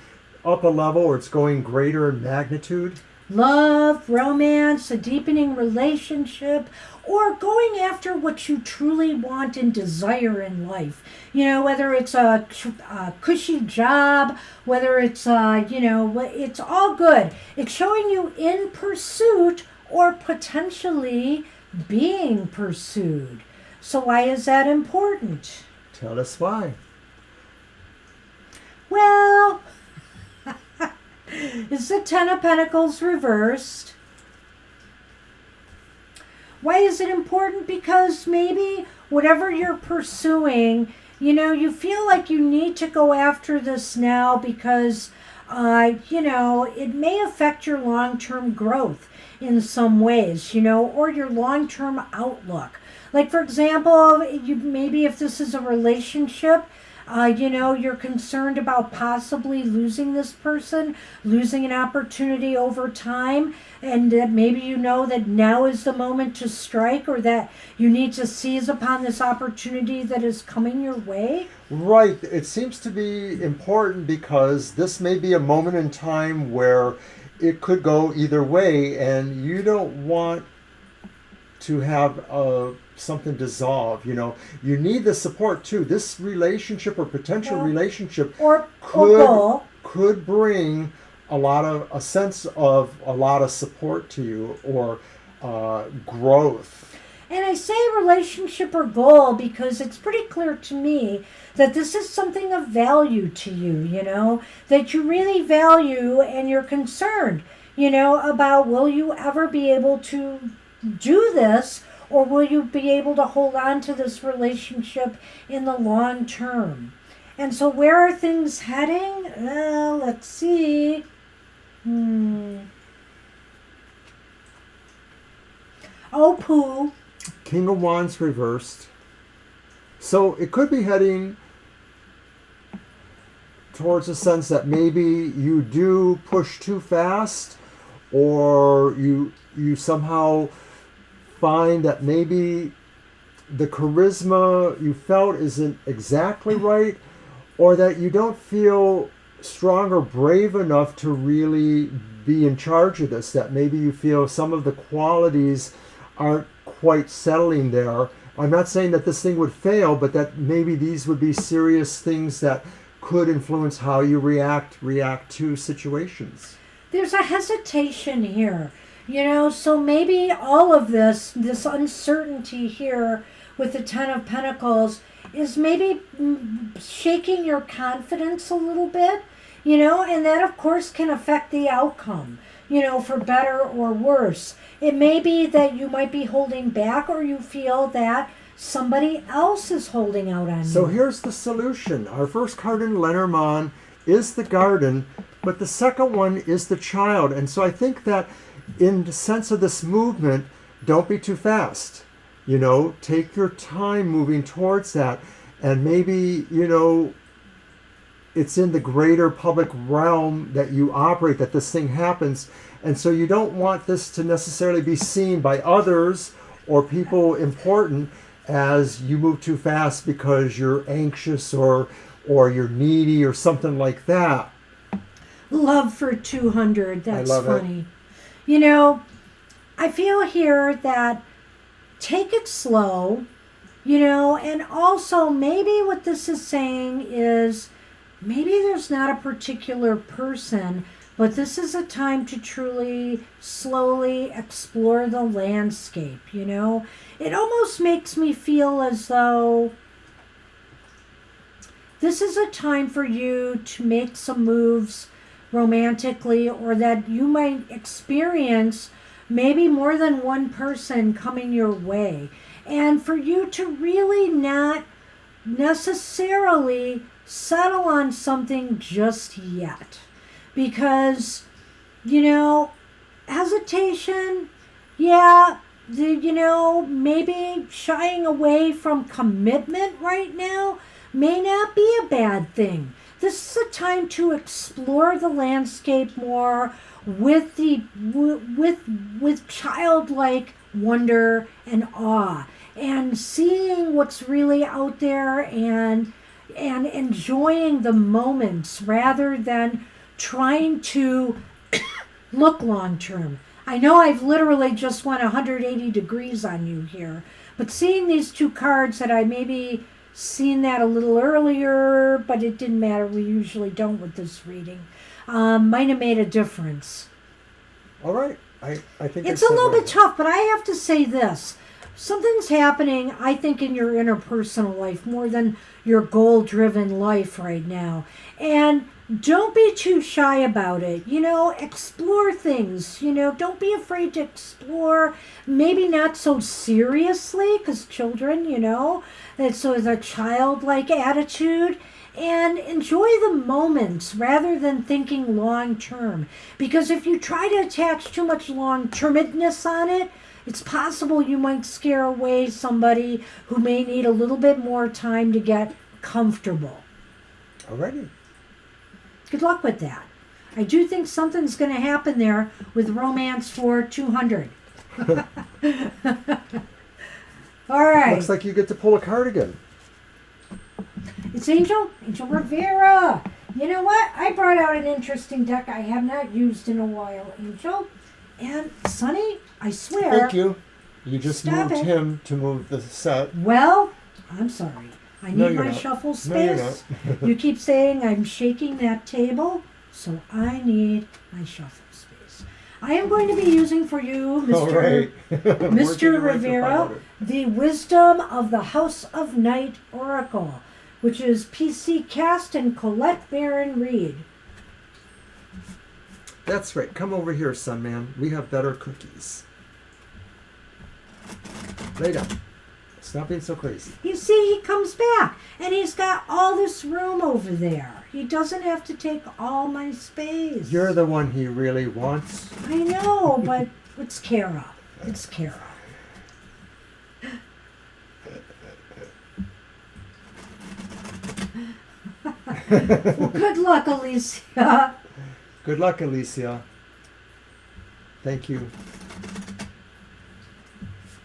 up a level, or it's going greater in magnitude.
Love, romance, a deepening relationship, or going after what you truly want and desire in life. Whether it's a cushy job, whether it's, it's all good. It's showing you in pursuit or potentially being pursued. So why is that important?
Tell us why.
Well, it's the Ten of Pentacles reversed. Why is it important? Because maybe whatever you're pursuing, you feel like you need to go after this now because, it may affect your long-term growth in some ways, or your long-term outlook. Like, for example, maybe if this is a relationship, you're concerned about possibly losing this person, losing an opportunity over time, and that maybe that now is the moment to strike, or that you need to seize upon this opportunity that is coming your way.
Right. It seems to be important because this may be a moment in time where it could go either way, and you don't want to have something dissolve. You know, you need the support too. This relationship or potential relationship
or goal
could bring a sense of a lot of support to you, or growth.
And I say relationship or goal because it's pretty clear to me that this is something of value to you, you know, that you really value and you're concerned, you know, about will you ever be able to do this, or will you be able to hold on to this relationship in the long term? And so where are things heading? Let's see. Oh, poo.
King of Wands reversed. So it could be heading towards a sense that maybe you do push too fast, or you somehow find that maybe the charisma you felt isn't exactly right, or that you don't feel strong or brave enough to really be in charge of this, that maybe you feel some of the qualities aren't quite settling there. I'm not saying that this thing would fail, but that maybe these would be serious things that could influence how you react to situations.
There's a hesitation here, you know, so maybe all of this uncertainty here with the Ten of Pentacles is maybe shaking your confidence a little bit, you know, and that of course can affect the outcome, you know, for better or worse. It may be that you might be holding back, or you feel that somebody else is holding out on you.
So here's the solution. Our first card in Lenormand is the Garden, but the second one is the Child. And so I think that in the sense of this movement, don't be too fast. You know, take your time moving towards that. And maybe, you know, it's in the greater public realm that you operate, that this thing happens. And so you don't want this to necessarily be seen by others or people important as you move too fast because you're anxious or you're needy or something like that.
Love for 200. That's
I love
funny.
it.
You know, I feel here that take it slow, you know, and also maybe what this is saying is maybe there's not a particular person, but this is a time to truly, slowly explore the landscape, you know? It almost makes me feel as though this is a time for you to make some moves romantically, or that you might experience maybe more than one person coming your way. And for you to really not necessarily settle on something just yet. Because, you know, hesitation, yeah, you know, maybe shying away from commitment right now may not be a bad thing. This is a time to explore the landscape more with with childlike wonder and awe, and seeing what's really out there, and enjoying the moments rather than trying to look long term. I know I've literally just went 180 degrees on you here, but seeing these two cards that I maybe seen that a little earlier, but it didn't matter. We usually don't with this reading. Might have made a difference.
All right. I think
it's a little bit tough, but I have to say this. Something's happening, I think, in your interpersonal life more than your goal-driven life right now. And don't be too shy about it. You know, explore things. You know, don't be afraid to explore. Maybe not so seriously, because children, you know, it's sort of a childlike attitude. And enjoy the moments rather than thinking long-term. Because if you try to attach too much long-termedness on it, it's possible you might scare away somebody who may need a little bit more time to get comfortable.
Alrighty.
Good luck with that. I do think something's going to happen there with romance for 200. All right.
Looks like you get to pull a card again.
It's Angel Rivera. You know what? I brought out an interesting deck I have not used in a while, Angel. And Sonny, I swear,
Thank you. You just
Stop
moved
it.
him to move the set.
Well, I'm sorry. I
No,
need
you're
my
not.
shuffle
No, you're
space.
not.
You keep saying I'm shaking that table, so I need my shuffle space. I am going to be using for you,
All right.
Mr. Rivera, the Wisdom of the House of Night Oracle, which is PC Cast and Colette Baron Reed.
That's right. Come over here, son man. We have better cookies. Lay down. Stop being so crazy.
You see, he comes back, and he's got all this room over there. He doesn't have to take all my space.
You're the one he really wants.
I know, but it's Kara. It's Kara. Well, good luck, Alicia.
Good luck, Alicia. Thank you.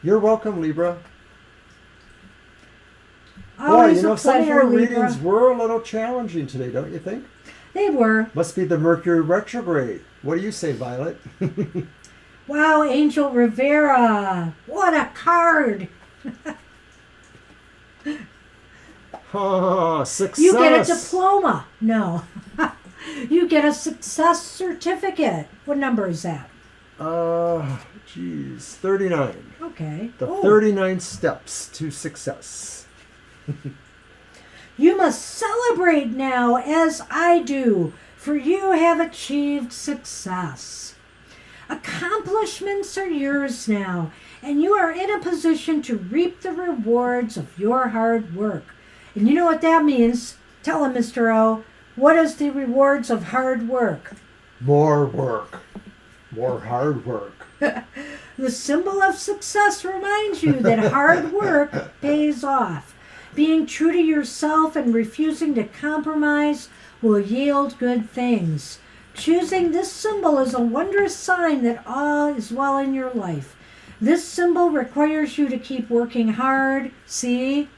You're welcome, Libra.
Always
Boy,
a
some of
pleasure,
your
Libra.
readings were a little challenging today, don't you think?
They were.
Must be the Mercury retrograde. What do you say, Violet?
Wow, Angel Rivera. What a card.
Oh, success.
You get a diploma. No. You get a success certificate. What number is that?
Geez, 39.
Okay.
The
Oh.
39 steps to success.
You must celebrate now, as I do, for you have achieved success. Accomplishments are yours now, and you are in a position to reap the rewards of your hard work. And you know what that means? Tell him, Mr. O. What is the rewards of hard work?
More work. More hard work.
The symbol of success reminds you that hard work pays off. Being true to yourself and refusing to compromise will yield good things. Choosing this symbol is a wondrous sign that all is well in your life. This symbol requires you to keep working hard. See?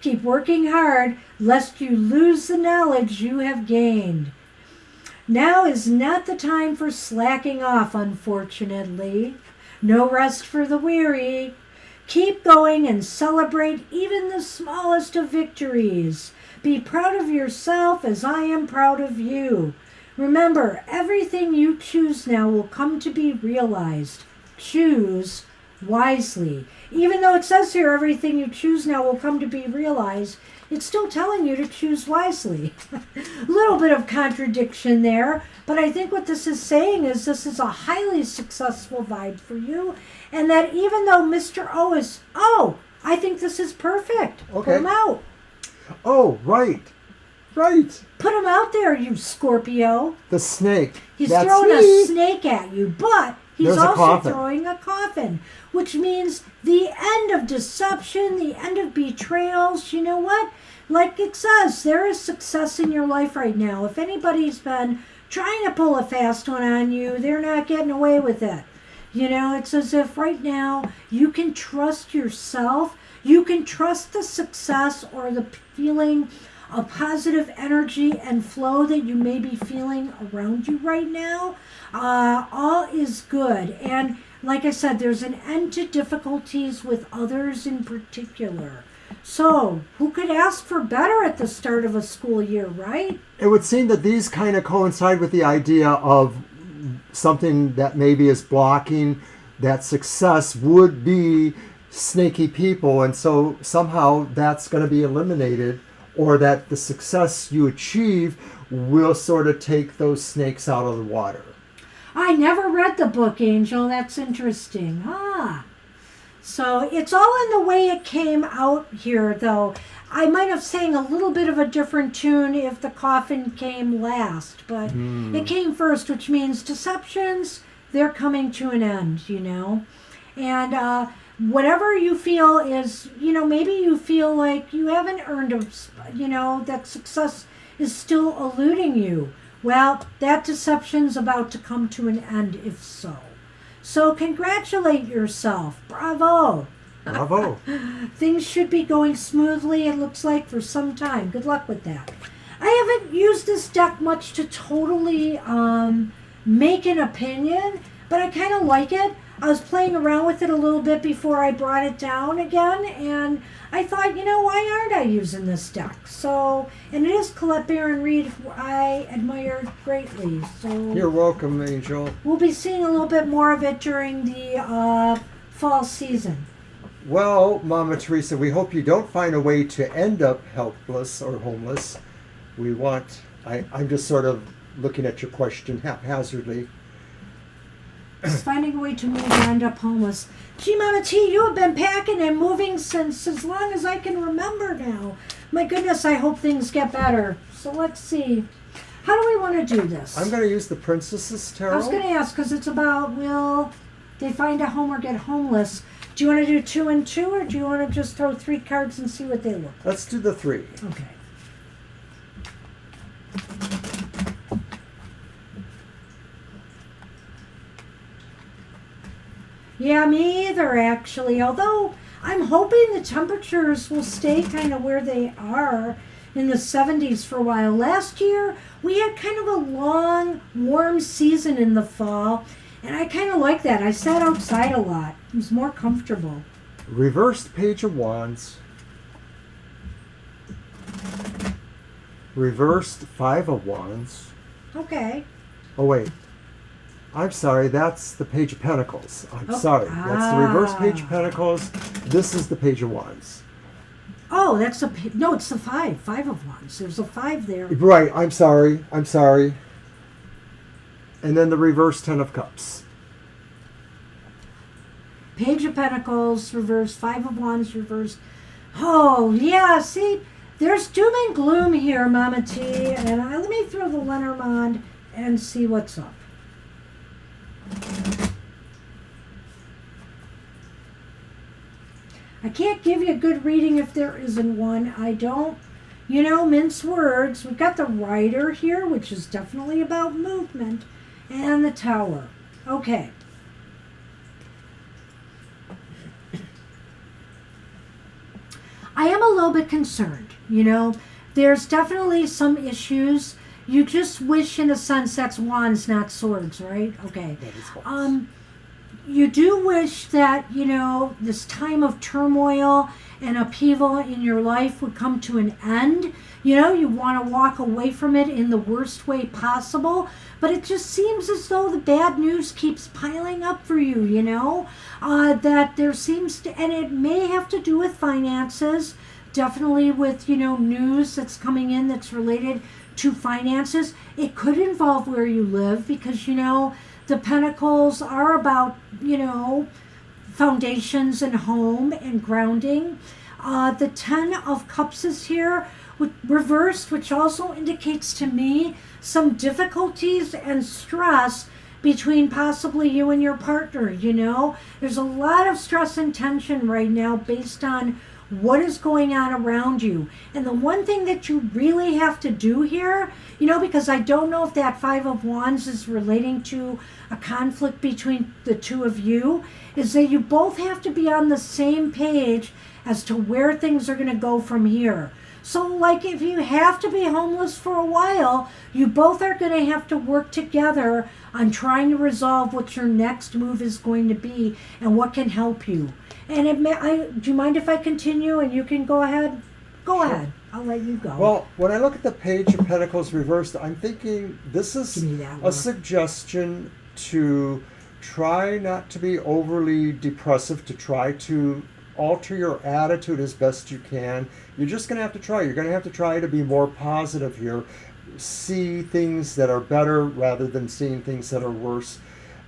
Keep working hard, lest you lose the knowledge you have gained. Now is not the time for slacking off, unfortunately. No rest for the weary. Keep going and celebrate even the smallest of victories. Be proud of yourself as I am proud of you. Remember, everything you choose now will come to be realized. Choose wisely. Even though it says here everything you choose now will come to be realized, it's still telling you to choose wisely. A little bit of contradiction there, but I think what this is saying is this is a highly successful vibe for you, and that even though Mr. O is, I think this is perfect.
Okay.
Put him out.
Oh, right. Right.
Put him out there, you Scorpio.
The snake.
He's
That's
throwing
me.
a snake at you, but he's
There's a
also
coffin.
throwing a coffin, which means the end of deception, the end of betrayals. You know what? Like it says, there is success in your life right now. If anybody's been trying to pull a fast one on you, they're not getting away with it. You know, it's as if right now you can trust yourself. You can trust the success or the feeling of positive energy and flow that you may be feeling around you right now. All is good. And like I said, there's an end to difficulties with others in particular. So, who could ask for better at the start of a school year, right?
It would seem that these kind of coincide with the idea of something that maybe is blocking that success would be snaky people, and so somehow that's going to be eliminated, or that the success you achieve will sort of take those snakes out of the water.
I never read the book, Angel. That's interesting. So it's all in the way it came out here, though. I might have sang a little bit of a different tune if the coffin came last, but it came first, which means deceptions, they're coming to an end, you know. And whatever you feel is, you know, maybe you feel like you haven't earned, that success is still eluding you. Well, that deception's about to come to an end if so. So congratulate yourself. Bravo.
Bravo.
Things should be going smoothly, it looks like, for some time. Good luck with that. I haven't used this deck much to totally make an opinion, but I kind of like it. I was playing around with it a little bit before I brought it down again, and I thought, why aren't I using this deck? So, and it is Colette Baron Reed, who I admire greatly. So
You're welcome, Angel.
we'll be seeing a little bit more of it during the fall season.
Well, Mama Teresa, we hope you don't find a way to end up helpless or homeless. I'm just sort of looking at your question haphazardly.
Just finding a way to move and end up homeless. Gee, Mama T, you have been packing and moving since as long as I can remember now. My goodness, I hope things get better. So let's see. How do we want to do this?
I'm going to use the Princess's Tarot.
I was going to ask, because it's about, will they find a home or get homeless? Do you want to do 2 and 2, or do you want to just throw 3 cards and see what they look like?
Let's do the 3.
Okay. Yeah, me either, actually. Although I'm hoping the temperatures will stay kind of where they are in the 70s for a while. Last year, we had kind of a long, warm season in the fall, and I kind of like that. I sat outside a lot. It was more comfortable.
Reversed Page of Wands. Reversed 5 of Wands.
Okay.
Oh, wait. I'm sorry, that's the Page of Pentacles. I'm sorry. That's the reverse Page of Pentacles. This is the Page of Wands.
Oh, it's the 5. 5 of Wands. There's a 5 there.
Right, I'm sorry. And then the reverse 10 of Cups.
Page of Pentacles, reversed. 5 of Wands, reversed. Oh, yeah, see, there's doom and gloom here, Mama T. And let me throw the Lenormand and see what's up. I can't give you a good reading if there isn't one. I don't, mince words. We've got the Rider here, which is definitely about movement, and the Tower. Okay. I am a little bit concerned, There's definitely some issues. You just wish, in a sense, that's wands, not swords, right? Okay.
That is wands.
You do wish that, this time of turmoil and upheaval in your life would come to an end. You want to walk away from it in the worst way possible. But it just seems as though the bad news keeps piling up for you, that there seems to, and it may have to do with finances, definitely with, news that's coming in that's related to finances. It could involve where you live because, the Pentacles are about, foundations and home and grounding. The 10 of Cups is here, reversed, which also indicates to me some difficulties and stress between possibly you and your partner, There's a lot of stress and tension right now based on what is going on around you. And the one thing that you really have to do here, because I don't know if that 5 of Wands is relating to a conflict between the two of you, is that you both have to be on the same page as to where things are going to go from here. So, like, if you have to be homeless for a while, you both are going to have to work together on trying to resolve what your next move is going to be and what can help you. And do you mind if I continue and you can go ahead? Go
Sure.
ahead. I'll let you go.
Well, when I look at the Page of Pentacles reversed, I'm thinking this is
Give me that
a
one.
suggestion to try not to be overly depressive, to try to alter your attitude as best you can. You're just going to have to try. You're going to have to try to be more positive here. See things that are better rather than seeing things that are worse.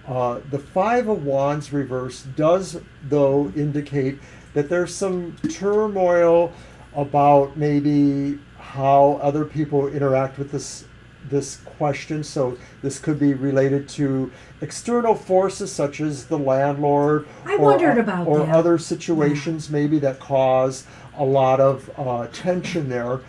The 5 of Wands reversed does, though, indicate that there's some turmoil about maybe how other people interact with this question. So this could be related to external forces such as the landlord
I wondered about
or
that.
other situations maybe that cause a lot of tension there.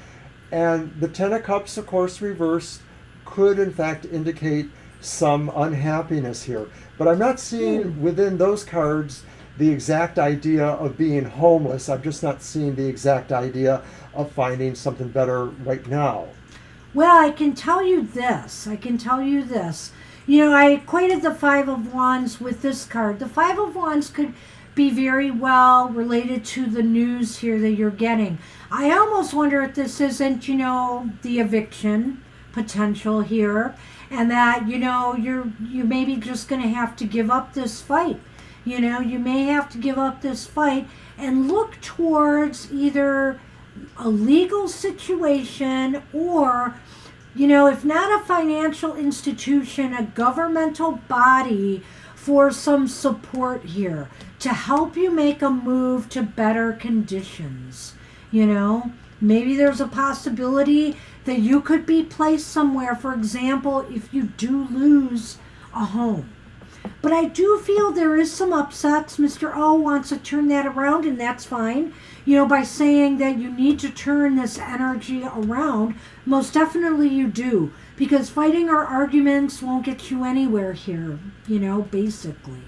And the 10 of Cups, of course, reversed could in fact indicate some unhappiness here. But I'm not seeing within those cards the exact idea of being homeless. I'm just not seeing the exact idea of finding something better right now.
Well, I can tell you this. I equated the Five of Wands with this card. The Five of Wands could be very well related to the news here that you're getting. I almost wonder if this isn't, the eviction potential here, and that, you're maybe just going to have to give up this fight. You may have to give up this fight and look towards either a legal situation or, if not a financial institution, a governmental body for some support here to help you make a move to better conditions. Maybe there's a possibility that you could be placed somewhere, for example, if you do lose a home. But I do feel there is some upsets. Mr. O wants to turn that around, and that's fine. By saying that you need to turn this energy around, most definitely you do. Because fighting or arguments won't get you anywhere here, basically.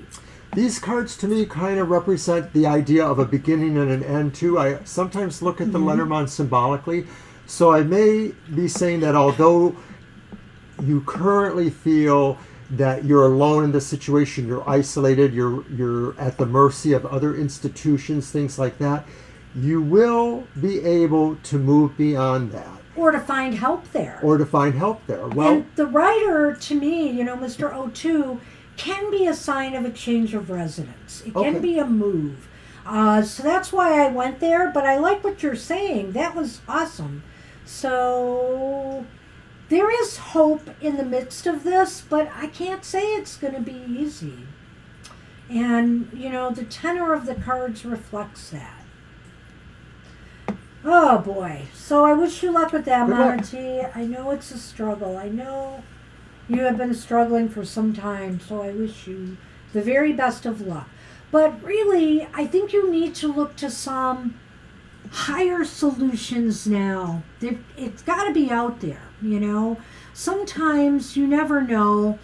These cards to me kind of represent the idea of a beginning and an end too. I sometimes look at the Lenormand symbolically. So I may be saying that although you currently feel that you're alone in this situation, you're isolated, you're at the mercy of other institutions, things like that, you will be able to move beyond that.
Or to find help there.
Well,
and the writer, to me, Mr. O2, can be a sign of a change of residence. It can be a move. So that's why I went there, but I like what you're saying. That was awesome. So there is hope in the midst of this, but I can't say it's going to be easy. And, the tenor of the cards reflects that. Oh, boy. So I wish you luck with that, Monty. I know it's a struggle. I know you have been struggling for some time, so I wish you the very best of luck. But really, I think you need to look to some higher solutions now. It's got to be out there, Sometimes you never know.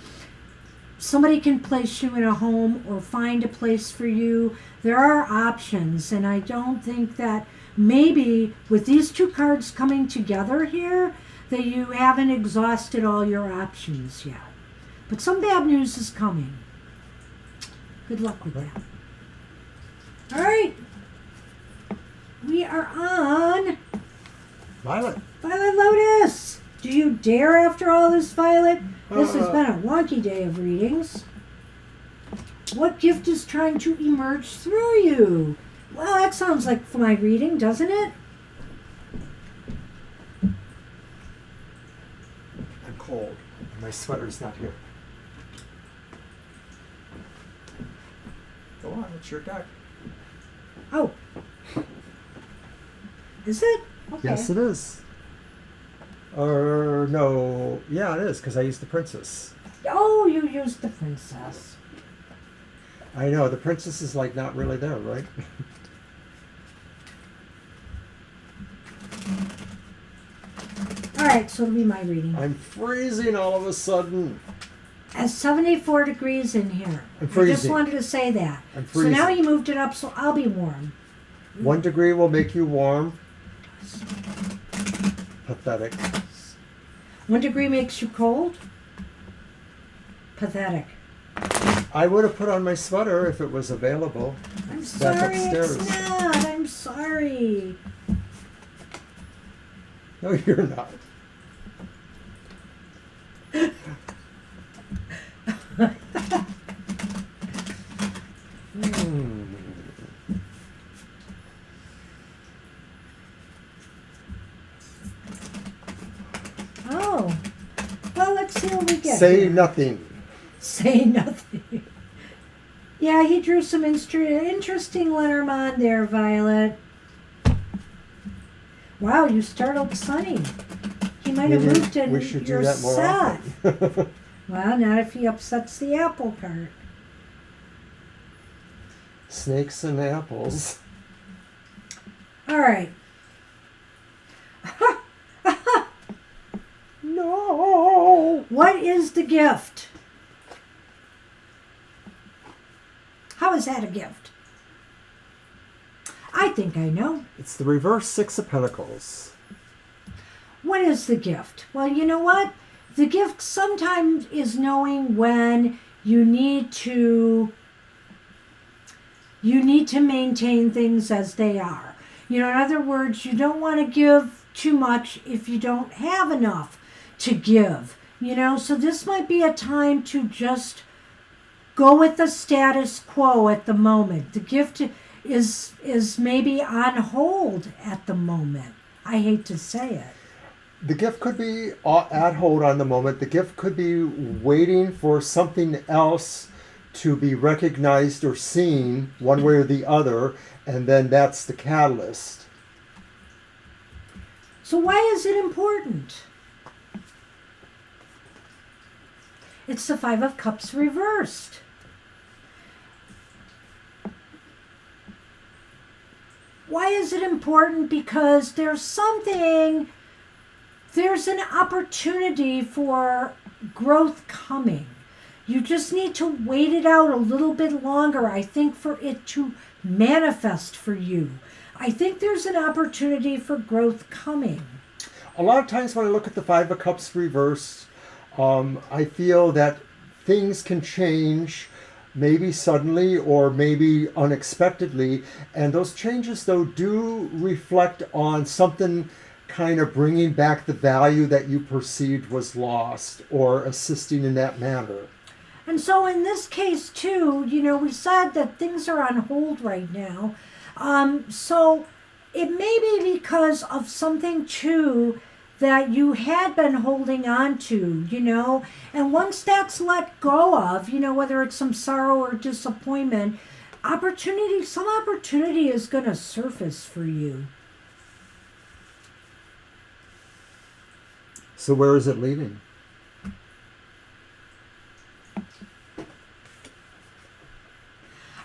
Somebody can place you in a home or find a place for you. There are options, and I don't think that maybe with these two cards coming together here, that you haven't exhausted all your options yet. But some bad news is coming. Good luck with that. All right. We are on
Violet.
Violet Lotus. Do you dare after all this, Violet? This has been a wonky day of readings. What gift is trying to emerge through you? Well, that sounds like for my reading, doesn't it?
I'm cold. My sweater's not here. Go on, it's your deck.
Oh. Is it? Okay.
Yes, it is. Or no, yeah, it is, because I used the princess.
Oh, you used the princess.
I know, the princess is like not really there, right?
All right, so it'll be my reading.
I'm freezing all of a sudden.
It's 74 degrees in here.
I'm freezing.
I just wanted to say that.
I'm freezing.
So now you moved it up, so I'll be warm.
1 degree will make you warm. Pathetic.
1 degree makes you cold? Pathetic.
I would have put on my sweater if it was available.
I'm sorry,
upstairs.
it's not. I'm sorry.
No, you're not.
Oh. Well, let's see what we get.
Say
here.
nothing.
Say nothing. Yeah, he drew some interesting Lenormand there, Violet. Wow, you startled Sonny. He might have moved in
We should
your
do that more
set.
often.
Well, not if he upsets the apple cart.
Snakes and apples.
All right.
No.
What is the gift? How is that a gift? I think I know.
It's the reverse Six of Pentacles.
What is the gift? Well, you know what? The gift sometimes is knowing when you need to maintain things as they are. In other words, you don't want to give too much if you don't have enough to give. So this might be a time to just go with the status quo at the moment. The gift is maybe on hold at the moment. I hate to say it.
The gift could be at hold on the moment. The gift could be waiting for something else to be recognized or seen one way or the other, and then that's the catalyst.
So why is it important? It's the Five of Cups reversed. Why is it important? Because there's an opportunity for growth coming. You just need to wait it out a little bit longer, I think, for it to manifest for you. I think there's an opportunity for growth coming.
A lot of times when I look at the Five of Cups reversed, I feel that things can change, maybe suddenly or maybe unexpectedly, and those changes, though, do reflect on something kind of bringing back the value that you perceived was lost or assisting in that manner.
And so in this case, too, we said that things are on hold right now. So it may be because of something, too, that you had been holding on to, and once that's let go of, whether it's some sorrow or disappointment, some opportunity is going to surface for you.
So where is it leading?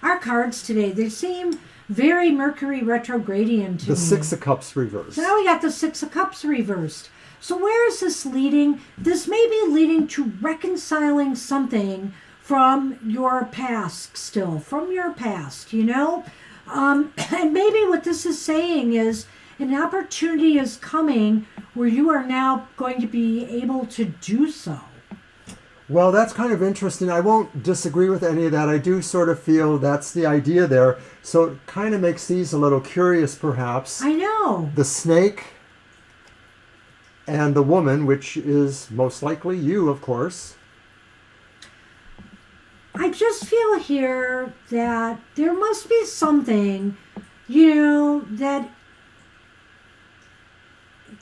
Our cards today, they seem very Mercury retrogradian to me.
The Six of Cups reversed.
So now we got the Six of Cups reversed. So where is this leading? This may be leading to reconciling something from your past still, from your past, And maybe what this is saying is an opportunity is coming where you are now going to be able to do so.
Well, that's kind of interesting. I won't disagree with any of that. I do sort of feel that's the idea there. So it kind of makes these a little curious, perhaps.
I know.
The snake and the woman, which is most likely you, of course.
I just feel here that there must be something, that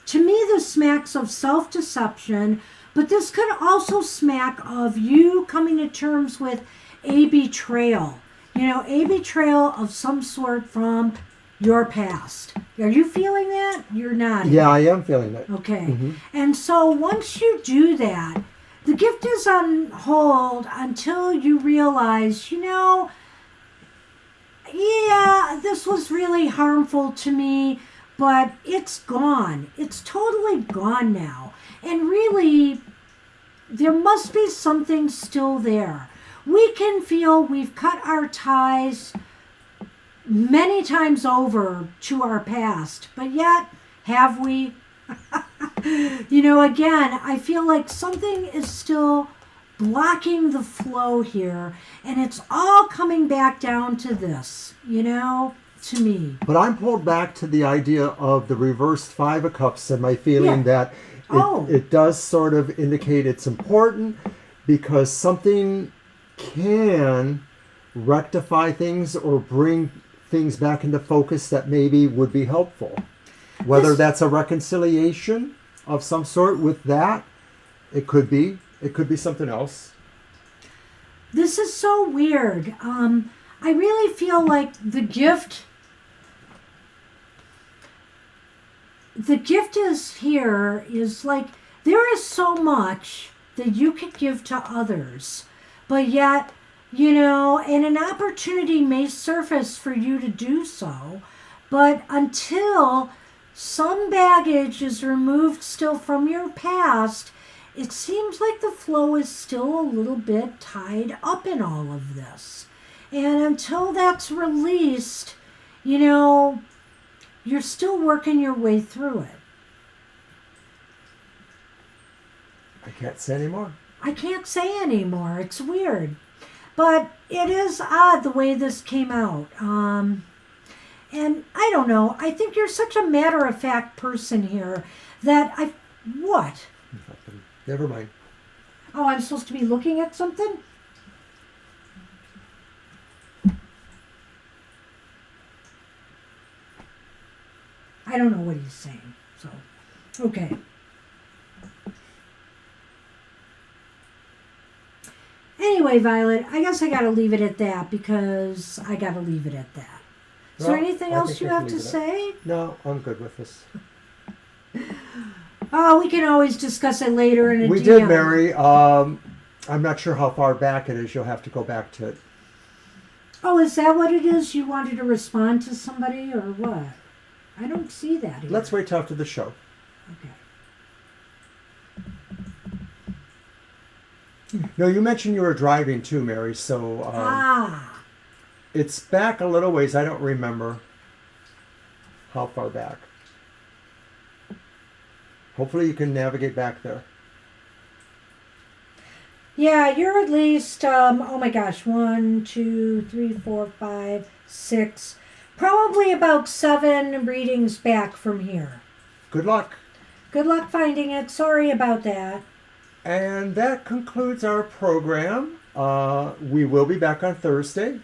to me this smacks of self-deception, but this could also smack of you coming to terms with a betrayal. A betrayal of some sort from your past. Are you feeling that? You're not.
Yeah, I am feeling it.
Okay.
Mm-hmm.
And so once you do that, the gift is on hold until you realize, this was really harmful to me, but it's gone. It's totally gone now. And really, there must be something still there. We can feel we've cut our ties many times over to our past, but yet, have we? Again, I feel like something is still blocking the flow here, and it's all coming back down to this, to me.
But I'm pulled back to the idea of the reversed Five of Cups and my feeling that it does sort of indicate it's important because something can rectify things or bring things back into focus that maybe would be helpful. Whether that's a reconciliation of some sort with that, it could be something else.
This is so weird. I really feel like the gift is here is like there is so much that you could give to others, but yet, and an opportunity may surface for you to do so, but until some baggage is removed still from your past, it seems like the flow is still a little bit tied up in all of this. And until that's released, you're still working your way through it.
I can't say anymore.
I can't say anymore. It's weird. But it is odd the way this came out. And I don't know. I think you're such a matter-of-fact person here that What?
Never mind.
Oh, I'm supposed to be looking at something? I don't know what he's saying. So, okay. Anyway, Violet, I guess I gotta leave it at that because I gotta leave it at that. Is there
Well,
anything
I
else
think
you
we can
have to
leave it at-
say?
No, I'm good with this.
Oh, we can always discuss it later in a
We
DM.
did, Mary. I'm not sure how far back it is. You'll have to go back to it.
Oh, is that what it is? You wanted to respond to somebody or what? I don't see that here.
Let's wait till after the show.
Okay.
No, you mentioned you were driving too, Mary. So it's back a little ways. I don't remember how far back. Hopefully you can navigate back there.
Yeah, you're at least, oh my gosh, 1, 2, 3, 4, 5, 6, probably about 7 readings back from here.
Good luck.
Good luck finding it. Sorry about that.
And that concludes our program. We will be back on Thursday.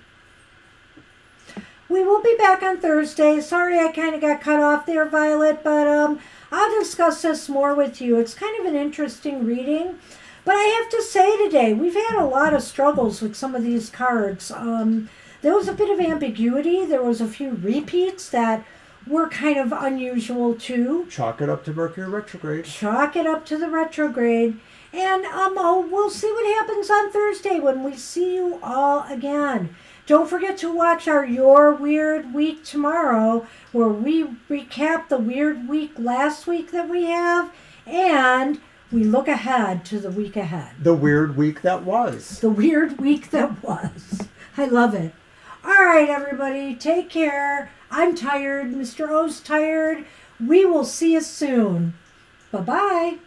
We will be back on Thursday. Sorry I kind of got cut off there, Violet, but I'll discuss this more with you. It's kind of an interesting reading. But I have to say today, we've had a lot of struggles with some of these cards. There was a bit of ambiguity. There was a few repeats that were kind of unusual too.
Chalk it up to Mercury retrograde.
Chalk it up to the retrograde. And we'll see what happens on Thursday when we see you all again. Don't forget to watch our Your Weird Week tomorrow, where we recap the weird week last week that we have, and we look ahead to the week ahead.
The weird week that was.
The weird week that was. I love it. All right, everybody, take care. I'm tired. Mr. O's tired. We will see you soon. Bye-bye.